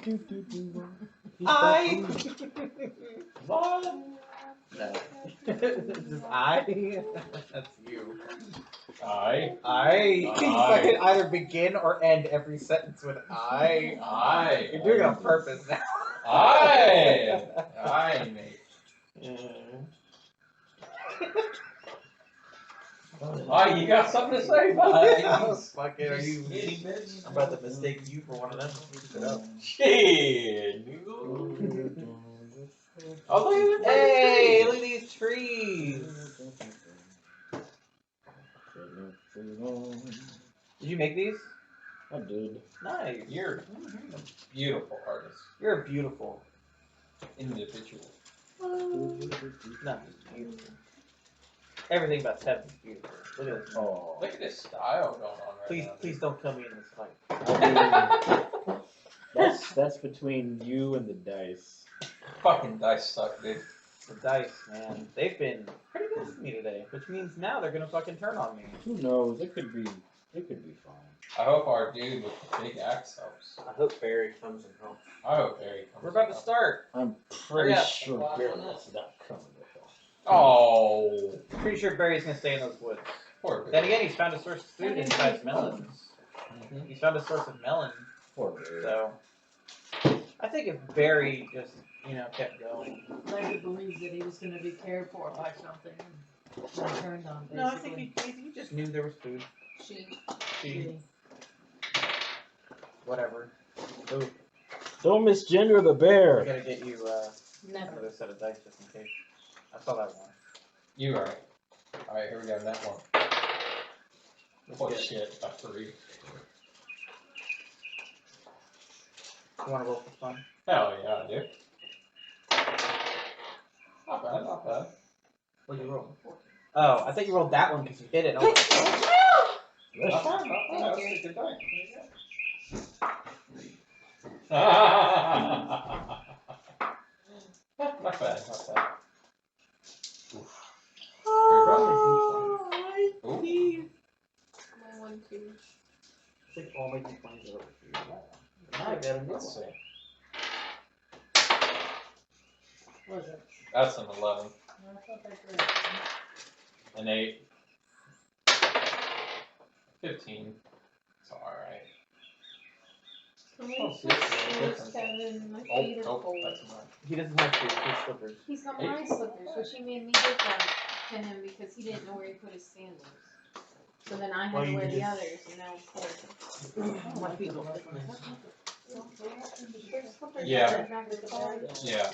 do do do. I. What? No. Just I. That's you. I. I. So I can either begin or end every sentence with I. You're doing it on purpose now. I, mate. Oh, you got something to say, bud? Fucking, are you? I'm about to mistake you for one of them. Keep it up. Shit. Oh, look at Hey, look at these trees. Did you make these? I did. Nice. You're a beautiful artist. You're beautiful. Individual. Not just beautiful. Everything about Seven is beautiful. Look at this. Oh. Look at this style going on right Please, now. please don't kill me in this fight. That's between you and the dice. Fucking dice suck, dude. The dice, man, they've been pretty good to me today, which means now they're gonna fucking turn on me. Who knows? It could be fine. I hope our dude with the big axe helps. I hope Barry comes and helps. I hope Barry comes. We're about to up. start. I'm pretty Yeah. sure Barrett's not coming to help. Oh, Pretty sure Barry's gonna stay in those woods. poor Then Barry. again, he's found a source of food inside melons. He's found a source of melon, Poor Barrett. so I think if Barry just, kept going. Lady believes that he was going to be cared for by something and then turned on, basically. No, I think he just knew there was food. She. Whatever. Ooh, Don't misgender the I bear. gotta get you Never. another set of dice just in case. I saw that one. You right. All right, here we go. That one. Oh shit, a 3. You wanna roll for fun? Hell yeah, dude. Not bad, not bad. What'd you roll? Oh, I thought you rolled that one because you hit it. I was like, Not bad, not bad. Thank That's you. a good die. Not bad, not bad. Ooh. My 1, 2. I think all my D20s are over here. Let's see. What was it? That's an 11. No, it's not that great. An 8. 15. It's alright. Three, see, it's 6, 7. My Oh, feet are oh, cold. that's mine. he doesn't have shoes, he has slippers. He's got my slippers, which he made me give them to him because he didn't know where he put his sandals. So then I had to wear the others, and now it's cold. My feet look like Yeah. Back at the bar. Yeah.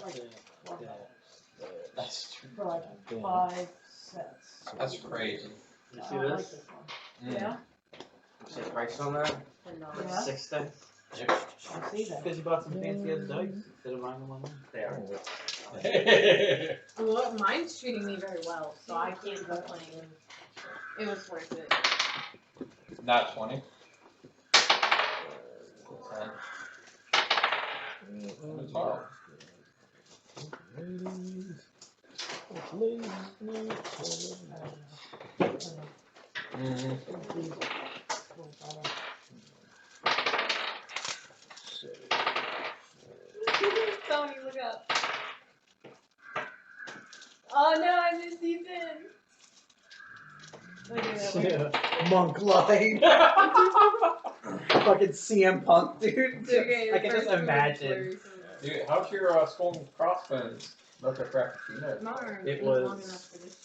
That's true. For like Yeah. 5 cents. That's crazy. You Oh, see I like this? this one. Mm. Yeah, You see the price on that? $10. Yeah. 6 cents. I see that. Because you bought some fancy ass dice instead of buying the one. They are. Well, mine's treating me very well, so I can't complain. It was worth it. Not 20. 10. It's hard. Tony, look up. Oh no, I missed Ethan. Look at that. Monk line. Fucking CM Punk, dude. Okay, I can just imagine. Dude, how's your skull and crossbones? That's a frappuccino. It long was- enough for this.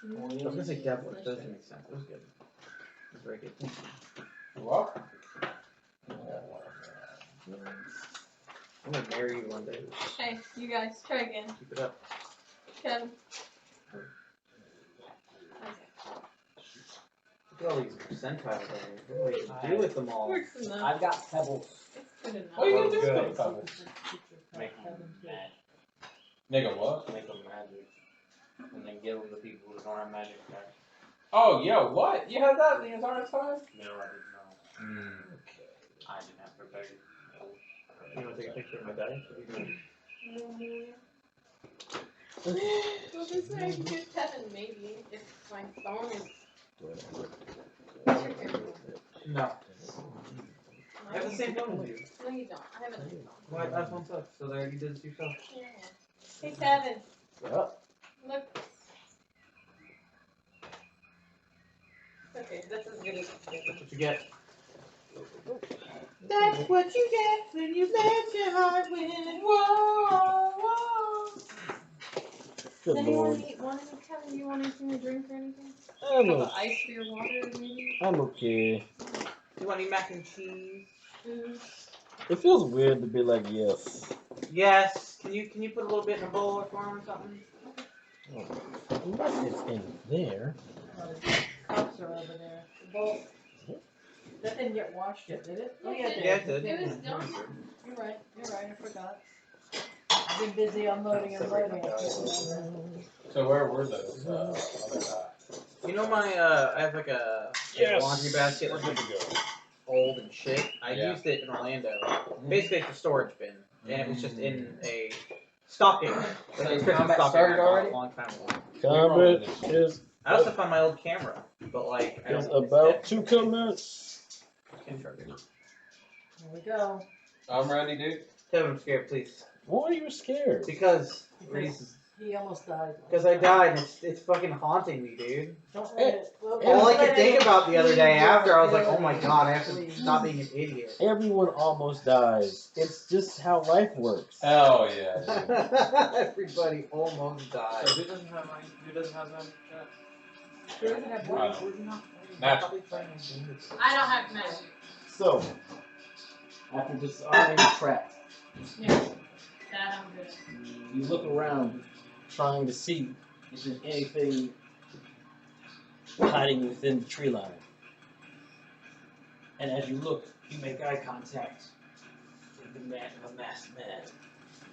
I was gonna say devil, it doesn't make sense. It was good. It was very good. You're welcome. I'm gonna marry you one day. Hey, you guys, try again. Keep it up. Kevin. Look at all these percentiles there. What do I do with them all? Works enough. I've got pebbles. It's good enough. What are you gonna do Good. with the pebbles? Make them mad. Nigga, what? Make them magic. And then give them to people who don't have magic cards. Oh, yo, what? You had that the entire time? No, I did not. I didn't have prepared. You wanna take a picture of my dice? Well, this way I can get Kevin, maybe, if my phone is. No. I have the same phone as you. No, you don't. I have a new phone. Why, iPhone sucks, so there you did it yourself. Yeah. Hey, Kevin. Yep. Look. Okay, that's as good as it's That's getting. what you get. That's what you get when you let your heart win. Whoa, whoa. Good Does anyone lord. want any, Kevin, you want anything to drink or anything? I'm, Have o- ice for your water, maybe? I'm okay. Do you want any mac and cheese? Food? It feels weird to be like, yes. Yes. Can you put a little bit in a bowl for him or something? Unless it's in there. Cups are over there. Well, that didn't get washed yet, did it? Oh, yeah, it Yeah, it did. did. It was done. You're right, I forgot. I've been busy unloading and loading. I can't remember. So where were those other guys? You know my I have like a Yes. laundry basket We're that's good to go. old and shit. I Yeah. used it in Orlando. Basically it's a storage bin. And it was just in a stocking. Like So a Christmas combat stocking started I bought already? a long time ago. Combat is I also found my old camera, but like I is don't about to commence. Here we go. I'm ready, dude. Kevin, I'm scared, please. Why are you scared? Because Because he almost died. Because I died and it's fucking haunting me, dude. Don't let it. All I could think about the other day after, I was like, oh my Please. god, I have to stop being an idiot. Everyone almost dies. It's just how life works. Hell yeah. Everybody almost died. So who doesn't have mine? Who doesn't have them? Who doesn't have I what? don't. Natural. I don't have magic. So, after disarming the trap, Yeah. That I'm good. you look around, trying to see if there's anything hiding within the tree line. And as you look, you make eye contact with the masked man.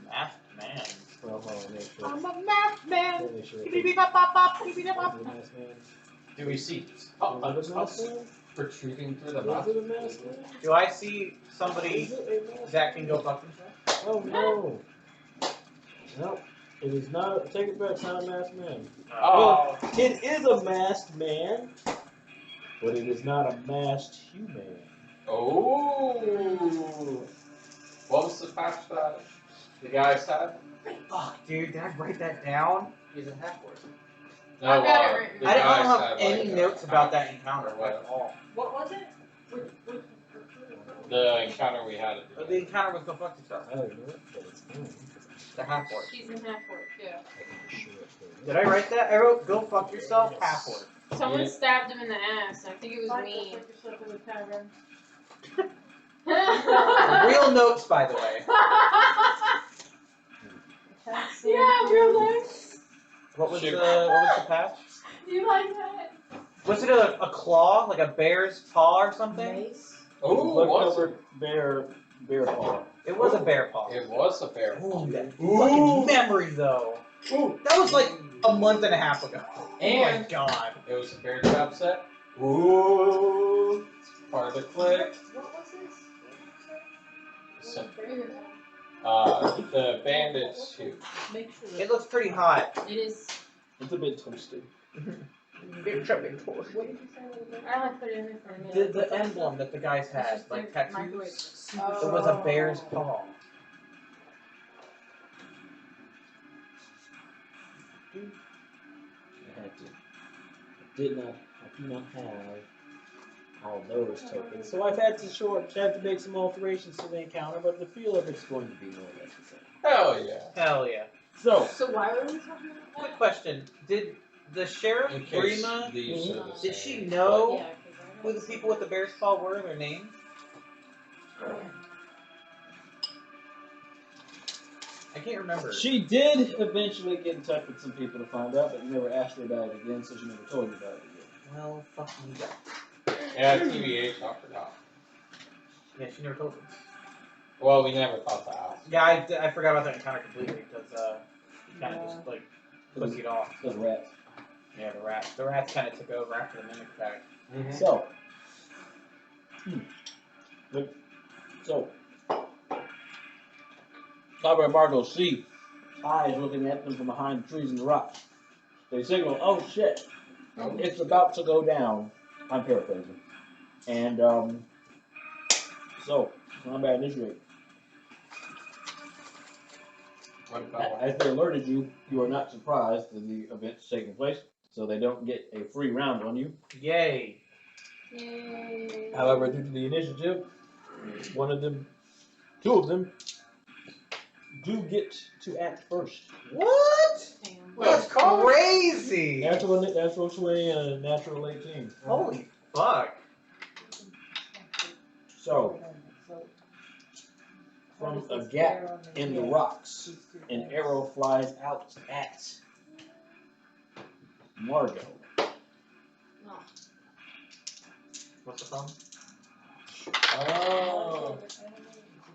Masked man. Well, hold on, make sure. I'm a masked man. Make sure. Beep-beep-bop-bop-bop, beep-beep-bop. The masked man. Do we see Is it a masked man? protruding through the Is mouth? it a masked man? Do I see Is somebody it a masked that can go fuck himself? Oh no! No, it is not. Take it back. It's not a masked man. Oh, It is a masked man, but it is not a masked human. oh. What was the patch that the guy said? Fuck, dude, did I write that down? He's a half-orc. No, I've got it written. the I don't guy have said, any like, notes about that encounter or what? at all. What was it? The encounter we had at the The encounter was go fuck yourself. I don't know it, but it's fine. The half-orc. She's in half work, yeah. Did I write that? I wrote go fuck yourself, half-orc. Someone Yeah. stabbed him in the ass. I think it was Michael, me. put yourself in the tavern. Real notes, by the way. Yeah, real nice. What was Shoot. the patch? You like that? Was it a claw, like a bear's paw or something? Mace. Oh, Blood was covered bear paw. It was a bear paw. it was a bear. Ooh, that fucking memory though. Ooh, that was like a month and a half ago. Oh my And god. it was a bear trap set. Ooh. Part of the click. What was this? So, the bandage shoot. Make sure. It looks pretty hot. It is. It's a bit toasted. Bear trap bear paw. What did you say? What was I like put it in there for a minute. The emblem that the guys had, just like their tattoos. microwave. It was a bear's paw. I do not have all those tokens. So I've had to make some alterations to the encounter, but the feel of it's going to be more or less the same. Hell yeah. Hell yeah. So, So why were we talking about that? Quick question: did the sheriff In case Brima, these are the did same. she know Yeah, 'cause I who the people with the bear's paw were? Their names? I can't remember. she did eventually get in touch with some people to find out, but you never asked her about it again, so she never told you about it again. Well, fuck me. Yeah, TBH, I forgot. Yeah, she never told me. Well, we never thought to ask. Yeah, I forgot about that encounter completely because he kind of just like pussied off. Those rats. Yeah, the rats kind of took over after the mimic attack. So, so, Cobra and Margot see eyes looking at them from behind the trees and the rocks. They signal, "Oh shit, it's about to go down." I'm paraphrasing. And so combat initiate. What about As they alerted you, you are not surprised that the event's taking place, so they don't get a free round on you. Yay! Yay. However, due to the initiative, two of them, do get to act first. What? Damn. That's crazy! Natural 20 and a natural 18. Holy fuck! So, from a gap in the rocks, an arrow flies out at Margot. What's the phone? Oh.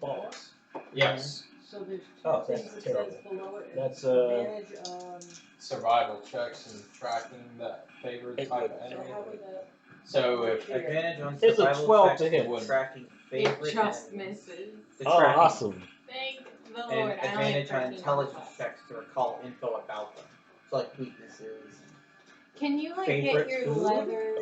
Balls. Yes. So there's two Oh, things that's that terrible. says below it. That's, Advantage on, Survival checks and tracking that favored type of so enemy. how would that? So if Advantage on It's a survival 12 checks to hit. when tracking favorite It just enemies. misses. The Oh, tracking. awesome. Thank the And Lord. advantage I on only have intelligence 13. checks to recall info about them. So like weaknesses. Can you like Favorite get your food? leather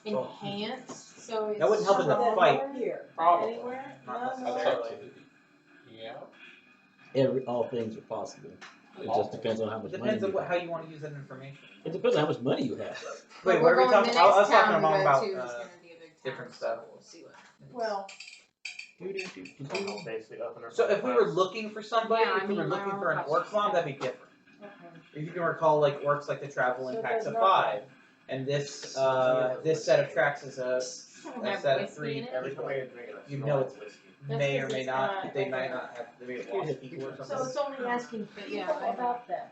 enhanced so it's That wouldn't help in the That fight. over here. Probably. Anywhere? Not No, That's no. up to the yeah. All things are possible. It All just depends on how It much depends money on you how have. you want to use that information. It depends on how much money you have. Wait, But what are we we're going talking the about? I was next talking town to we Mom go about to is gonna be the other different town, stuff. So we'll see what happens. Well, Basically up in her So if we were looking for somebody, Yeah, I if we were mean, looking my for an armor orc costs mom, $10. that'd be different. okay. If you can recall, like orcs like to travel in So it packs does of nothing. 5, and this set of tracks is a Don't a have set of whiskey 3. in it? Every time I get a drink, You know it's That's may or 'cause may it's not. not They might like not have. They may have lost people or So something. it's only asking But people yeah, I know. about them.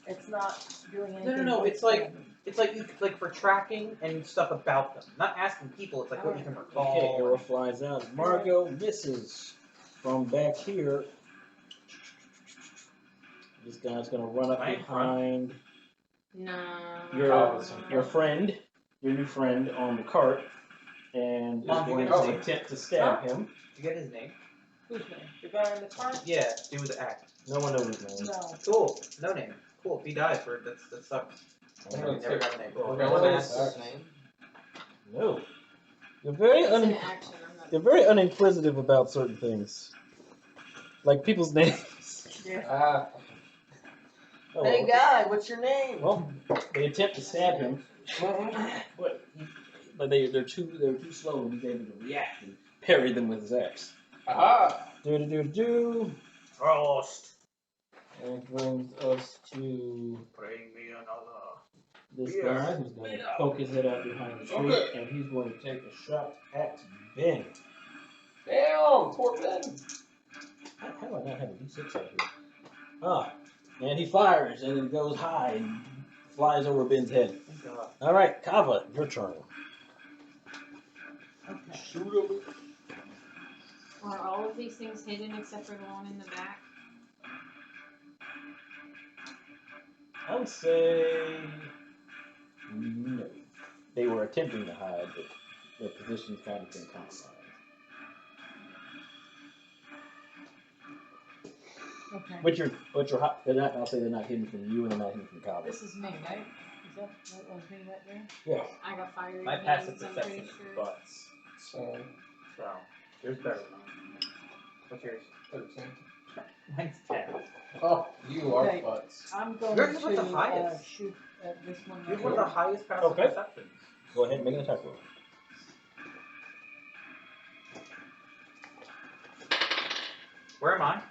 It's not doing anything. No. with It's like them. it's like you like for tracking and stuff about them. Not asking people. It's like what you can recall. Okay, arrow flies out. Margot misses from back here. This guy's gonna run up Am I in front? behind No. your friend, your new friend on the cart, and is Mom, you going get to his attempt to stab him. Did you get his name? Whose name? The guy in the car? Yeah. Do the act. No one knows his name. No. Cool. No name. Cool. If he dies, that sucks. I'm Never gonna got a name. We're No gonna one take asked that. his name. No. They're very It's an action. I'm not. they're very uninquisitive about certain things, like people's names. Ah, Oh, Hey okay. guy, what's your name? Well, they attempt to stab him, but they're too slow to be able to react and parry them with his axe. aha! Do. Frost. And it brings us to Bring me another. this guy who's going to poke his head out behind the tree, Okay. and he's going to take a shot at Ben. Damn, poor Ben. How do I not have a D6 out here? Ah, and he fires, and it goes high and flies over Ben's head. Thank God. All right, Kava, your turn. Okay. Shoot him. Are all of these things hidden except for the one in the back? I would say no. They were attempting to hide, but their position's kind of been compromised. Okay. They're not. I'll say they're not hidden from you, and they're not hidden from Kava. This is me, right? Is that what was me right there? Yes. I got fired. My passive perception is butts. So, So, yours better than mine. What's yours? 13. Mine's 10. Oh, you are Okay. butts. I'm going Yours is to with the highest. shoot at this one You have right one of the here. highest passive Okay. perceptions. Go ahead and make an attack roll. Where am I?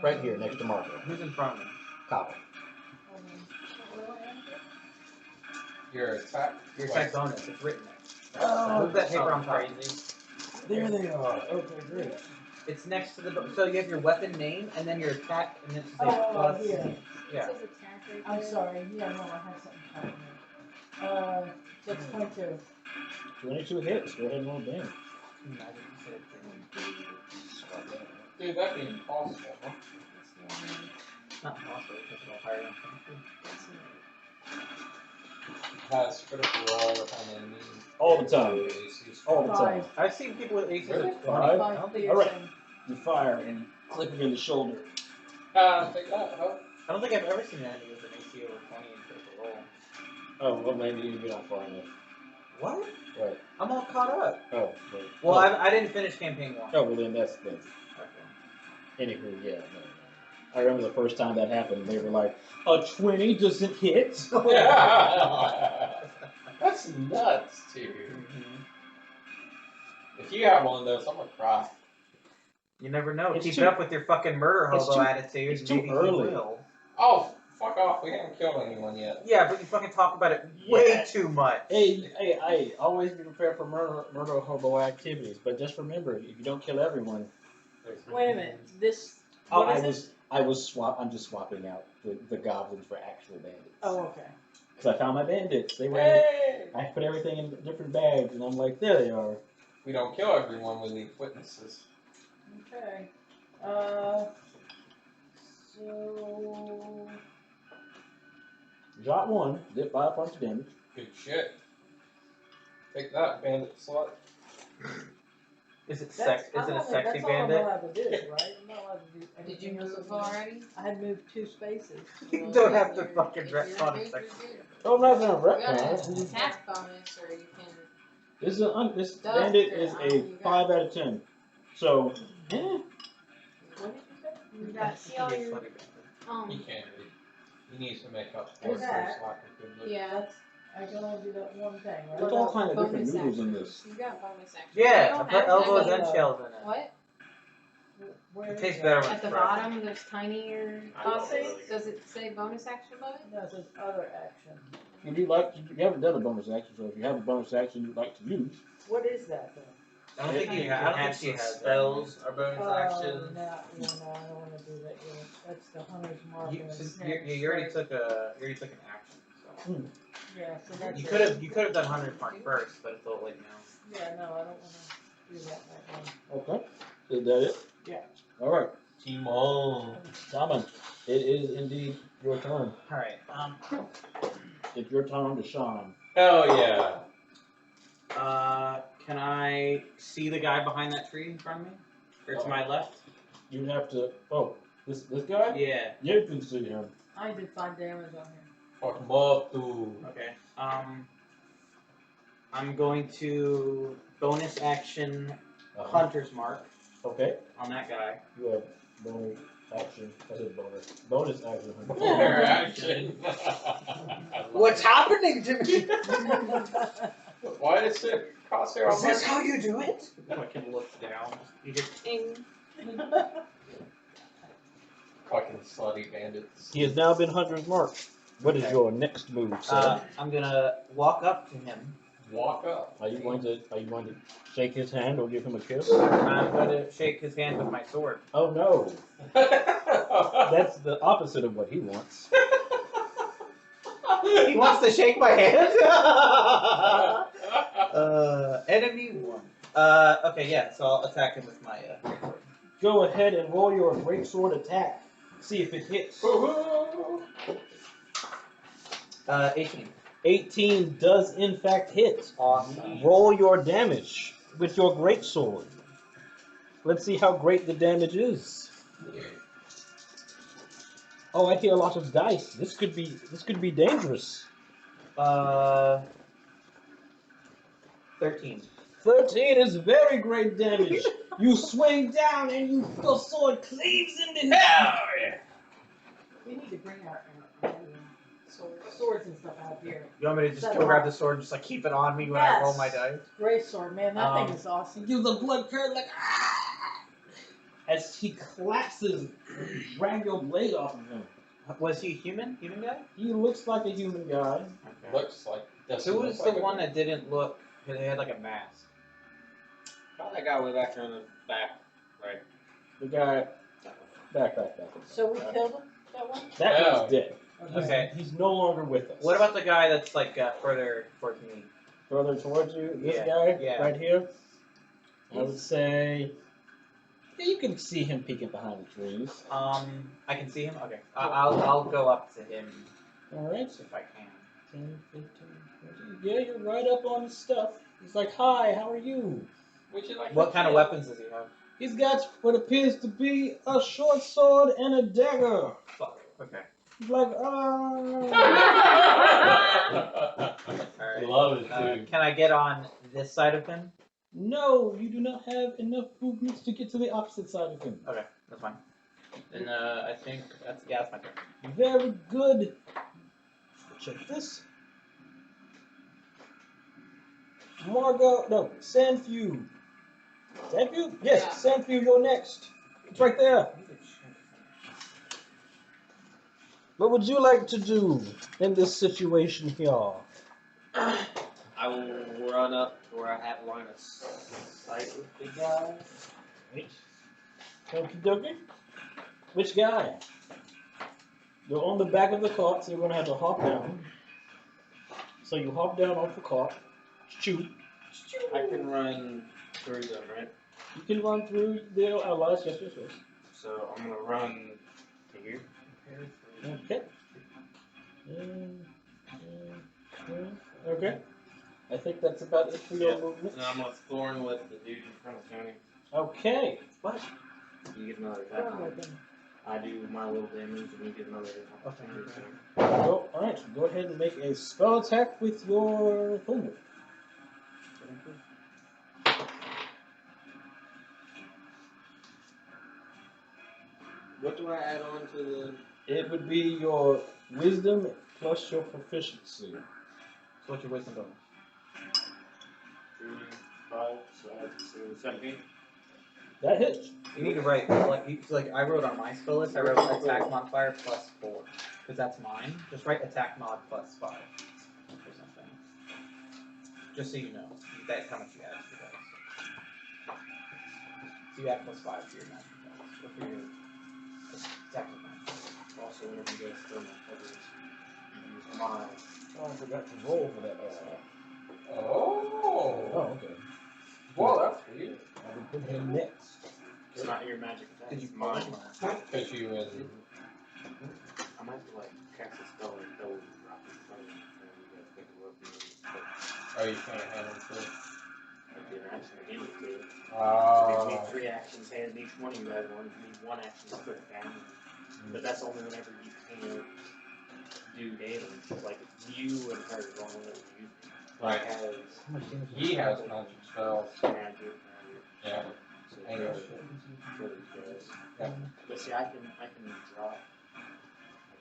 Right here, next to Marco. Who's in front of me? Kava. Where I am? Your attack. Your attack bonus. It's written there. Oh, Move that paper on top. Crazy. There they are. Okay, great. It's next to the. So you have your weapon name and then your attack and then it's like Oh, plus. here. Yeah. It says attack right I'm there. sorry. Yeah, no, I had something happening. That's 22. 22 hits. Go ahead and roll damage. Dude, that'd be impossible, huh? Not possible because it'll hire them. Has critical roll on enemy. All the time. AC's All the time. Five. I've seen people with aces Really? of 20. Five? I don't think. All right. piercing. You fire and you clip him in the shoulder. Take that, huh? I don't think I've ever seen an enemy with an AC over 20 in critical roll. Oh, well, maybe you're not far enough. What? Right. I'm all caught up. Oh, but, Well, oh. I didn't finish campaign 1. Oh, well, then that's. Anywho, yeah. No. I remember the first time that happened, they were like, a 20 doesn't hit. That's nuts, dude. If you have one of those, I'm gonna cry. You never know. It's Keep too- it up with your fucking murder it's hobo too- attitude. it's too Maybe he early. will. Oh, fuck off. We haven't killed anyone yet. Yeah, but you fucking talk about it way Yeah. too much. Hey, always be prepared for murder hobo activities, but just remember, if you don't kill everyone. Wait a minute. This. Oh, What is I'm just swapping out the goblins for actual bandits. Oh, okay. Because I found my bandits. They were. Hey! I put everything in different bags, and I'm like, there they are. We don't kill everyone, we leave witnesses. Okay. So. Shot one, did 5 points of damage. Good shit. Take that, bandit slut. Is it That's, Is it a that's sexy all bandit? I'm allowed to do, right? I'm not allowed to do Did you anything else move with mine. already? I had moved 2 spaces. You don't have to fucking dress on it. sexy. Oh, I'm not gonna You got retcon. an attack bonus, or you can. This Duh, bandit or is I a don't know, 5 out of 10. So, What did you say? You got see all your He can't read. He needs to make up for Who's his that? lack of good look. Yeah. That's, I can only do that one thing, right? there's all kind of different Bonus noodles in action. this. You got bonus action. Yeah, You I don't put have elbows to- and shells in it. What? Where It is tastes that? better when At the it's fresh. bottom, there's tinier I boxes. Does it say bonus action above it? No, it says other action. Would you like? You haven't done a bonus action, so if you have a bonus action you'd like to use, What is that then? I don't think you I can don't actually think have spells are bonus Oh, actions. no, I don't wanna do that yet. That's the hunter's mark You, and the since snare you already strike. took an action. So. Yeah, so that's You it. could have done Hunter's Mark first, but it's a little late now. Yeah, no, I don't wanna do that right now. okay. Is that it? Yeah. All right, Timon. Shaman. It is indeed your turn. All right. It's your turn to shine. Hell yeah. Can I see the guy behind that tree in front of me, or to my left? You have to. Oh, this guy. Yeah. You can see him. I did 5 damage on him. Fuck him up, dude. Okay. I'm going to bonus action Hunter's Mark Okay. on that guy. You have bonus action. I said bonus. Bonus action. Interaction. What's happening to me? Why did it say crosshair on my how you do it? I can look down. You hear ting. fucking slutty bandits? He has now been Hunter's Mark. What is Okay. your next move, sir? I'm gonna walk up to him. Walk up. Are you going to shake his hand or give him a kiss? I'm going to shake his hand with my sword. Oh no, that's the opposite of what he wants. He wants to shake my hand. Enemy one. Okay, yeah. So I'll attack him with my greatsword. Go ahead and roll your greatsword attack. See if it hits. 18. 18 does in fact hit. Awesome. Roll your damage with your greatsword. Let's see how great the damage is. Oh, I hear a lot of dice. This could be dangerous. 13. 13 is very great damage. You swing down and your sword cleaves into his. We need to bring our swords and stuff out here. You want me to just Set go it grab up. the sword and just like keep it on me when I roll my dice? Great sword, man. That thing is awesome. Gives a blood curl like as he collapses, drag your blade off of him. Was he human? Human guy? He looks like a human guy. Looks like. Who was the one that didn't look? They had like a mask. Probably that guy way back there in the back, right? The guy. Back. So we killed him, that one? That Yeah. one's dead. Okay. He's no longer with us. What about the guy that's like further towards me? Further towards you? This Yeah, guy? yeah. Right here? I would say. Yeah, you can see him peeking behind the trees. I can see him. Okay, I'll go up to him Alright. if I can. 10, 15, 20. Yeah, you're right up on his stuff. He's like, hi, how are you? Would you like What to kind of kill? weapons does he have? He's got what appears to be a short sword and a dagger. Fuck. Okay. He's like, Alright. Love it, dude. Can I get on this side of him? no, you do not have enough movements to get to the opposite side of him. Okay, that's fine. Then I think that's my turn. Very good. Check this. Sandview. Sandview? Yes, Sandview, you're next. It's right there. What would you like to do in this situation here? I will run up to where I have line of sight with the guy. Okie dokie. Which guy? You're on the back of the cart, so you're gonna have to hop down. So you hop down off the cart, shoot. I can run through them, right? You can run through their allies, yes. So I'm gonna run to here. Okay. Okay. I think that's about it for your Yeah. movement. And I'm gonna thorn with the dude in front of Tony. Okay. What? You get another attack. I do my little damage, and you get another attack. Well, alright, go ahead and make a spell attack with your thunder. What do I add on to the? It would be your wisdom plus your proficiency. So what's your wisdom bonus? 3, 5, so that's 17. That hits. You need to write like I wrote on my spell list. I wrote attack modifier plus 4 because that's mine. Just write attack mod plus 5 or something. Just so you know, that's how much you add to your dice. So you add plus 5 to your magic dice or for your attack modifier. Also, whenever you guys throw my covers, you use my. Oh, I forgot to roll for that. Oh. Oh, okay. Well, that's weird. I will put him next. It's not your magic attack. Did you it's mine. Because you in. I might have to like cast a spell and throw it right in front of you, and you guys pick it up and then Are you trying to hand him to? like an action to hand it to you. So Oh. we need 3 actions, and each one of you guys need 1 action to put it down. But that's only whenever you can't do damage. Like you and her is only whenever you Right. has He has magic spells. magic. Yeah. So And for yours. these guys. Yeah. But see, I can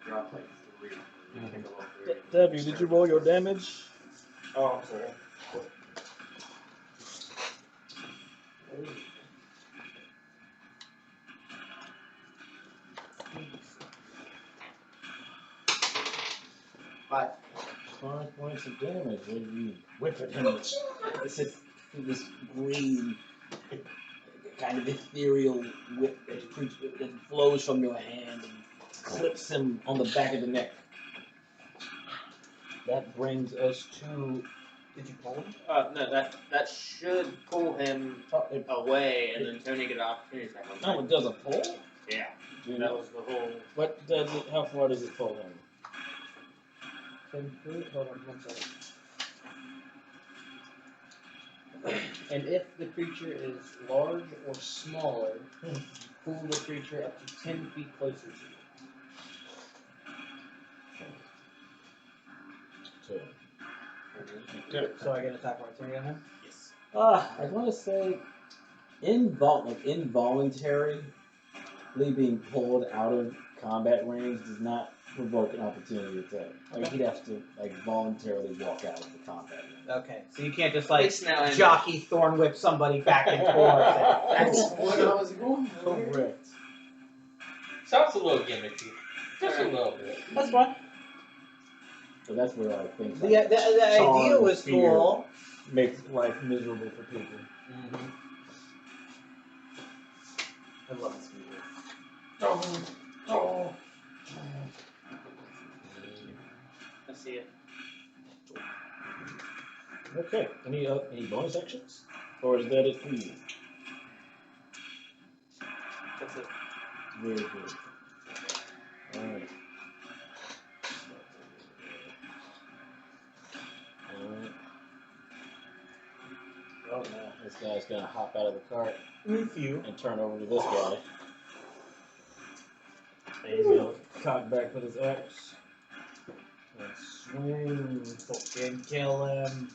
drop like 3. Mhm. Kindle up 3. Debbie, did you roll your damage? Oh, I'm sorry. 5. 5 points of damage when you whip at him. This green, kind of ethereal whip that flows from your hand and clips him on the back of the neck. That brings us to. Did you pull him? No, that should pull him away, and then Tony get an opportunity attack on Oh, it does a pull? Yeah, Do you that know? was the whole. What does it? How far does it pull him? 10 feet. Hold on 1 second. And if the creature is large or smaller, pull the creature up to 10 feet closer to you. Mm-hmm. So I get an attack opportunity on him? Yes. I want to say involuntarily being pulled out of combat range does not provoke an opportunity attack. Like he'd have to voluntarily walk out of the combat range. Okay, so you can't just It's now in. jockey thorn whip somebody back and forth. That's what I was going for. Correct. Sounds a little gimmicky. Just a little bit. That's fine. So that's where I think The idea charm, was fear cool. makes life miserable for people. Mm-hmm. I love this movie. Oh. I see it. Okay. Any bonus actions, or is that it for you? That's it. Very good. All right. Oh no, this guy's gonna hop out of the cart With you. and turn over to this guy. And he's gonna cock back with his axe and swing. Fucking kill him.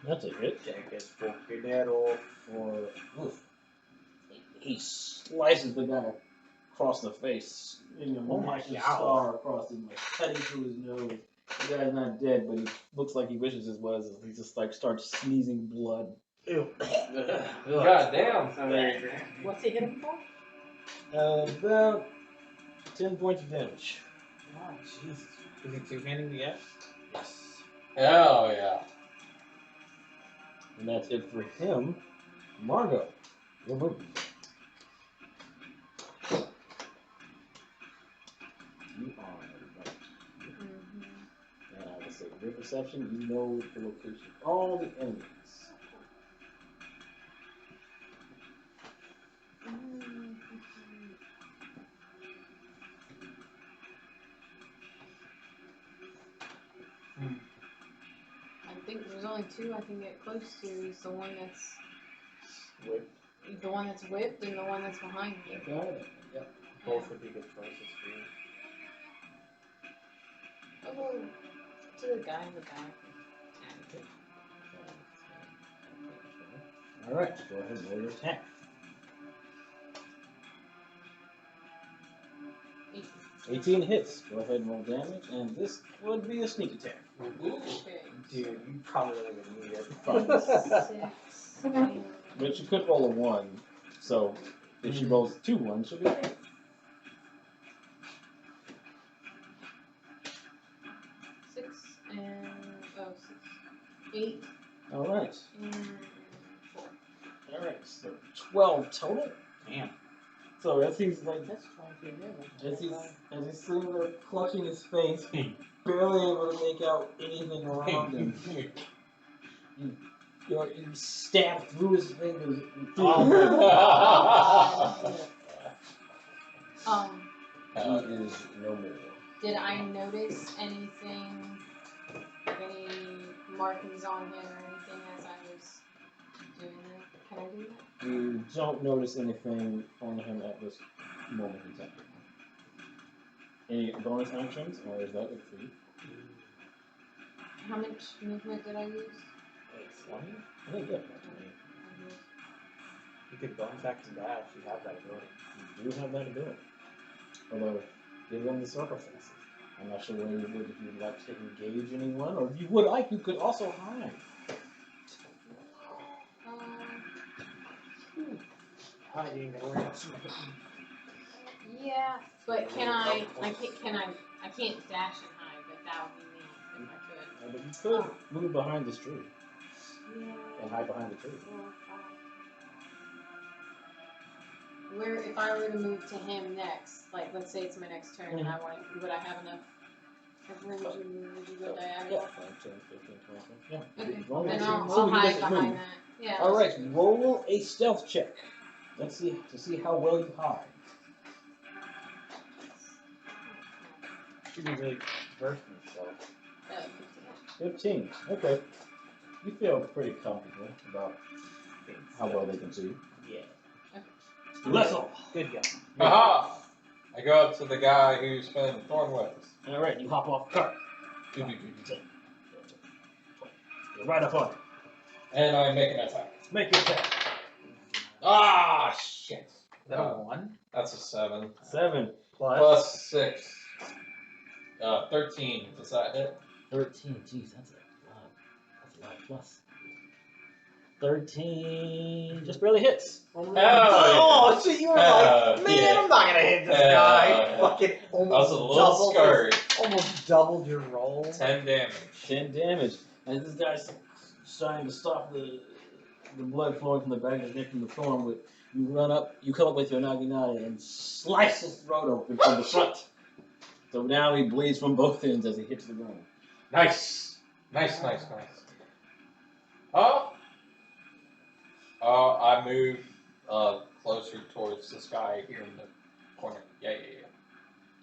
That's a hit. Take his fucking head off. For he slices the guy across the face. Oh my A God. scar across him, like cutting through his nose. The guy's not dead, but he looks like he wishes it was. He just starts sneezing blood. Ew. God damn. Not very great. What's he hitting for? About 10 points of damage. Oh, Jesus. Is he two-handing the F? Yes. Hell yeah. And that's it for him. Margot, your move. You are right. And I would say, with your perception, you know the location of all the enemies. I think there's only 2 I can get close to. Is the one that's Whipped. the one that's whipped and the one that's behind me. Got it. Yep. Both would be good choices for you. I'll go to the guy in the back. Alright, go ahead and roll your attack. 18 hits. Go ahead and roll damage, and this would be a sneak attack. Okay. Dude, you probably don't even need it. Fine. 6. and But you could roll a 1, so if she rolls 2 1s, she'll be okay. 6 and 8 Alright. and 4. Alright, so 12 total. Damn. So as he's like, That's 22 damage. as he's sitting there clutching his face, barely able to make out anything around him, you stab through his fingers. He is no more. Did I notice anything, any markings on him or anything as I was doing that? Can I do that? You don't notice anything on him at this moment in time. Any bonus actions, or is that it for you? How much movement did I use? Like 20? I think, yeah. You could bonus action dash. You have that ability. You do have that ability. Although, given the circumstances, I'm not sure where you would if you'd like to engage anyone, or if you would like, you could also hide. Hiding around. Yeah, but can I can't dash and hide, but that would be neat if I could. But you could move behind this tree Yeah. and hide behind the tree. Where, if I were to move to him next, like, let's say it's my next turn and I want, would I have enough room to, would you go diagonal? 5, 10, 15, 20. Yeah. Okay, As long as then you I'll move, he hide doesn't behind move. that. Yeah. All right, roll a stealth check. Let's see how well you hide. Should be really versed in yourself. 15. Okay. You feel pretty comfortable about how well they can see. Yeah. Russell. Good guy. Haha! I go up to the guy who's been thorn webs. All right, you hop off the cart. You're right up on it. And I make an attack. Make your attack. Ah, shit. Is that a 1? That's a 7. 7 Plus 6. 13. Does that hit? 13. Jeez, that's a lot plus. 13 just barely hits. Oh, shit, you were like, man, yeah. I'm not gonna hit this Yeah. guy. Fucking I was a little doubled scared. almost doubled your roll. 10 damage. 10 damage. And this guy's trying to stop the blood flowing from the back of his neck from the thorn. You run up, you come up with your naginata and slice his throat open from the front. So now he bleeds from both ends as he hits the ground. Nice. Nice. I move closer towards this guy here in the corner. Yeah.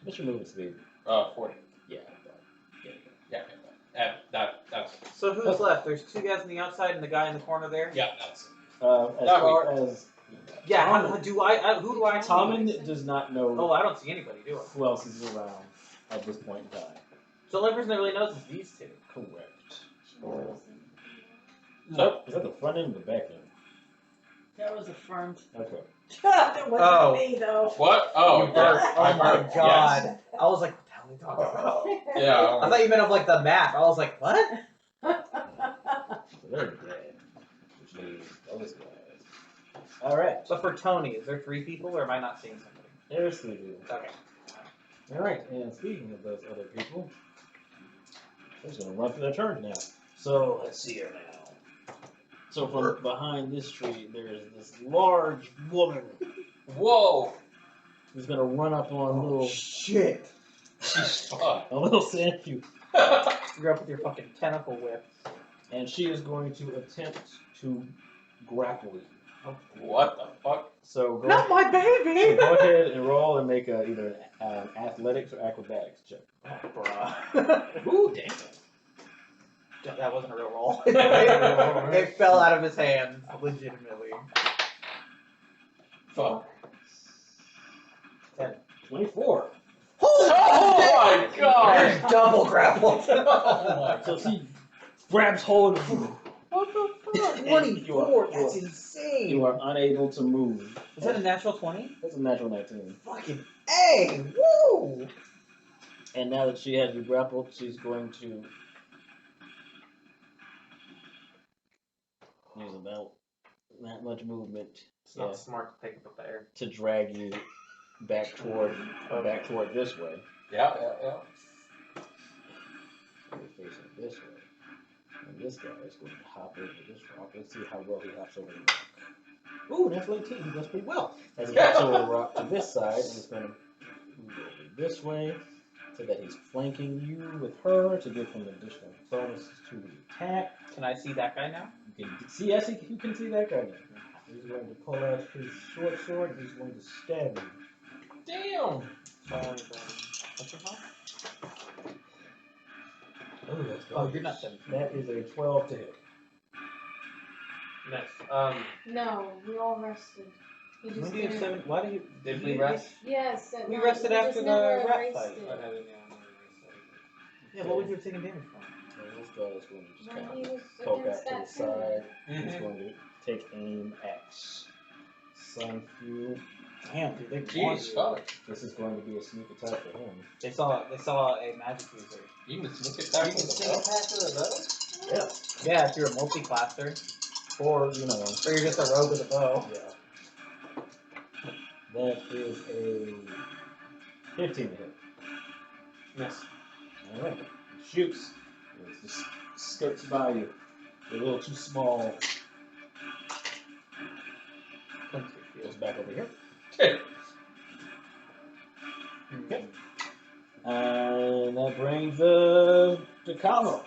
What's your movement speed? 40. Yeah. That's So who's left? There's 2 guys on the outside and the guy in the corner there? yeah, that's it. As That far as Yeah, Tommen- who do I see? Tommen does not know Oh, I don't see anybody, do I? who else is around at this point in time. So the only person that really knows is these 2. Correct. So, is that the front end or the back end? That was a front. Okay. That wasn't Oh. me though. What? Oh, You burst. yes. Oh I my burst, god. yes. I was like, what the hell are we talking about? Yeah. I thought you meant of like the map. I was like, what? So they're dead. Which means those guys. Alright. So for Tony, is there 3 people or am I not seeing somebody? There's 3 people. Okay. Alright, and speaking of those other people, they're just gonna run through their turns now. So let's see here now. So from behind this tree, there's this large woman Whoa. who's gonna run up on little Shit. She's fucked. a little Sandcube, You're up with your fucking tentacle whip. and she is going to attempt to grapple you. What the fuck? So go, Not my so baby! go ahead and roll and make either an athletics or acrobatics check. Bruh. Ooh, damn. That wasn't a real roll. It fell out of his hands, legitimately. Fuck. 24. Oh my god! You're double grappled. Oh my So she grabs hold of you. What the fuck? And 24, that's insane. You are unable to move. Is that a natural 20? That's a natural 19. Fucking A! Woo! And now that she has you grappled, she's going to use about that much movement It's not smart to take up the air. to drag you back toward this way. Yeah. You're facing this way. And this guy is going to hop over this rock. Let's see how well he hops over the rock. Ooh, natural 18. He does pretty well. As he hops over the rock to this side, and he's going to move over this way so that he's flanking you with her to give him additional bonuses to the attack. Can I see that guy now? You can see, yes, you can see that guy now. He's going to pull out his short sword and he's going to stab you. Damn. What's your phone? Oh, that's Oh, you're not 17. That is a 12 to hit. Nice. No, we all rested. He When just do you have didn't. 7? Why do you. Did we rest? Yes, We no, rested we after just the never rat erased fight. it. Yeah, what would you have taken damage from? And this guy is going to just When kind he of was poke against out to the that thing. side. Mm-hmm. He's going to take aim at Sunfu. Damn, dude, they Jeez, fuck. This is going to be a sneak attack for him. They saw a magic user. You can sneak attack with the bow? Yeah, if you're a multi-classer, Or, you know, or you're just a rogue with a bow. yeah. That is a 15 to hit. Miss. Alright. It shoots. It just skirts by you. You're a little too small. Goes back over here. Okay. And that brings to Cabo.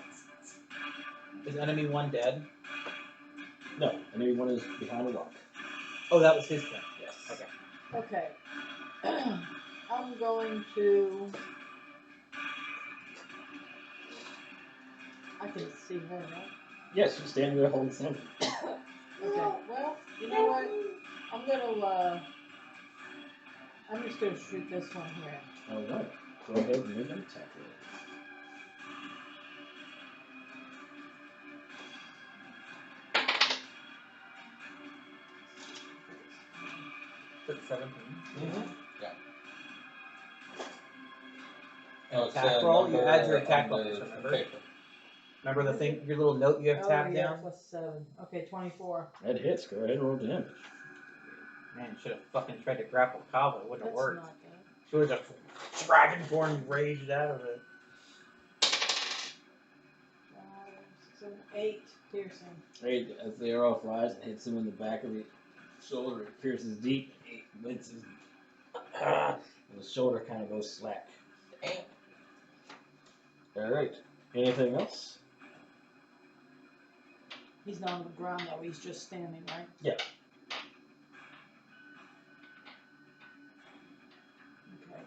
Is enemy 1 dead? No, enemy one is behind a rock. Oh, that was his turn. Yes. Okay. Okay. I'm going to. I can see her, right? Yes, you stand there holding something. Okay, well, you know what? I'm just gonna shoot this one here. Alright. Go ahead and make an attack roll. Took 17. Oh, it's Attack a roll, you number add your attack on the bonus, remember? paper. Remember the thing, your little note you have Oh, tabbed yeah, down? plus 7. Okay, 24. That hits. Go ahead and roll damage. Man, should have fucking tried to grapple Kava. It wouldn't have That's worked. not bad. She would have just dragonborn raged out of it. 5, 6, 7, 8 piercing. Right, as the arrow flies and hits him in the back of the shoulder, it pierces deep. He winces. And his shoulder kind of goes slack. Alright. Anything else? He's not on the ground though, he's just standing, right? Yeah. Okay.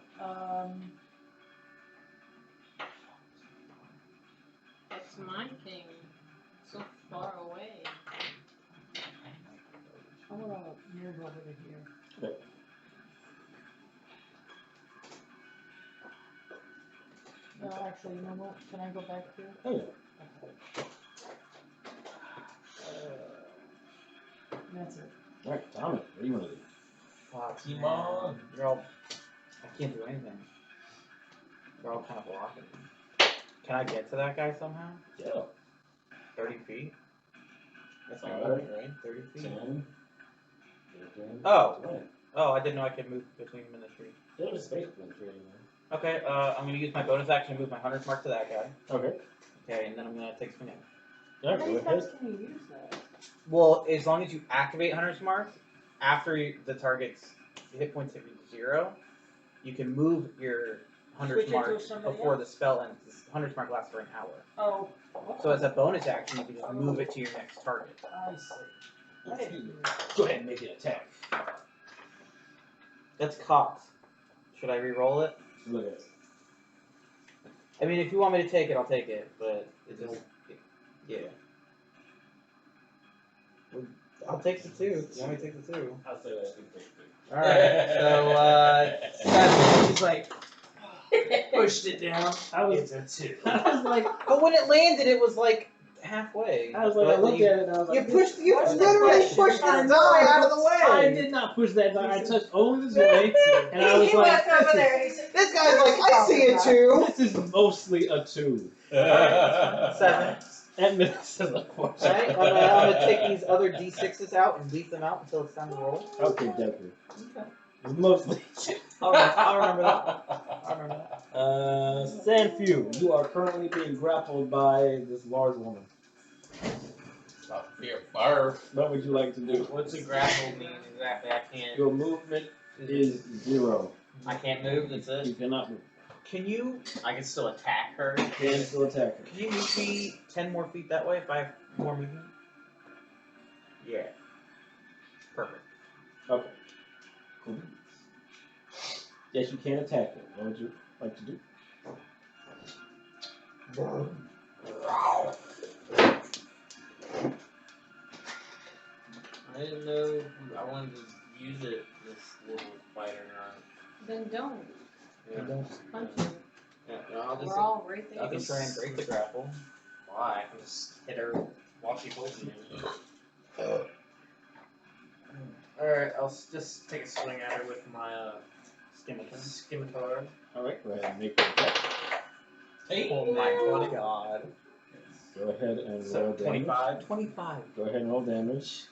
That's my thing. So far away. I'm gonna move over to here. Okay. No, actually, you know what? Can I go back here? Oh, yeah. That's it. Alright, Tommy, what do you want to do? Fuck, Come man. on. You're all. I can't do anything. They're all kind of blocking me. Can I get to that guy somehow? Yeah. 30 feet? That's my Alright. movement, right? 30 feet? 10. 15, Oh. 20. Oh, I didn't know I could move between them in the tree. There's a space between three of them. Okay, I'm gonna use my bonus action to move my hunter's mark to that guy. Okay. Okay, and then I'm gonna take swing at him. Yeah, How go many ahead. times can you use that? Well, as long as you activate hunter's mark, after the target's hit points hit 0, you can move your hunter's Switch it to mark somebody before else? the spell ends. This hunter's mark lasts for an hour. Oh. So as a bonus action, you can just move it to your next target. I see. I didn't do that. Go ahead and make an attack. That's cocked. Should I re-roll it? Look at it. I mean, if you want me to take it, I'll take it, but it just, yeah. I'll take the 2. You want me to take the 2? I'll say that. Alright, so, he's like, Pushed it down. I was, It's a 2. I was like, but when it landed, it was like halfway. I looked at it and I was You like, pushed, you What's the literally question? pushed the I die know, out of the way. I did not push that die. I touched only this way, and I was He like, went over there and he said, This guy's like, I see it too. this is mostly a 2. 7. That misses, of course. Alright, I'm gonna take these other d6s out and leave them out until it's time to roll. Okay, definitely. It's mostly 2. I'll remember that. I'll remember that. Sanfu, you are currently being grappled by this large woman. About to be a fire. What would you like to do? What's a grapple mean exactly? I can't. Your movement is 0. I can't move. That's You it. cannot move. Can you I can still attack her. You can still attack her. can you move me 10 more feet that way if I have more movement? Yeah. Perfect. Okay. Cool. Yes, you can attack her. What would you like to do? I didn't know I wanted to use it this little fight or not. Then don't. Yeah. Punch him. Yeah, no, I'll just. We're all right You there. can try and break the grapple. Why? I can just hit her while she holds me. Alright, I'll just take a swing at her with my scimitar. Alright, go ahead and make your attack. Oh my god. Go ahead and So roll damage. 25. 25. Go ahead and roll damage.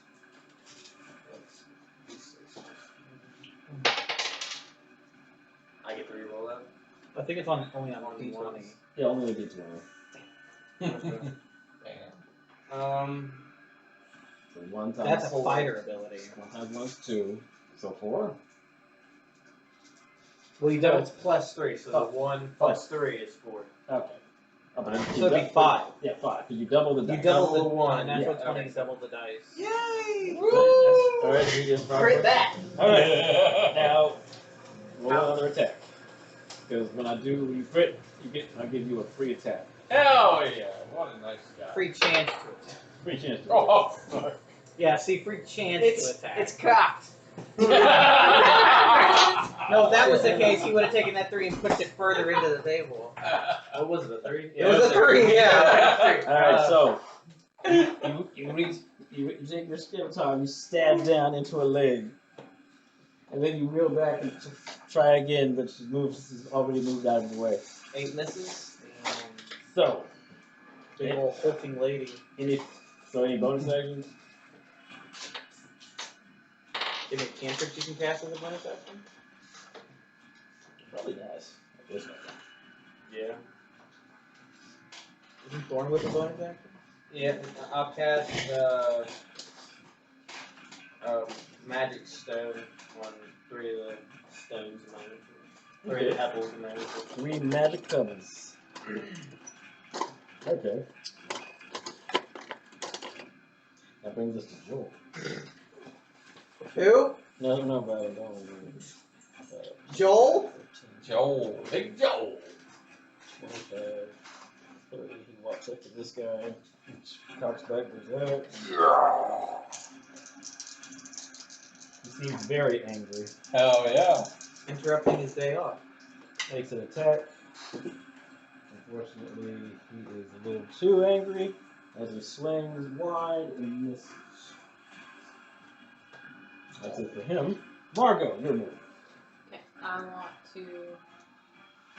I get to reroll I think it's only on Only D20. once. Yeah, only a D20. Damn. So 1 times That's a 4. fighter ability. 1 times 1 is 2. So 4? Well, you double it's +3, so the Oh. 1 plus 3 is 4. Okay. Oh, but then So it'd be 5. Yeah, 5. Because you double the You dice. double the one, natural yeah, 20, okay. double the dice. Yay! Alright, you just Crit that! Alright. Now, roll another attack. Because when I do crit, I give you a free attack. Hell yeah! What a nice guy. Free chance to attack. Free chance to Oh, fuck. Yeah, see, free chance to attack. It's cocked. No, if that was the case, he would have taken that 3 and pushed it further into the table. What was it, a 3? It was a 3, yeah. Alright, so you take your skill time, you stab down into a leg, and then you reel back and try again, but she's already moved out of the way. 8 misses. So, Big ol' hulking lady. any bonus actions? Any cantrips you can cast as a bonus action? Probably nice. This one. Yeah. Isn't Thorn Whip a bonus action? Yeah, I'll cast Magic Stone on 3 of the stones in my inventory. 3 of the pebbles in my inventory. 3 magic pebbles. Okay. That brings us to Joel. Who? No, but don't. Joel? Joel. Big Joel. 25, 30. He walks up to this guy, cocks back his head. He seems very angry. Hell yeah. Interrupting his day off. Makes an attack. Unfortunately, he is a little too angry as he swings wide and misses. That's it for him. Margot, your move. Okay, I want to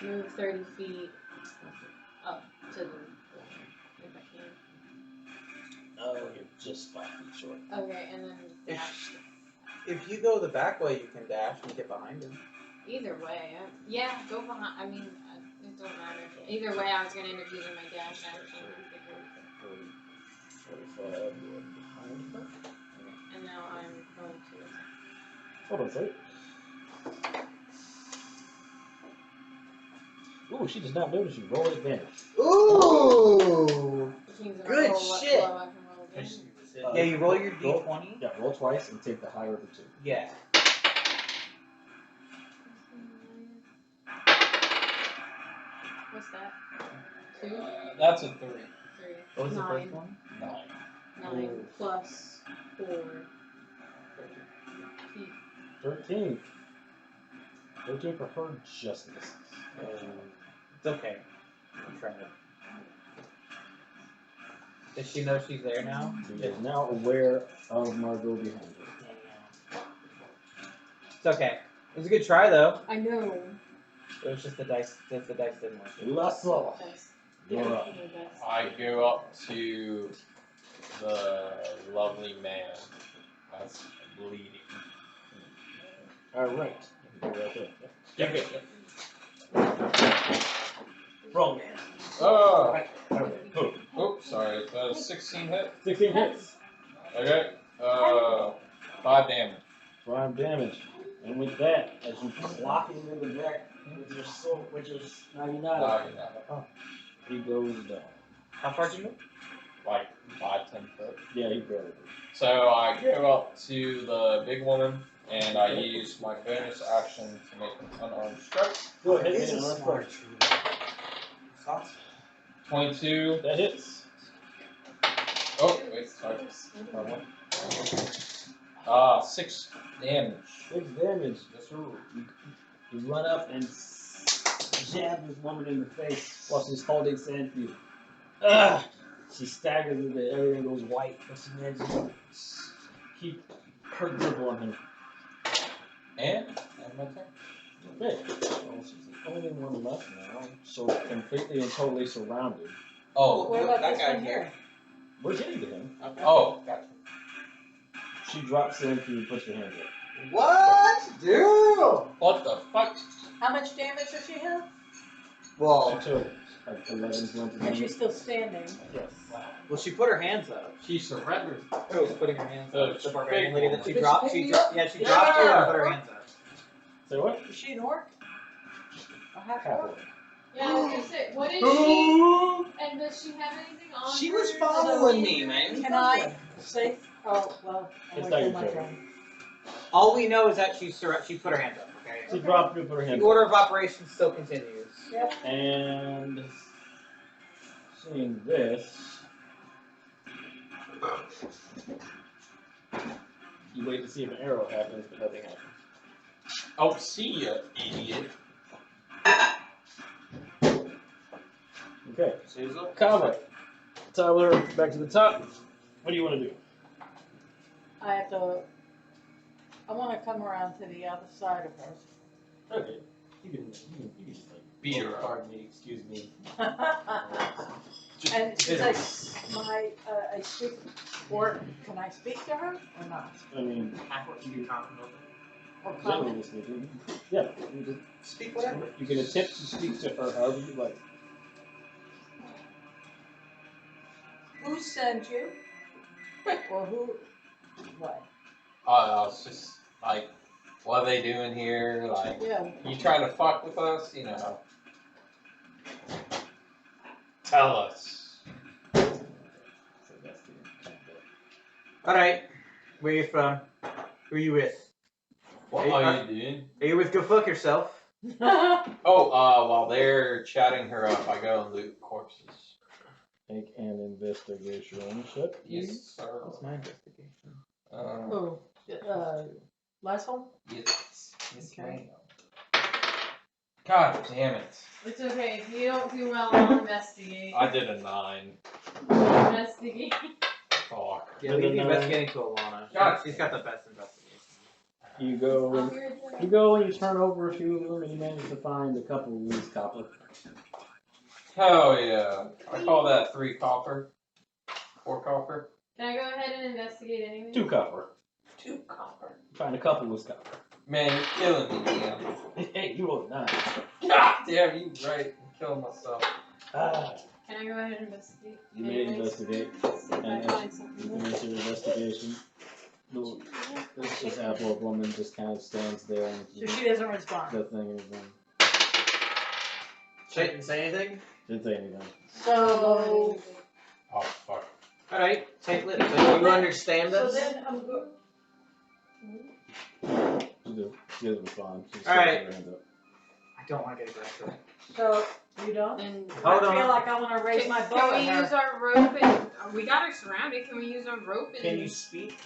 move 30 feet up to the corner, if I can. Oh, you're just 5 feet short. Okay, and then dash. If you go the back way, you can dash and get behind him. Either way, yeah, go behind. I mean, it don't matter. Either way, I was gonna end up using my dash action. 45, you're behind her. And now I'm going to attack. Hold on a second. Ooh, she does not notice you. Roll advantage. Ooh! Which means if I Good roll shit. Low, I can roll again. Yeah, you roll your roll- d20. Yeah, roll twice and take the higher of the 2. Yeah. What's that? 2? That's a 3. 3. What was the 9. first one? 9. 9 plus 4. 13. 13 for her just misses. It's okay. I'm trying to. Does she know she's there now? She is now aware of Margot behind her. It's okay. It was a good try though. I know. It was just the dice. Just the dice didn't work. Lasso, That's you're up. the best. I go up to the lovely man that's bleeding. Alright. Right there. Yeah. Wrong man. Oh, Alright. Boom. oops, sorry. 16 hit. 16 hits. Okay. 5 damage. 5 damage. And with that, as you clock him in the back with your sword, now you're not Knocking out. he goes down. How far did you move? Like 5, 10 foot. Yeah, he barely did. So I go up to the big woman and I use my bonus action to make an unarmed strike. Go ahead, He's man. a smart 22. That hits. Oh, wait, sorry. 6 damage. 6 damage. That's right. You run up and jab this woman in the face while she's holding Sandfield. Ah! She staggers with it, everything goes white, but she manages to keep her grip on him. And that's my turn. Okay. Well, she's the only one left now, so completely and totally surrounded. Oh, What about that this guy one here? We're getting to him. oh, gotcha. She drops Sandfield and puts her hands up. What? Dude! What the fuck? How much damage does she have? Well, She took like 11 points of And damage. she's still standing. Yes. well, she put her hands up. She surrenders. Oh, she's putting her hands Oh, up. The barbarian lady that she Did she dropped. pick She you dropped. up? Yeah, she Is dropped she you and a put her orc? hands up. Say what? Is she an orc? A half Half orc? orc. Yeah, I was gonna say, what is she? And does she have anything on She her? was Like, following me, in- man. Can I say? Oh, well, I'll It's wait not till your my turn. turn. All we know is that she put her hands up. Okay. She dropped it, put her The hand order of operations still continues. Yep. And seeing this, you wait to see if an arrow happens, but nothing happens. Oh, see ya, idiot. Okay, Susan? combat. Tyler, back to the top. What do you want to do? I have to. I want to come around to the other side of her. Okay, you can just like Beat her up. pardon me, excuse me. And she's like, I speak, or can I speak to her or not? I mean, You can comment. Or generally comment? speaking, yeah, you can, Speak whatever. you can attempt to speak to her however you like. Who sent you? Or who? What? I was just like, what are they doing here? Like, Yeah. you trying to fuck with us? You know. Tell us. So that's the combat. All right. Where you from? Who are you with? What Hey, are you doing? Are you with Go Fuck Yourself? Oh, while they're chatting her up, I go and loot corpses. Make an investigation check. Yes, sir. What's my investigation? Oh, last one? Yes. Yes, Okay. ma'am. God damn it. It's okay, if you don't do well, I'll investigate. I did a 9. Investigate. Fuck. Yeah, leave the investigating to Alana. God. She's got the best investigation. You go Oh, and you're a you go and you turn over a few of them, and you manage to find a couple of loose copper. Hell yeah. I call that 3 copper. 4 copper. Can I go ahead and investigate anything? 2 copper. 2 copper. Find a couple loose copper. Man, you're killing me, damn. Hey, you rolled a 9. God damn, you right. I'm killing myself. Ah. Can I go ahead and investigate? You may anyways? investigate. See if I And find you something. finish your investigation. This apple woman just kind of stands there and So she doesn't respond. the thing is She didn't say anything? didn't say anything. So, Oh, fuck. All right. Take it. So you understand so this? then I'm go. She doesn't respond. She just All right. puts her hands up. I don't want to get aggressive. So you don't? Then I Hold feel on. like I want to raise my bow can we at her. use our rope and we got her surrounded? Can we use our rope and? Can you speak?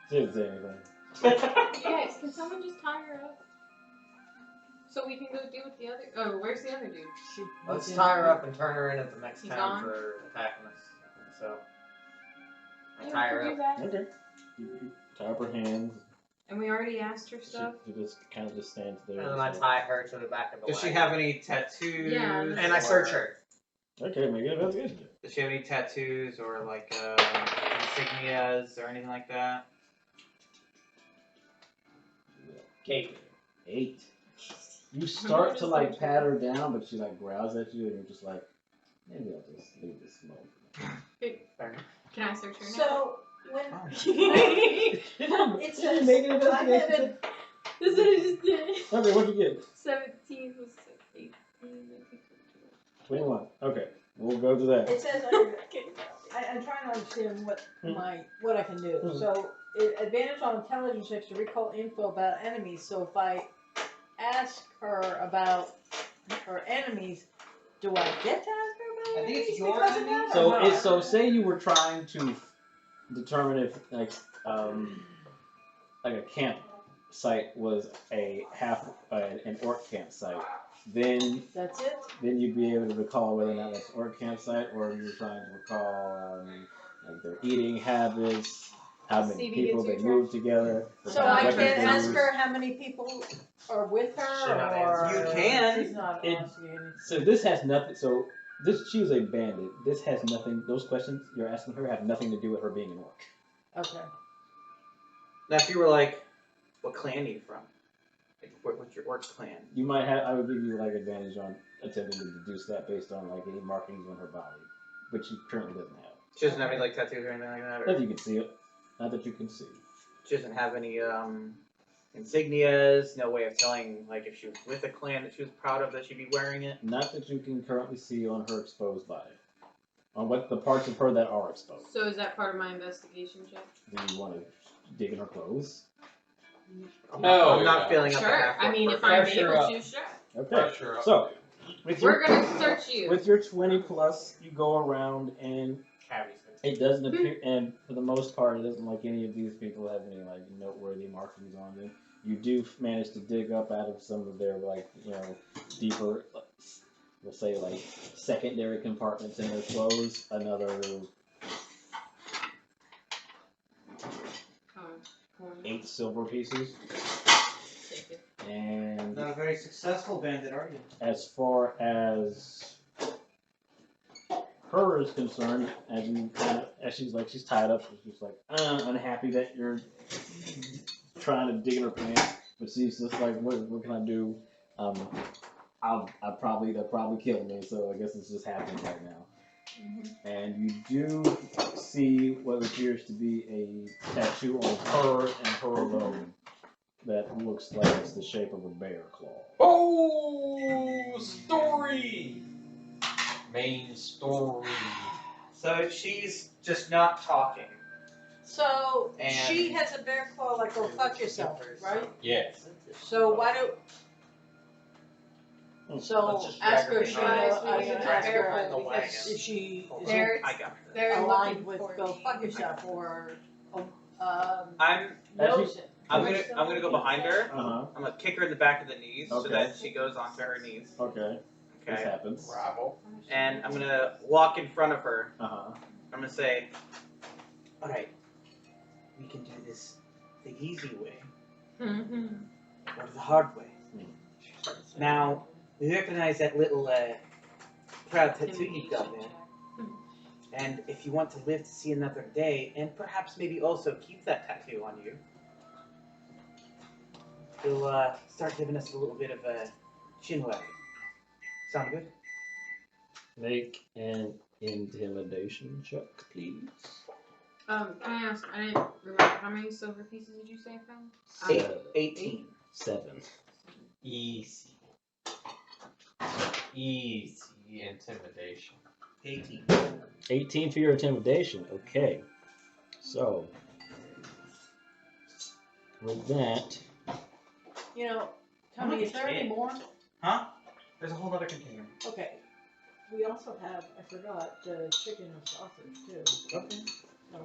She didn't say anything. Guys, can someone just tie her up? So we can go deal with the other. Oh, where's the other dude? Let's tie her up and turn her in at the next He's town gone? for attacking us. So I Yeah, tie we her can up. do that. Okay. You tie up her hands. And we already asked her stuff. She just kind of just stands there. And then I tie her to the back of the Does she wagon. have any tattoos? Yeah, And I search her. Okay, make an investigation check. Does she have any tattoos or like insignias or anything like that? Kate. 8. You start to like pat her down, but she like growls at you, and you're just like, maybe I'll just leave this smoke. Can I search her now? So when Oh. it says Make an I investigation have check. That's what I just did. Okay, what'd you get? 17 was 18. 21. Okay, we'll go to that. it says I'm trying to understand what I can do. Hmm. So advantage on intelligence checks to recall info about enemies. So if I ask her about her enemies, do I get to ask her about I think it's enemies your because of that, enemies. or So not? so say you were trying to determine if like a campsite was an orc campsite, then That's it. you'd be able to recall whether or not that's an orc campsite, or you're trying to recall like their eating habits, how many CB people gets they your move together. the So kind of I weapons can they ask use. her how many people are with her, She's not or answering. You can. She's not It- asking anything. So this has nothing. So she was a bandit. This has nothing. Those questions you're asking her have nothing to do with her being an orc. Okay. Now if you were like, what clan are you from? Like, what's your orc clan? You might have. I would give you like advantage on attempting to deduce that based on like any markings on her body, which she currently doesn't have. She doesn't have any like tattoos or anything like that. Not Or that you can see it. Not that you can see. she doesn't have any insignias. No way of telling like if she was with a clan that she was proud of that she'd be wearing it. Not that you can currently see on her exposed body. On what the parts of her that are exposed. So is that part of my investigation check? Do you want to dig in her clothes? No, I'm not feeling up to Sure. half. I mean, if I'm Pressure able up. to, sure. Okay. Pressure up. So, with We're your, gonna search you. with your 20 plus, you go around and Cavities. it doesn't appear, and for the most part, it doesn't like any of these people have any like noteworthy markings on them. You do manage to dig up out of some of their like, deeper, we'll say like secondary compartments in their clothes, another 8 silver pieces. Take it. And Not a very successful bandit, are you? as far as her is concerned, as she's tied up, she's like unhappy that you're trying to dig in her pants, but she's just like, what can I do? They'll probably kill me, so I guess it's just happening right now. And you do see what appears to be a tattoo on her and her alone that looks like it's the shape of a bear claw. Oh, story. Main story. So she's just not talking. So And- she has a bear claw like go fuck yourself, right? Yes. So why do? So Let's just ask her. drag her If she, behind. I was gonna ask Drag her her behind the if wagon. she is They're I got her. they're aligned looking with for go me. fuck yourself or I'm knows it. I'm gonna go behind her. Uh I'm gonna kick her in the back of the knees so Okay. that she goes onto her knees. huh. Okay. This Okay. happens. Rival. And I'm gonna walk in front of her. Uh huh. I'm gonna say, all right, we can do this the easy way or the hard way. Now, we recognize that little proud tattoo you got there. And if you want to live to see another day, and perhaps maybe also keep that tattoo on you, you'll start giving us a little bit of a chin wag. Sound good? Make an intimidation check, please. Can I ask? I didn't remember how many silver pieces did you say I found? 18. 7. Easy. Easy intimidation. 18. 18 for your intimidation. Okay. So, with that, Tommy, is there any more? Huh? There's a whole other container. Okay. We also have, I forgot, chicken and sausage too. Okay. So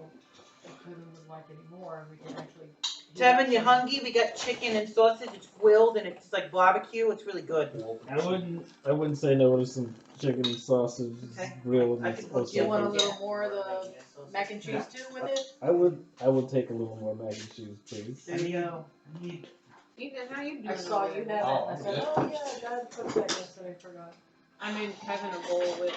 if Kevin would like any more, we can actually. do Tevin, that you some- hungry? We got chicken and sausage. It's grilled and it's like barbecue. It's really good. I wouldn't say no to some chicken and sausage Okay. grilled. I and can put Do you want a sausage. little more of the mac and cheese too with it? I would take a little more mac and cheese, please. There you go. Ethan, how you doing? I saw over you there? have it, Oh, and I said, good. oh yeah, Dad put that yesterday, forgot. I made Kevin a bowl with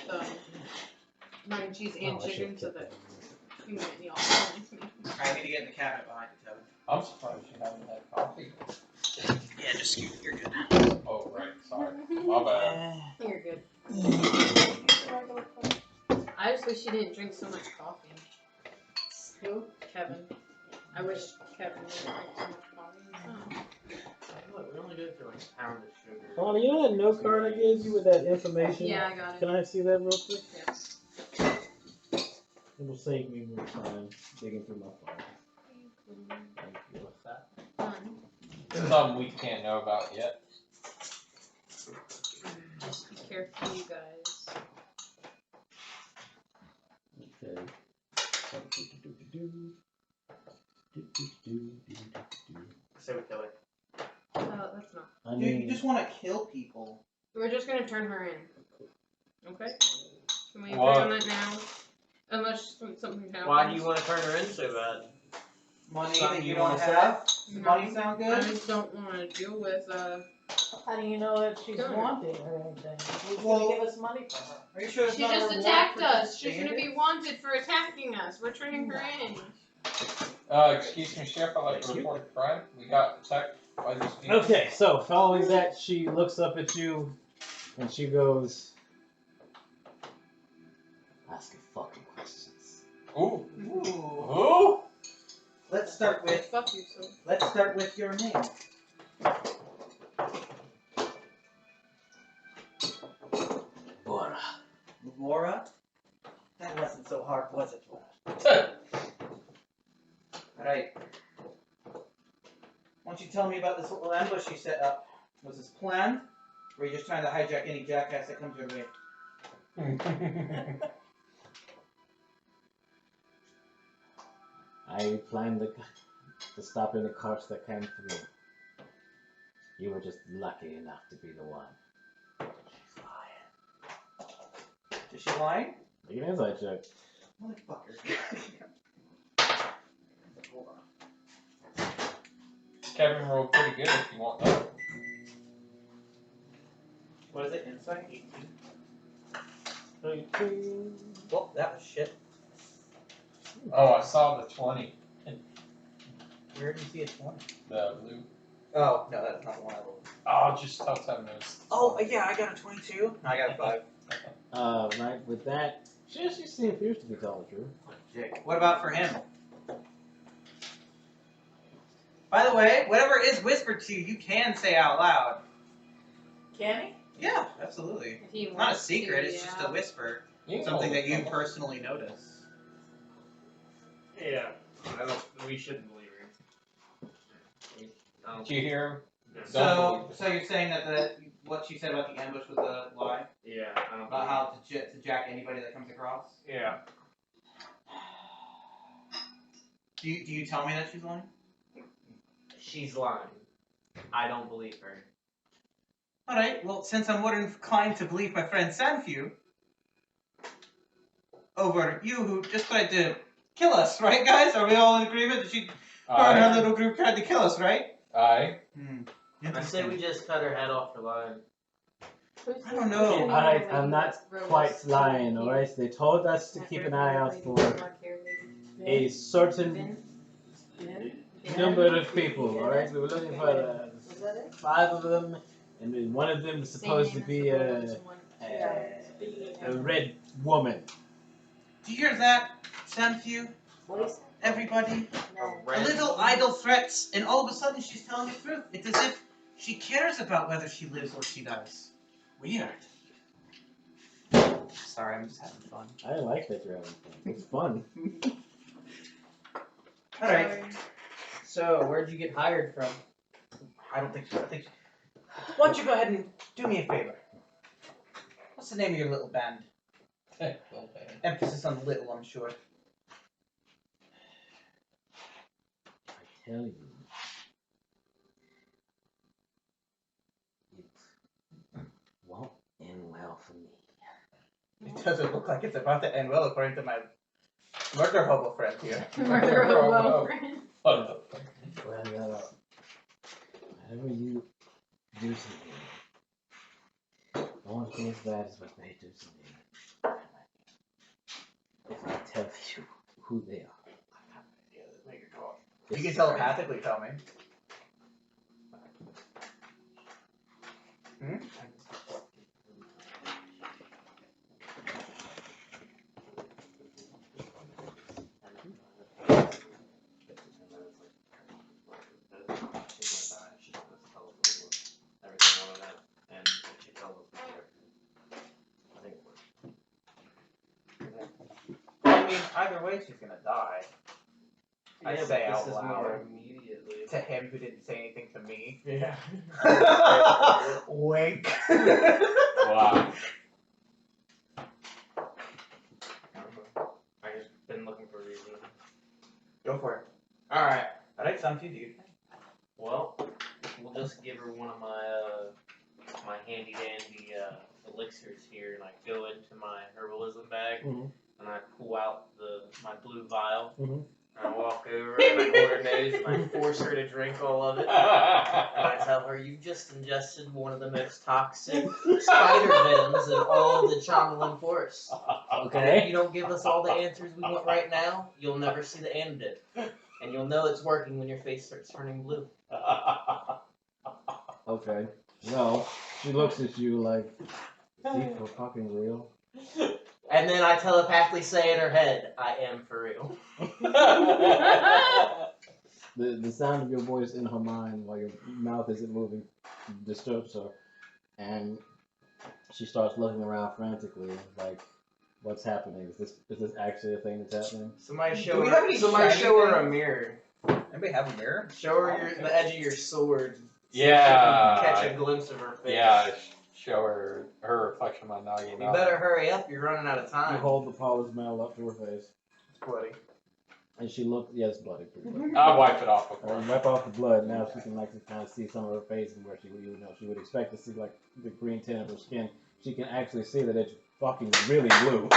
mac and cheese and Oh, I chicken should've so kept that that. you might be all fine. I need to get in the cabinet behind you, Tevin. I'm surprised you haven't had coffee. Yeah, just scoot. You're good. Oh, right. Sorry. My bad. You're good. I just wish you didn't drink so much coffee. Who? Kevin. I wish Kevin didn't drink so much coffee. Look, we only did for like a pound of sugar. Bonnie, you know that note card I gave you with that information? Yeah, I got it. Can I see that real quick? Yeah. It will save me more time digging through my file. Thank you. What's that? Something we can't know about yet. Just be careful, you guys. Okay. Say we kill it. That's not. I Dude, mean, you just want to kill people. We're just gonna turn her in. Okay? Can we agree What? on that now? Unless something happens. Why do you want to turn her in so bad? Money Something that you you don't wanna have. No, Money sound I good? just don't want to deal with How do you know that she's Go. wanted or anything? Who's Well- gonna give us money for her? Are you sure it's She not a just reward attacked for us. just She's gonna be bandits? wanted for attacking us. We're turning her in. Excuse me, Sheriff. I'd like to report a crime. We got attacked by these people. okay, so following that, she looks up at you And she goes, Ask fucking questions. Ooh. Ooh. Ooh. Let's start with your name. Bora. Laura? That wasn't so hard, was it? Alright. Why don't you tell me about this little ambush you set up? Was this planned? Or are you just trying to hijack any jackass that comes your way? I planned to stop any carts that came through. You were just lucky enough to be the one. Is she lying? Make an insight check. Motherfucker. Hold on. Kevin rolled pretty good if you want that. What is it? Insight? 18. Well, that was shit. Oh, I saw the 20. Where did you see a 20? The blue. Oh, no, that's not the one I rolled. Oh, just tell Kevin it was. Oh, yeah, I got a 22. I got a 5. Right, with that, she still appears to be telling the truth. Jake. What about for him? By the way, whatever is whispered to you, you can say out loud. Can he? Yeah, absolutely. If he It's not a wants secret, to, it's just a yeah. whisper. You can Something hold that you it. personally notice. Yeah. We shouldn't believe her. Did you hear him? So you're saying that what she said about the ambush was a lie? Yeah, I don't About how to jack anybody that comes across? Yeah. Do you tell me that she's lying? She's lying. I don't believe her. Alright, well, since I'm more inclined to believe my friend Sanfew over you who just tried to kill us, right, guys? Are we all in agreement that her and her little group tried to kill us, right? Aye. I say we just cut her head off for lying. I don't know. Alright, I'm not quite lying, alright? They told us to keep an eye out for a certain number of people, alright? We were looking for 5 of them, and then one of them was supposed to be a red woman. Do you hear that, Sanfew? Everybody? A little idle threats, and all of a sudden she's telling the truth. It's as if she cares about whether she lives or she dies. Weird. Sorry, I'm just having fun. I like that you're having fun. It's fun. Alright. So, where'd you get hired from? I don't think so. Why don't you go ahead and do me a favor? What's the name of your little band? Emphasis on little, I'm sure. I tell you, it won't end well for me. It doesn't look like it's about to end well, according to my murder hobo friend here. Murder hobo friend. Well, whatever you do to me, won't be as bad as what they do to me. If I tell you who they are. You can telepathically tell me. Hmm? I mean, either way, she's gonna die. I say out loud immediately. to him who didn't say anything to me. Yeah. Wink. Wow. I just been looking for a reason. Go for it. Alright. Alright, Sanfew, dude. Well, we'll just give her one of my my handy dandy elixirs here, and I go into my herbalism bag, Mhm. and I pull out my blue vial, Mhm. and I walk over and I hold her nose, and I force her to drink all of it, and I tell her, "You just ingested one of the most toxic spider venoms in all of the Chongalan Forest. And if Okay. you don't give us all the answers we want right now, you'll never see the antidote. And you'll know it's working when your face starts turning blue." Okay. Well, She looks at you like, is he for fucking real? And then I telepathically say in her head, I am for real. The sound of your voice in her mind while your mouth isn't moving disturbs her, and she starts looking around frantically, like, what's happening? Is this actually a thing that's happening? Somebody Do show we her. have any Somebody shiny show her a things? mirror. Anybody have a mirror? Show her the edge of your sword. Yeah. Catch a glimpse of her face. Yeah, show her reflection on Nagi. You better hurry up. You're running out of You time. hold the polished metal up to her face, It's bloody. and she looks, yes, bloody, pretty bloody. I'll wipe it off before. And wipe off the blood. Now she can actually kind of see some of her face, and where she would expect to see like the green tint of her skin. She can actually see that it's fucking really blue.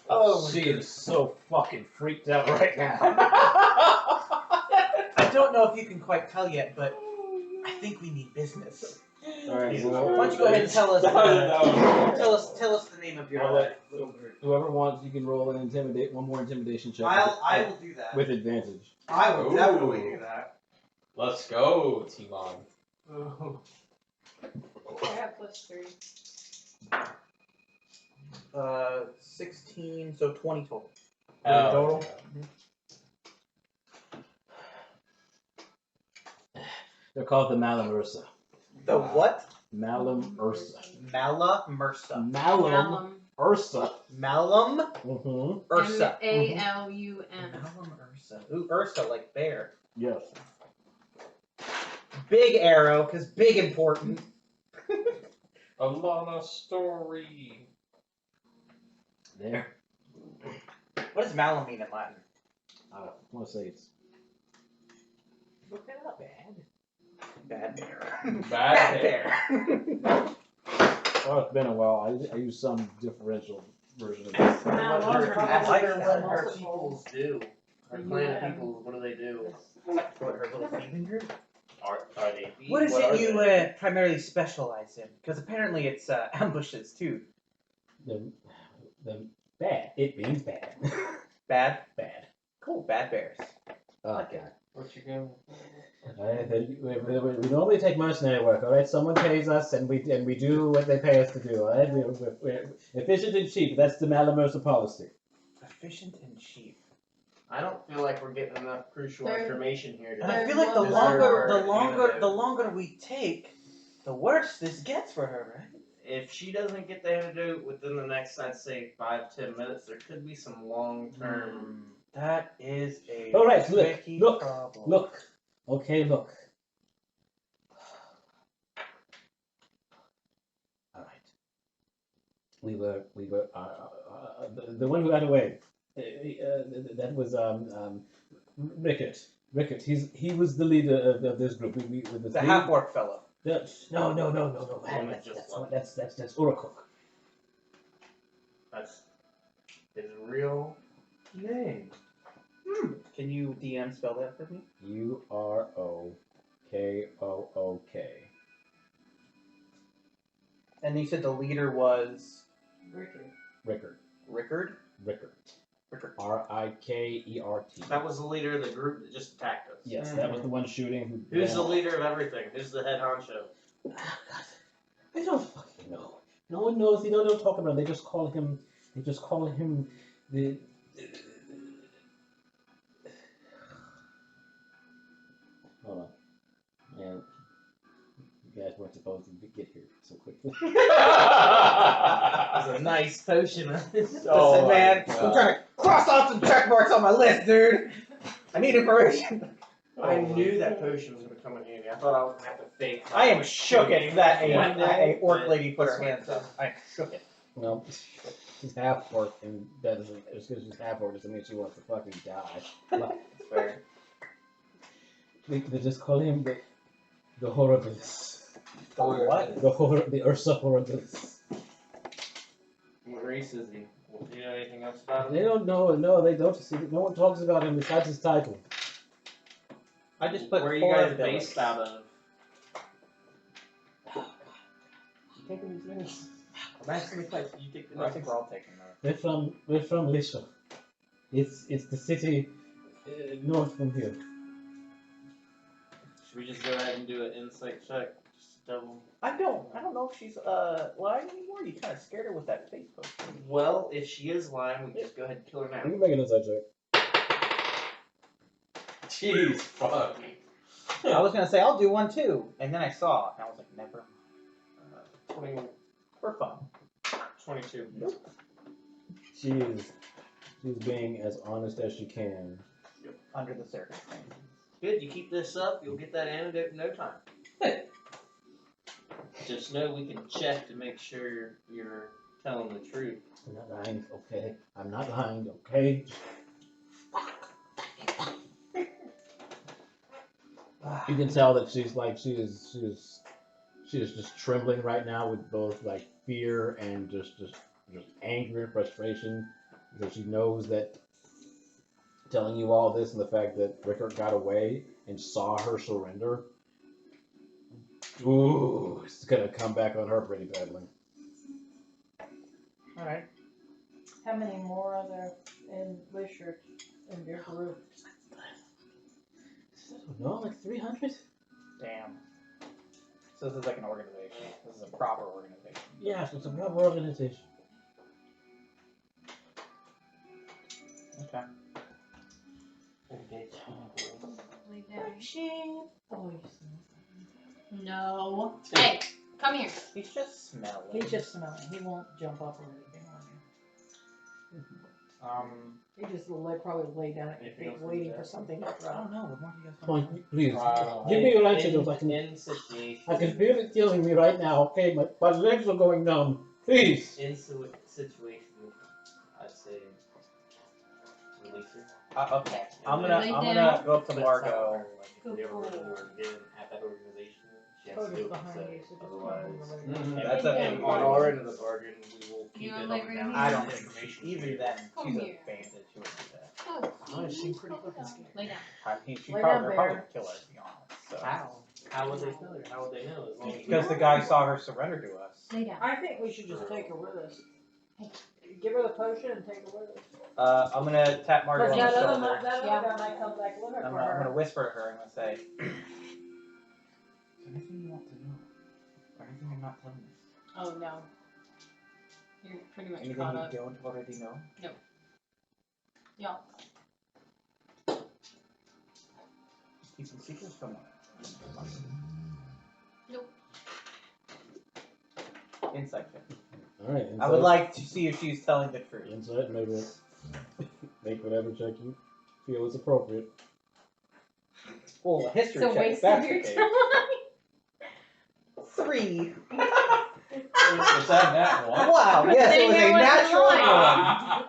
Oh, She is so fucking freaked out right now. I don't know if you can quite tell yet, but I think we need business. All right, Why well, don't you go ahead and tell us? Tell us the name of your I'll let- little group. whoever wants, you can roll one more intimidation check. I will do that. with advantage. I will Ooh. definitely do that. Let's go, Timon. Oh. I have +3. 16, so 20 total. Hell total? They're called the Malum Ursa. The what? Malum Ursa. Mala Mursa. Malum Ursa. Malum Mm-hmm. Ursa. M-A-L-U-M. Malum Ursa. Ooh, Ursa, like bear. Yes. Big arrow, because big important. Alana story. There. What does malum mean in Latin? I want to say it's Look that up. Bad bear. Bad bear. oh, it's been a while. I use some differential version of this. Now, I wonder I like that. what her peoples do. Her planet peoples, what do they do? What, her little thieving group? Are they thieves? What is are it you they? primarily specialize in? Because apparently it's ambushes too. The bad. It means bad. Bad? Bad. Cool. Bad bears. Oh, God. What you going? We normally take mercenary work, all right? Someone pays us, and we do what they pay us to do, all right? We're efficient and cheap. That's the Malum Ursa policy. Efficient and cheap. I don't feel like we're getting enough crucial There- information here. And I today. feel like the There's longer we take, the worse this gets for her, right? If she doesn't get the antidote within the next, I'd say 5-10 minutes, there could be some long-term. That is a All right, tricky look, problem. Look. Okay, look. All right. We were the one who got away. That was Rickert. Rickert. He was the leader of this group. The half-orc fellow. No. One that just left. That's Urukuk. That's his real name. Can you DM spell that for me? Urokook. And you said the leader was Rickard. Rickert. Rickard? Rickert. Rickard. Rikert. That was the leader of the group that just attacked us. Yes, that was the one shooting. Who's the leader of everything? Who's the head honcho? I don't fucking know. No one knows. They don't talk about him. They just call him the. Hold on. Man, you guys weren't supposed to get here so quickly. That's a nice potion. Listen, Oh, man, my I'm God. trying to cross off some check marks on my list, dude. I need information. I knew that potion was going to come in handy. I thought I was going to have to fake. I am shook at that One a orc day, lady put her this hands one. up. I am shook it. No, she's half orc, and that doesn't. Just because she's half orc doesn't mean she wants to fucking die. It's fair. They just call him the Horribilis. The what? The Ursa Horribilis. What race is he? Do you know anything else about They him? don't know. No, they don't. See, no one talks about him besides his title. I just put Where are you 4 guys abilities. based out of? You taking these minutes? I'm asking the question. You take the I notes. think we're all taking notes. We're from Lisha. It's the city north from here. Should we just go ahead and do an insight check? Just double. I don't know if she's lying anymore. You kind of scared her with that face post. Well, if she is lying, we can just go ahead and kill her You now. can make an inside check. Jeez, fuck. I was gonna say I'll do one too, and then I saw, and I was like, never. 20, For fun. 22. She's being as honest as she can. Under the circumstances. Good, you keep this up, you'll get that antidote in no time. Just know we can check to make sure you're telling the truth. I'm not lying, okay? I'm not lying, okay? You can tell that she is just trembling right now with both like fear and just anger and frustration because she knows that telling you all this and the fact that Rickard got away and saw her surrender, ooh, it's gonna come back on her pretty badly. Alright. How many more are there in Wishart in your group? I don't know, like 300? Damn. So this is like an organization. This is a proper organization. Yes, it's a proper organization. Okay. Lay down. Oh, No. Hey, come here. He's just smelling. he's just smelling. He won't jump up or anything on you. He just probably lay down at your Anything feet else waiting like for that? something to I drop. don't know. What more do you guys Come want? on, please. Wow. Give me your antidote. In situation. I can feel it killing me right now, okay? My legs are going numb. Please. In situation, I'd say release her. Okay. I'm Lay gonna down. go up to But Margot. tell her, like, Go if we ever forward. were given at that organization, she has Coat to is do what behind we you, say. so just Otherwise, hold the Mhm. That's Lay up to down. you. on our end of the bargain, we will keep You it wanna lay up and right down. here? I don't Information. think even then Come she's a here. bandit. She wouldn't do that. Oh, I seem please, pretty calm fucking down. scared. Lay down. I mean, she Lay probably down, they're probably Bear. gonna kill her to be honest. So. How? How would they tell her? How would they know? As long as Because the guy saw her surrender to us. Lay down. I think we should just take her with us. Give her the potion and take her with us. I'm gonna tap Margot on Because the that other, shoulder. that Yeah. other guy might come back looking I'm for gonna her. whisper to her. I'm gonna say, "Is there anything you want to know, or anything you're not telling us? Oh no. You're pretty much Anything caught you up. don't already know?" Yeah. Keep some secrets from her. Nope. Insight check. Alright, I would like to see if she's telling the truth. Insight, make whatever check you feel is appropriate. Well, a history So check. waste If that's of the your case. time. 3. Was that one? Wow. Yes, it Dang, was I a wasn't natural lying. one.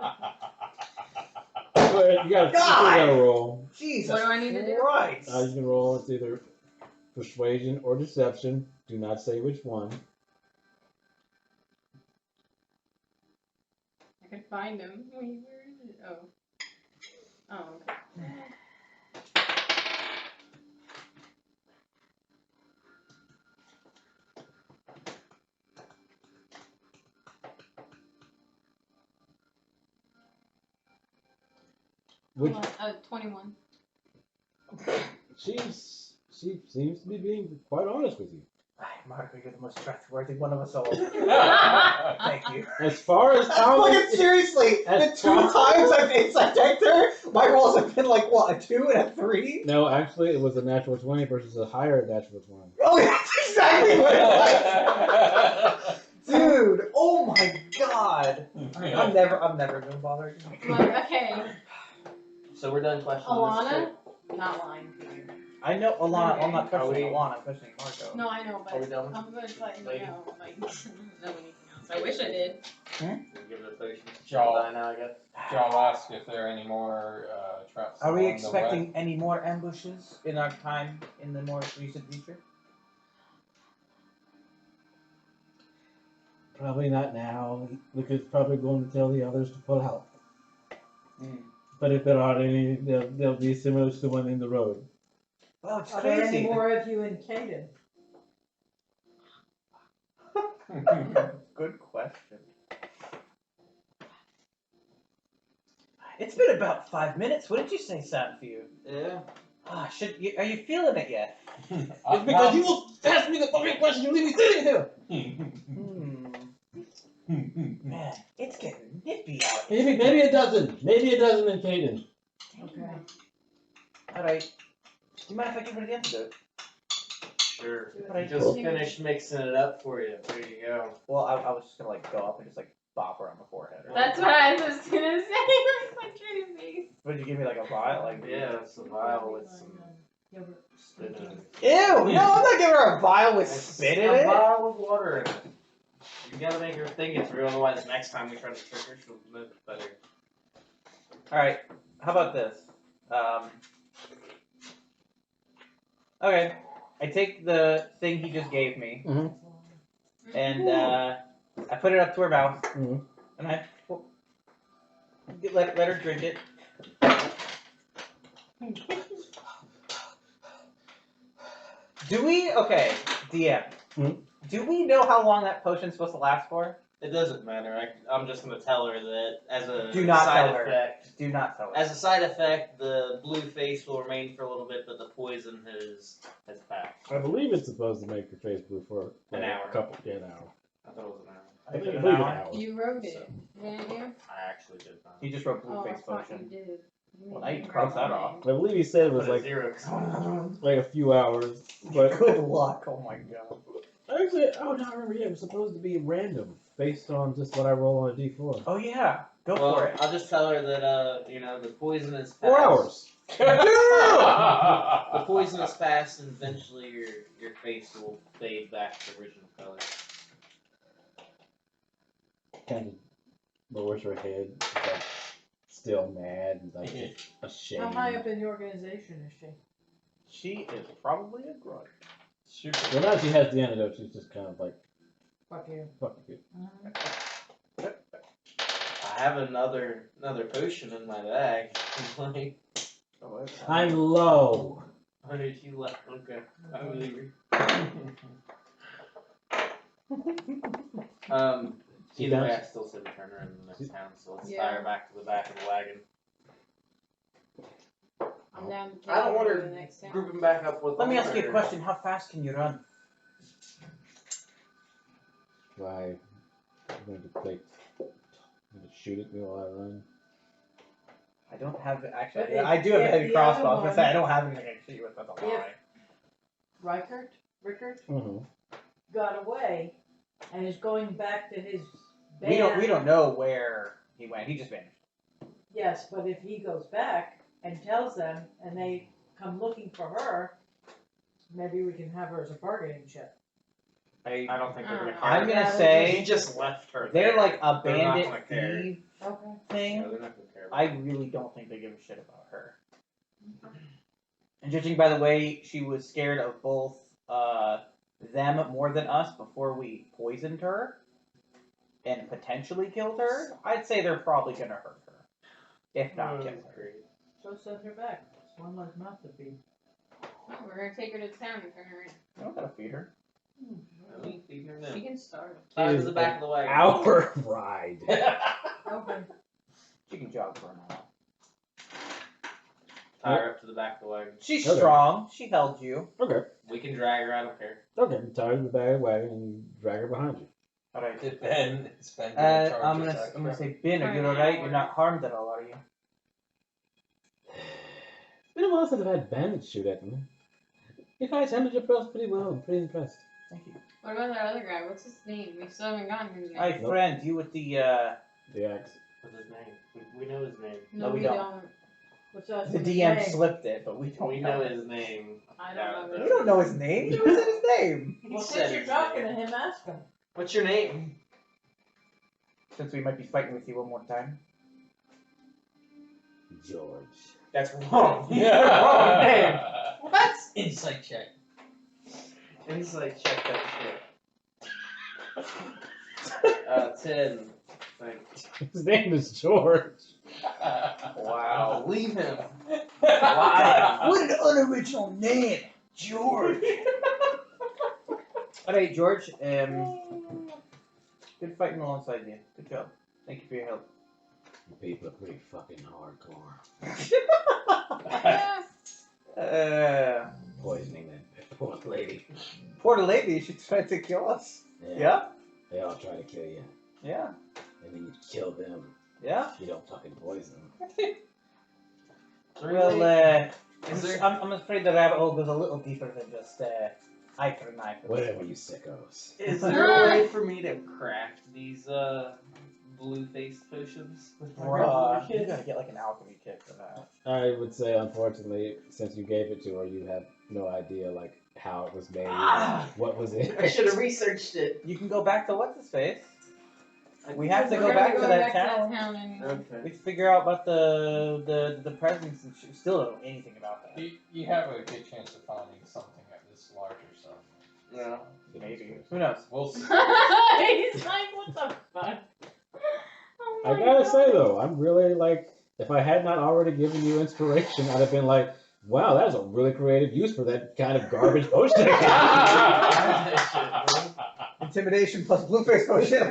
Go ahead, you gotta roll. Jesus What do I need to do? Christ. You can roll, it's either persuasion or deception. Do not say which one. I can find him. Wait, where is it? Oh. Oh, okay. Which 21. she seems to be being quite honest with you. Marco, you're the most trustworthy one of us all. Thank you. As far as how Fucking seriously, the as 2 times I've insight checked her, my rolls have been like, what, a 2 and a 3? No, actually, it was a natural 20 versus a higher natural 20. Oh, that's exactly what it was! Dude, oh my god! I'm never gonna bother again. Well, okay. So we're done questioning Alana? Not lying to you. I know Alana, I'm not questioning Are we- Alana, I'm questioning Marco. No, I know, but Are we done? I'm going to let you Lady? know. Like, I don't know anything else. I wish I did. We'll give it a potion. Y'all- Die now, I guess. Y'all ask if there are any more traps. Are we along the way. expecting any more ambushes in our time in the more recent future? Probably not now. Lucas probably going to tell the others to pull out. Mm. But if there are any, they'll be similar to the one in the road. Oh, it's Are there any crazy. more of you in Caden? Good question. It's been about 5 minutes. What did you say, Sam, for you? Yeah. Are you feeling it yet? It's because you will ask me the fucking question and leave me sitting here. Man, it's getting nippy out. Maybe it doesn't. Maybe it doesn't in Caden. Okay. Alright. You mind if I get rid of the antidote? Sure. But I Just finished mixing it up for you. There you go. Well, I was just gonna like go up and just like bop her on the forehead. Or That's what I was gonna say. It's like your face. Would you give me like a vial? Like Yeah, it's a vial with some Gilbert. spit in it. Ew! No, I'm not giving her a vial with It's spit in a it. vial with water in it. You gotta make her think it's real, otherwise next time we try to trick her, she'll live better. Alright, how about this? Okay, I take the thing he just gave me, and I put it up to her mouth, Mhm. and I let her drink it. Do we? Okay, DM. Mhm. Do we know how long that potion's supposed to last for? It doesn't matter. I'm just gonna tell her that as a Do not side tell her. effect. Do not tell her. As a side effect, the blue face will remain for a little bit, but the poison has passed. I believe it's supposed to make your face blue for An like, hour. a couple, an hour. I thought it was an hour. I believe an hour. You wrote it, didn't you? I actually did not. He just wrote blue Oh, I face thought you potion. did. Well, now you can cross that off. I believe he said it was Put a like zero. a few hours, but Good luck. Oh my god. actually, oh no, I remember. Yeah, it was supposed to be random based on just what I roll on a D4. Oh yeah. Go Well, for it. I'll just tell her that the poison is passed. 4 hours. The poison is passed, and eventually your face will fade back to original color. Kind of lowers her head, like still mad, and like ashamed. How high up in the organization is she? She is probably a grunt. Well, now she has the antidote. She's just kind of like, Fuck you. fuck you. I have another potion in my bag. Like, I'm low. 102 left. Okay, I believe you. Either way, I still said return her in the next town, so let's tie her back to the back of the wagon. I'm down to take I don't want her her to the next town. grouping back up with. Let me ask you a her. question. How fast can you run? Why? I'm going to take. I'm going to shoot at me while I run. I don't have actually. But I do have a if heavy the crossbow. I other was gonna say I one- don't have anything I can shoot you with. That's a If- lie. Rickard Mm-hmm. got away and is going back to his band. We don't know where he went. He just vanished. Yes, but if he goes back and tells them and they come looking for her, maybe we can have her as a bargaining chip. I don't think they're gonna care. I'm gonna Yeah, He say just left her. they're there. like a They're not bandit gonna care. thief Okay. thing. No, they're not gonna care. I really don't think they give a shit about her. And judging by the way she was scared of both them more than us before we poisoned her and potentially killed her, I'd say they're probably gonna hurt her. If not kill her. So send her back. It's one less mouth to feed. No, we're gonna take her to town and turn her in. I don't gotta feed her. She can starve. Tie her to the back of the wagon. Hour ride. Okay. She can jog for an hour. Tie her up to the back of the wagon. She's Okay. strong. She held you. Okay. We can drag her. I don't care. Okay. Tie her to the back of the wagon and you drag her behind you. Alright. Did Ben spend I'm gonna say, Ben, are you For an alright? hour. You're not harmed at all, are you? It's been a while since I've had bandits shoot at me. You guys handled your pros pretty well. I'm pretty impressed. Thank you. What about that other guy? What's his name? We still haven't gotten his name. Hi, Nope. friend. You with the The axe. What's his name? We know his name. No, No, we we don't. don't. What's that? the DM slipped it, but we don't We know his name. I Yeah, don't know. We don't know his name. Who said his name? He Well, said since you're his talking name. to him, ask him. What's your name? Since we might be fighting with you one more time. George. That's wrong. Wrong name. What? Insight check. Insight check that shit. 10. Thanks. His name is George. Wow. Believe him. What an unoriginal name, George. Alright, George. Good fighting alongside you. Good job. Thank you for your help. You people are pretty fucking hardcore. Yeah. Poisoning that Poor lady. Poor lady, she tried to kill us. Yeah? They all try to kill you. Yeah. And then you kill them. Yeah? You don't fucking poison them. Well, Is there- I'm afraid the rabbit hole goes a little deeper than just eye for an eye. Whatever, you sickos. Is there a way for me to craft these blue-faced potions with my Bruh, regular you kit? gotta get like an alchemy kit for that. I would say, unfortunately, since you gave it to her, you have no idea like how it was made, Ah! what was it. I should have researched it. You can go back to what's his face. We have to We're go never back to going that back town. anymore. Okay. We figure out about the presents and shit. Still don't know anything about that. You have a good chance of finding something at this larger stuff. Yeah. Maybe. Who knows? We'll see. He's like, what the fuck? Oh I my gotta God. say though, I'm really like, if I had not already given you inspiration, I'd have been like, wow, that was a really creative use for that kind of garbage potion. Intimidation plus blueface potion.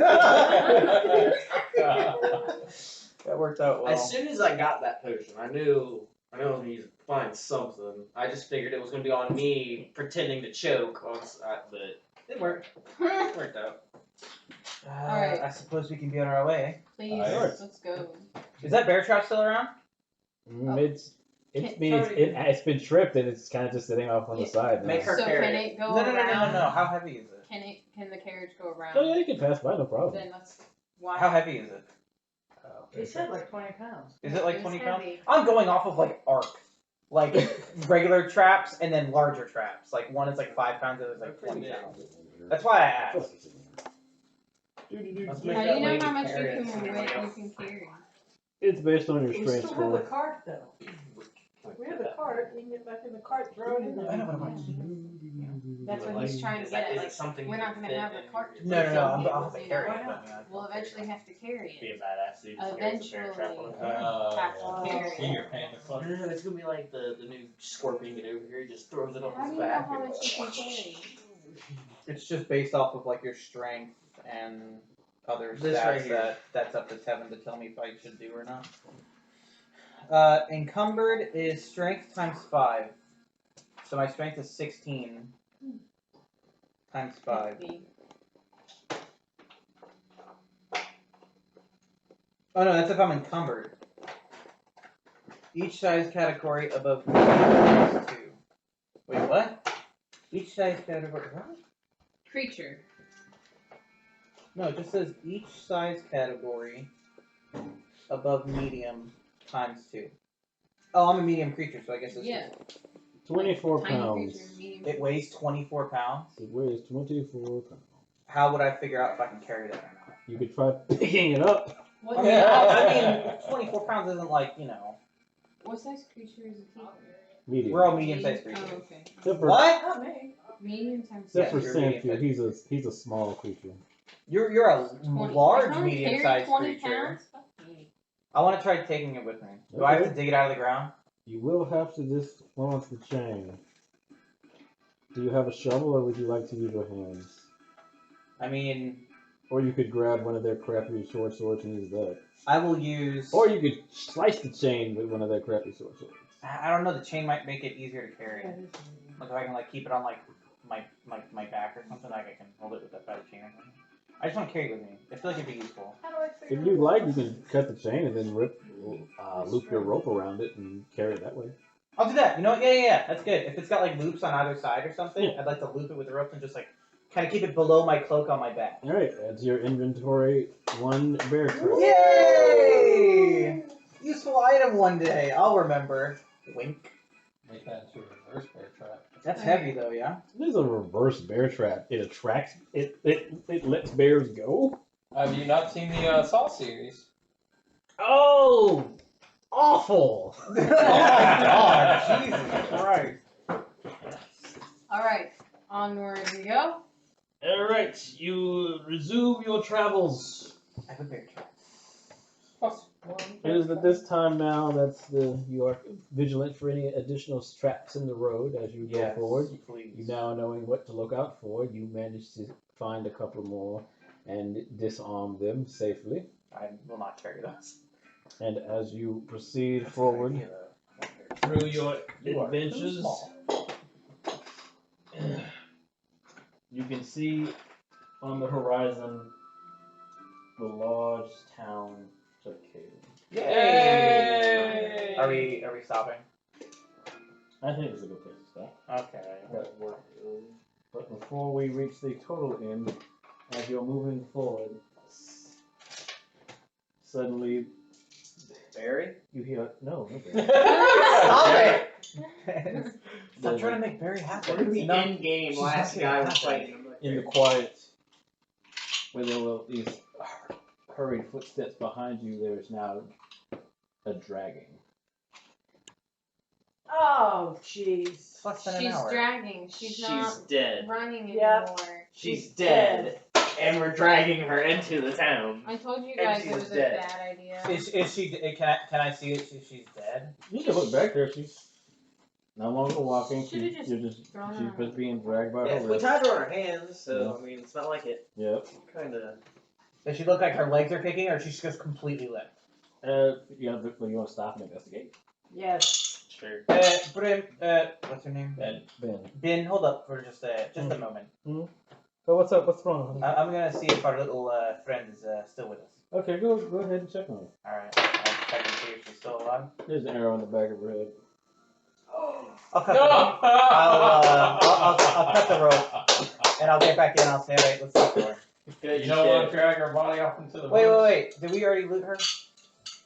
That worked out well. As soon as I got that potion, I knew I was gonna use it to find something. I just figured it was gonna be on me pretending to choke, but it worked. It worked out. Alright. I suppose we can be on our way. Please, Alright. let's go. Is that bear trap still around? It's been tripped and it's kind of just sitting off on the Yeah. side. Now. Make her So carry can it. it go No, no, no, around? no, no, no. How heavy is it? Can the carriage go around? Oh yeah, you can pass by, no problem. Then let's. Why? How heavy is it? He said like 20 pounds. Is it like It's 20 pounds? heavy. I'm going off of like arc. Like regular traps and then larger traps. Like one is like 5 pounds, the other is like 20 pounds. That's why I asked. Let's How make do that you know lady how much you carry it. can carry? It's based on your We strength still have the score. cart though. We have the cart, we can get back in the cart, throw it in there. I know what I want. That's what he's trying to get at. Like, something we're not gonna have a cart. No, no, no. I'll have to You carry know, it. why but, yeah. We'll eventually have to carry Be a it. badass dude. Just carries a bear trap on it. Have to carry it. Senior panda club. No, it's gonna be like the new Scorpion get over here. He just throws it on How do his you know back. how much you can carry? It's just based off of like your strength and other This stats right here. that's up to Tevin to tell me if I should do or not. Encumbered is strength times 5. So my strength is 16 times 5. Oh no, that's if I'm encumbered. Each size category above 2. Wait, what? Each size category. What? Creature. No, it just says each size category above medium times 2. Oh, I'm a medium creature, so I guess it's Yeah. 24 Tiny pounds. creature, medium. it weighs 24 pounds. It weighs 24 pounds. How would I figure out if I can carry that or not? You could try picking it up. What, I mean, I mean 24 pounds isn't like, you know. what size creature is a keeper? Medium. We're all medium-sized Oh, creatures. okay. Except for, What? Not me. Medium times except for you're Samfield, medium-sized. he's a small creature. You're a 20. large I can only carry medium-sized 20 creature. pounds? Fuck me. I want to try taking it with me. Do I have to Okay. dig it out of the ground? You will have to dislodge the chain. Do you have a shovel, or would you like to use your hands? I mean, Or you could grab one of their crappy short swords and use that. I will use. Or you could slice the chain with one of their crappy short swords. I don't know. The chain might make it easier to carry. Yeah, it is. Like if I can like keep it on like my back or something, like I can hold it with that bad chain or something. I just want to carry it with me. I feel like it'd be useful. How do I figure If you out like, what you can cut the chain and then loop your rope around it and carry it that way. I'll do that. You know what? Yeah. That's good. If it's got like loops on either side or something, I'd like to loop it with the rope and just like kind of keep it below my cloak on my back. All right, add to your inventory 1 bear trap. Yay! Useful item one day. I'll remember. Wink. Make that into a reverse bear trap. That's heavy though, yeah. This is a reverse bear trap. It attracts. It lets bears go. Have you not seen the Saw series? Oh, awful! Oh my god! Jesus Christ! Alright, onward we go. All right, you resume your travels. I have a bear trap. It is at this time now you are vigilant for any additional traps in the road as you go forward. Please. You now knowing what to look out for, you manage to find a couple more and disarm them safely. I will not carry those. And as you proceed forward through your You are too adventures, small. You can see on the horizon the large town of Caden. Yay! Are we stopping? I think it's a good place to stop. Okay. But before we reach the total end, as you're moving forward, suddenly Barry? you hear no. Stop it! Stop trying to make Barry happy. We're gonna be No. end game. she's Last not guy gonna was happen. fighting. I'm like, in the quiet, where there were these hurried footsteps behind you, there is now a dragging. Oh, jeez. Less than an She's hour. dragging. She's not dead. running Yep. anymore. She's dead. And we're dragging her into the town. I told you And guys she's it was dead. a bad idea. Is she? Can I see it? She's dead. You can look back there. She's no longer walking. Should've just She's thrown her. just being dragged by Yeah, her we wrist. tied her on our hands, so I mean, it's not like it Yep. kind of. Does she look like her legs are kicking, or she's just completely limp? You want to stop and investigate? Yes. Sure. Brim, what's her name? Ben. Ben, hold up for just a moment. Oh, what's up? What's wrong? I'm gonna see if our little friend is still with us. Okay, go ahead and check on her. All right. I'll check and see if she's still alive. There's an arrow in the back of her head. I'll cut No! the rope. I'll cut the rope, and I'll get back in. I'll say, all right, let's look for her. Good. You don't want to drag her body off into the woods? Wait. Did we already loot her?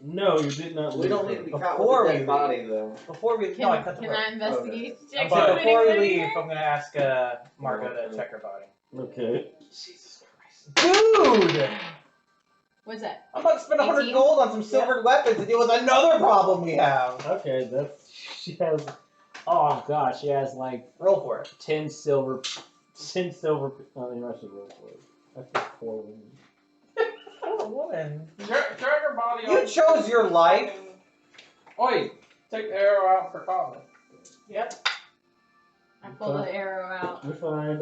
No, you did not. We don't need to be caught Before with a we dead body, though. Before we Can, no, I cut the can rope. I investigate? I'm Check saying if before we anybody's leave, there? I'm gonna ask Margot to check her body. Okay. Jesus Christ. Dude, What's that? I'm about to spend 100 18? gold on some silvered weapons to deal with another problem we have. Okay, that's she has. Oh god, she has like Roll for it. 10 silver. Oh, you should roll for it. That's just 4 women. Oh, woman. Drag her body You off. chose your life. Oi, take the arrow out for Colin. Yep. I pulled the arrow out. You find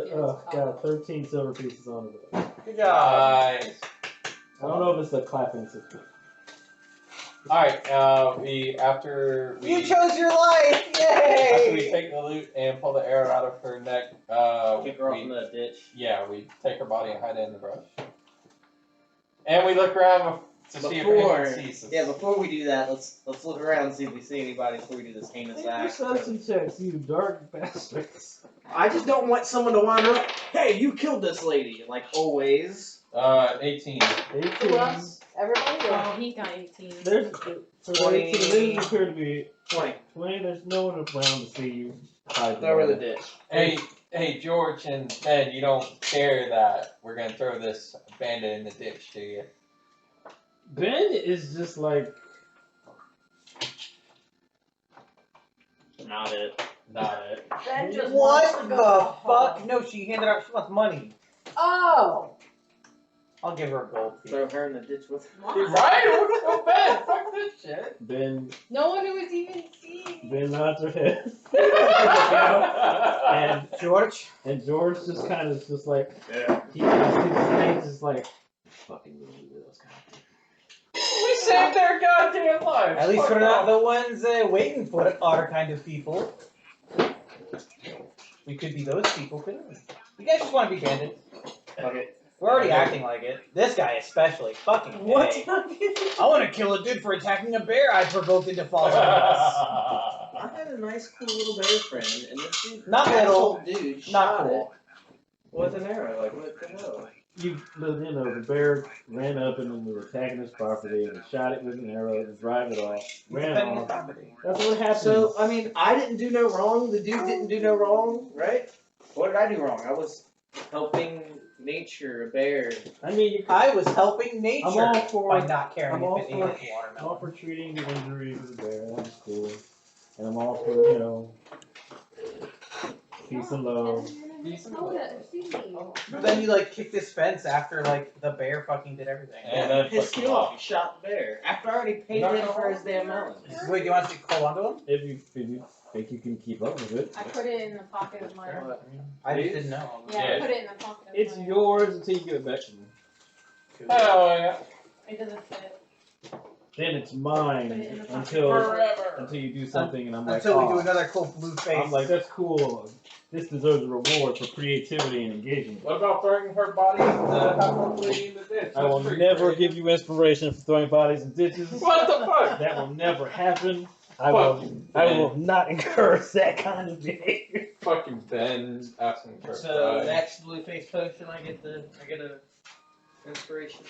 got 13 silver pieces on it. Good job. Nice. I don't know if it's the clapping system. Alright, after we You chose your life. after we Yay. take the loot and pull the arrow out of her neck, Kick her off in the ditch. we take her body and hide it in the brush. And we look around to see if anyone sees us. Yeah, before we do that, let's look around and see if we see anybody before we do this heinous act. Perception checks, you dark bastards. I just don't want someone to wind up. Hey, you killed this lady, like always. 18. 18. Who else? Everybody? Oh, he got 18. There's so 20. 18. There appear to be 20. 20. There's no one around to see you. hide Throw her in the body. ditch. Hey, George and Ted, you don't care that we're gonna throw this bandit in the ditch, do you? Ben is just like Not it. Not it. Ben just wants to What go the home. fuck? No, she handed out. She wants money. Oh! I'll give her a gold piece. Throw her in the ditch with her. You're right? It was so bad. Fuck this shit. Ben. No one was even seeing. Ben nods her head, And George. and George just kind of just like Yeah. he just just like Fucking really do those kind of things. We saved their goddamn lives. At least Fuck we're not off. the ones waiting for our kind of people. We could be those people, couldn't we? You guys just want to be bandits. Okay. We're already acting like it. This guy especially. Fucking What? A. I want to kill a dude for attacking a bear I provoked into following us. I had a nice, cool little bear friend, and this dude, Not little. dude, Not shot cool. it with an arrow. Like, what the hell? you know the bear ran up and was attacking his property and shot it with an arrow to drive it off. Ran Defending his off. property. That's what happened. So, I mean, I didn't do no wrong. The dude didn't do no wrong, right? What did I do wrong? I was helping nature, a bear. I mean, you I was helping nature I'm all for- by not caring I'm if all it ate for- its I'm all watermelon. for treating the injury of the bear. That was cool. And I'm all for, peace and love. But then you like kicked this fence after like the bear fucking did everything. And then Pissed fucking me off. You shot the bear after I already paid him for his damn melons. Wait, do you want to hold onto him? If you think you can keep up with it. I put it in the pocket of my. I just didn't know. Yeah, I Yeah. put it in the pocket of It's my. yours until you give it back to me. Hell yeah. It doesn't fit. Then it's Put mine it in the pocket. until Forever. you do something and I'm like, Until we do "Aw." another cool blue face. I'm like, that's cool. this deserves a reward for creativity and engagement. What about throwing her body happily in the ditch? I will That's pretty never creative. give you inspiration for throwing bodies in ditches. What the fuck? That will never happen. I Fucking will not encourage that kind of behavior. Fucking Ben asking for a So prize. next blue face potion, I get a inspiration.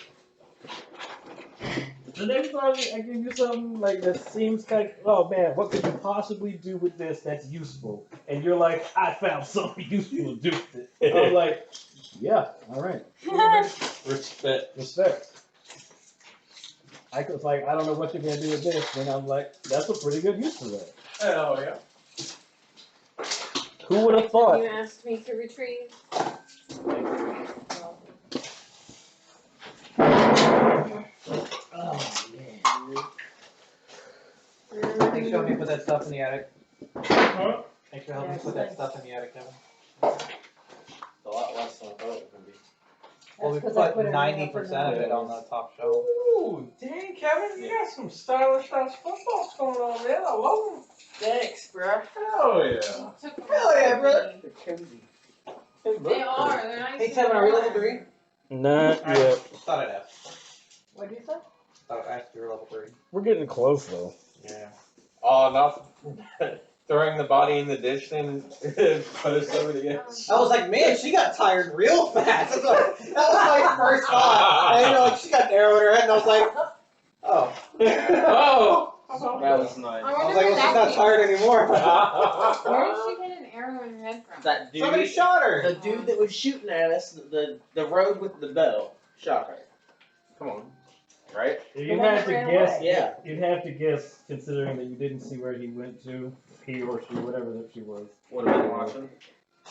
The next time I give you something like that seems like, oh man, what could you possibly do with this that's useful? And you're like, I found something useful to do with it. I'm like, yeah, all right, Respect. respect. I was like, I don't know what you're gonna do with this, and I'm like, that's a pretty good use for that. Hell yeah. Who would have You thought? asked me to retrieve. Oh man. Thanks for helping me put that stuff in the attic. Huh? Thanks for helping me put that stuff in the attic, Kevin. It's a lot less than I thought it would be. Well, we That's 'cause I put it 90% of it on the top shelf. Ooh, dang, Kevin, you got some stylish ass footballs going on there. I love them. Thanks, bro. Hell yeah. Took them Hell yeah, brother. They're cozy. They are, they're nice. Hey, and Kevin, are we level warm. 3? Not I yet. thought I'd ask. What'd you say? Thought I'd ask if you were level 3. We're getting close though. Yeah. Oh, not throwing the body in the dish and put us over the edge. I was like, man, she got tired real fast. That was my first thought. And you're like, she got an arrow in her head, and I was like, oh. Oh! That was nice. I I was wonder like, where well, she's that not came tired anymore. from. Where did she get an arrow in her head from? That dude. Somebody shot her. The dude that was shooting at us, the road with the bow, shot her. Come on. Right? You'd The one have to that ran guess. away. Yeah. You'd have to guess, considering that you didn't see where he went to, he or she, whatever that she was. What have I been watching?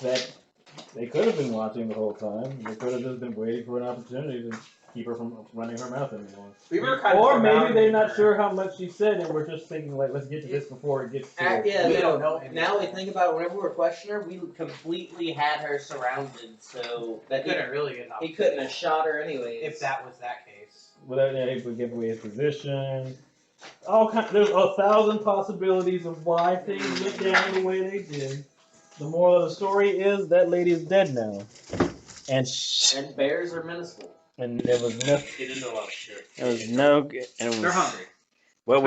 That they could have been watching the whole time. They could have just been waiting for an opportunity to keep her from running her mouth anymore. We were kind of Or maybe they're surrounding not her. sure how much she said, and we're just thinking like, let's get to this before it gets to her. Yeah, We no, don't know now we anything. think about it, whenever we were questioning her, we completely had her surrounded, so that He couldn't really get he couldn't have shot her anyways. if that was that case. Without able to give away his position. All kind. There's 1,000 possibilities of why things went down the way they did. The moral of the story is that lady is dead now, and And bears are menaceful. and there was no Get into a lot of shit. there was no and it They're was, hungry. what was